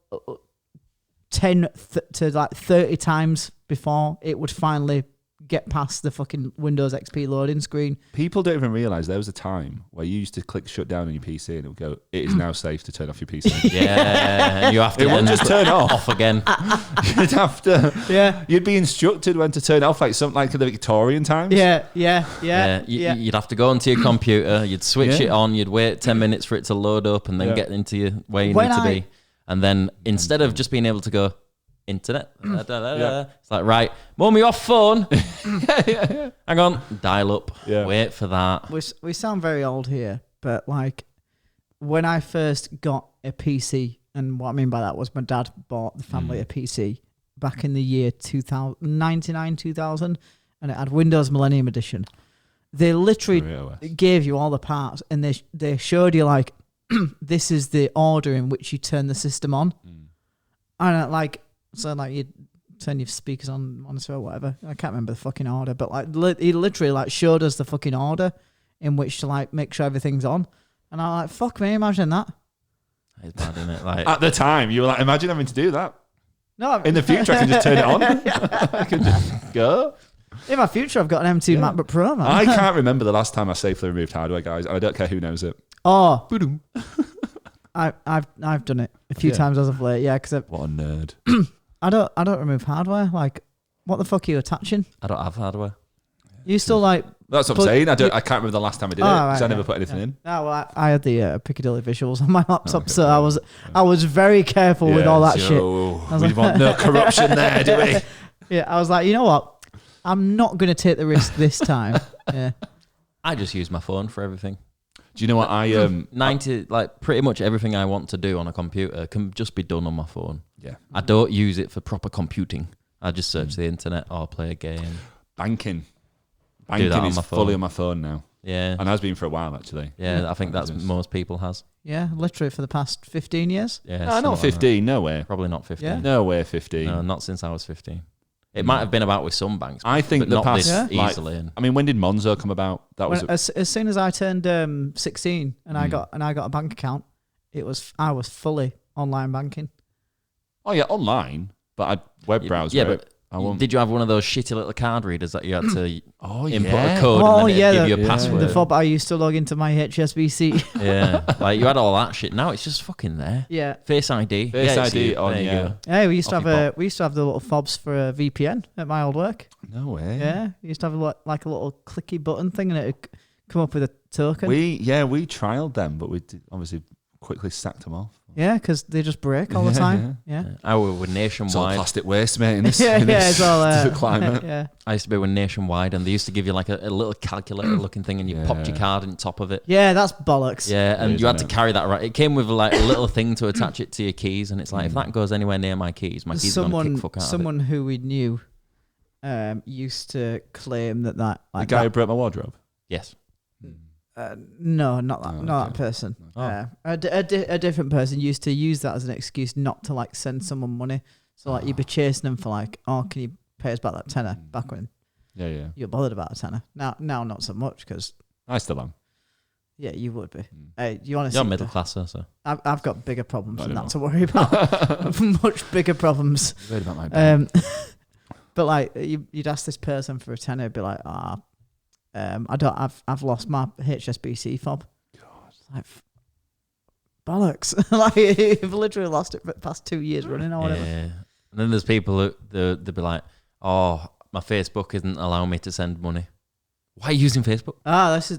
Speaker 3: 10 to like 30 times before it would finally get past the fucking Windows XP loading screen.
Speaker 2: People don't even realise there was a time where you used to click shut down on your PC and it would go, it is now safe to turn off your PC.
Speaker 1: Yeah, you have to.
Speaker 2: It wouldn't just turn off
Speaker 1: again.
Speaker 2: You'd have to.
Speaker 3: Yeah.
Speaker 2: You'd be instructed when to turn it off, like something like the Victorian times.
Speaker 3: Yeah.
Speaker 1: You'd have to go onto your computer, you'd switch it on, you'd wait 10 minutes for it to load up and then get into where you need to be. And then instead of just being able to go, internet, it's like, right, mum, you're off phone. Hang on, dial up, wait for that.
Speaker 3: We sound very old here, but like when I first got a PC, and what I mean by that was my dad bought the family a PC back in the year 99, 2000, and it had Windows Millennium Edition. They literally gave you all the parts, and they showed you like, this is the order in which you turn the system on. And you turn your speakers on, monitor or whatever. I can't remember the fucking order, but like he literally like showed us the fucking order in which to like make sure everything's on. And I'm like, fuck me, imagine that.
Speaker 1: It's bad, isn't it? Like,
Speaker 2: at the time, you were like, imagine having to do that.
Speaker 3: No,
Speaker 2: in the future, I can just turn it on. I can just go.
Speaker 3: In my future, I've got an M2 MacBook Pro, man.
Speaker 2: I can't remember the last time I safely removed hardware, guys. I don't care who knows it.
Speaker 3: Oh, I've done it a few times as of late. Yeah, because
Speaker 2: what a nerd.
Speaker 3: I don't remove hardware. Like, what the fuck are you attaching?
Speaker 1: I don't have hardware.
Speaker 3: You still like?
Speaker 2: That's what I'm saying. I can't remember the last time I did it because I never put anything in.
Speaker 3: No, well, I had the Piccadilly visuals on my laptop, so I was very careful with all that shit.
Speaker 2: We want no corruption there, do we?
Speaker 3: Yeah, I was like, you know what? I'm not going to take the risk this time. Yeah,
Speaker 1: I just use my phone for everything.
Speaker 2: Do you know what
Speaker 1: pretty much everything I want to do on a computer can just be done on my phone.
Speaker 2: Yeah,
Speaker 1: I don't use it for proper computing. I just search the internet or play a game.
Speaker 2: Banking is fully on my phone now.
Speaker 1: Yeah,
Speaker 2: and has been for a while actually.
Speaker 1: Yeah, I think that's most people has.
Speaker 3: Yeah, literally for the past 15 years.
Speaker 1: Yeah,
Speaker 2: no, not 15. No way.
Speaker 1: Probably not 15.
Speaker 3: Yeah.
Speaker 2: No way, 15.
Speaker 1: No, not since I was 15. It might have been about with some banks.
Speaker 2: I think
Speaker 1: but
Speaker 2: the
Speaker 1: not
Speaker 2: past
Speaker 1: this easily.
Speaker 2: I mean, when did Monzo come about? That was
Speaker 3: as soon as I turned 16 and I got a bank account, I was fully online banking.
Speaker 2: Oh yeah, online, but I'd web browser.
Speaker 1: Yeah, but did you have one of those shitty little card readers that you had to input a
Speaker 2: yeah.
Speaker 1: code and then it'd give you a password?
Speaker 3: The fob I used to log into my HSBC.
Speaker 1: Yeah, like you had all that shit. Now it's just fucking there.
Speaker 3: Yeah,
Speaker 1: Face ID.
Speaker 2: Face ID on.
Speaker 3: There you go. Yeah, we used to have the little fobs for a VPN at my old work.
Speaker 2: No way.
Speaker 3: Yeah, we used to have like a little clicky button thing, and it'd come up with a token.
Speaker 2: We trialed them, but we obviously quickly sacked them off.
Speaker 3: Yeah, because they just break all the time. Yeah.
Speaker 1: I was with Nationwide.
Speaker 2: It's all plastic waste, mate. In this,
Speaker 3: it's all
Speaker 2: climate.
Speaker 3: Yeah.
Speaker 1: I used to be with Nationwide, and they used to give you like a little calculator-looking thing, and you popped your card on top of it.
Speaker 3: Yeah, that's bollocks.
Speaker 1: Yeah, and you had to carry that right. It came with like a little thing to attach it to your keys, and it's like if that goes anywhere near my keys are gonna kick fuck out.
Speaker 3: Someone who we knew used to claim that like
Speaker 2: the guy who broke my wardrobe.
Speaker 1: Yes.
Speaker 3: No, not that. Not that person.
Speaker 1: Oh.
Speaker 3: A different person used to use that as an excuse not to like send someone money. So like you'd be chasing them for like, oh, can you pay us back that tenner? Back when, you were bothered about a tenner. Now not so much because
Speaker 2: I still am.
Speaker 3: Yeah, you would be. Hey, you want to?
Speaker 1: You're middle class, so
Speaker 3: I've got bigger problems than that to worry about. Much bigger problems.
Speaker 2: Worried about my bank.
Speaker 3: But like you'd ask this person for a tenner, it'd be like, I've lost my HSBC fob. God. Like, bollocks. Like, you've literally lost it for the past 2 years running or whatever.
Speaker 1: Yeah. And then there's people who they'll be like, oh, my Facebook isn't allowing me to send money. Why are you using Facebook?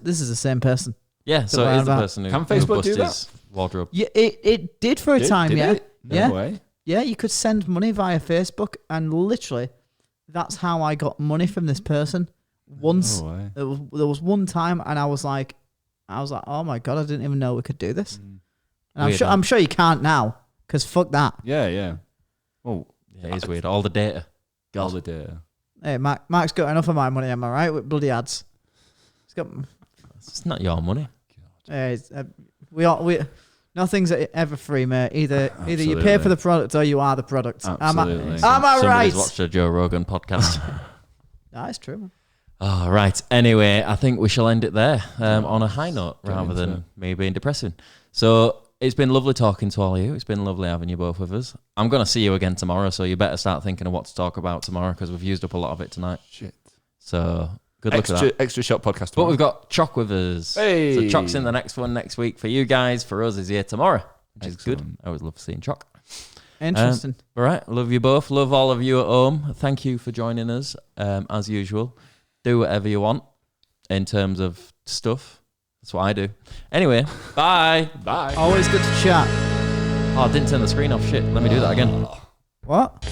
Speaker 3: This is the same person.
Speaker 1: Yeah, so it is the person who
Speaker 2: can Facebook do that?
Speaker 1: His wardrobe.
Speaker 3: Yeah, it did for a time, yeah.
Speaker 2: No way.
Speaker 3: Yeah, you could send money via Facebook, and literally, that's how I got money from this person. Once there was one time, and I was like, oh my god, I didn't even know we could do this. And I'm sure you can't now, because fuck that.
Speaker 2: Yeah.
Speaker 1: Oh, yeah, it is weird. All the data.
Speaker 2: All the data.
Speaker 3: Hey, Mark's got enough of my money, am I right? With bloody ads.
Speaker 1: It's not your money.
Speaker 3: Nothing's ever free, mate. Either you pay for the product or you are the product.
Speaker 2: Absolutely.
Speaker 3: Am I right?
Speaker 1: Somebody's watched a Joe Rogan podcast.
Speaker 3: That's true, man.
Speaker 1: Oh, right. Anyway, I think we shall end it there on a high note rather than me being depressing. So it's been lovely talking to all of you. It's been lovely having you both with us. I'm going to see you again tomorrow, so you better start thinking of what to talk about tomorrow because we've used up a lot of it tonight.
Speaker 2: Shit.
Speaker 1: So good luck with that.
Speaker 2: Extra shot podcast tomorrow.
Speaker 1: But we've got Choc with us.
Speaker 2: Hey.
Speaker 1: So Choc's in the next one next week for you guys. For us, is here tomorrow, which is good. I always love seeing Choc.
Speaker 3: Interesting.
Speaker 1: All right. Love you both. Love all of you at home. Thank you for joining us, as usual. Do whatever you want in terms of stuff. That's what I do. Anyway, bye.
Speaker 2: Bye.
Speaker 3: Always good to chat.
Speaker 1: Oh, I didn't turn the screen off. Shit. Let me do that again.
Speaker 3: What?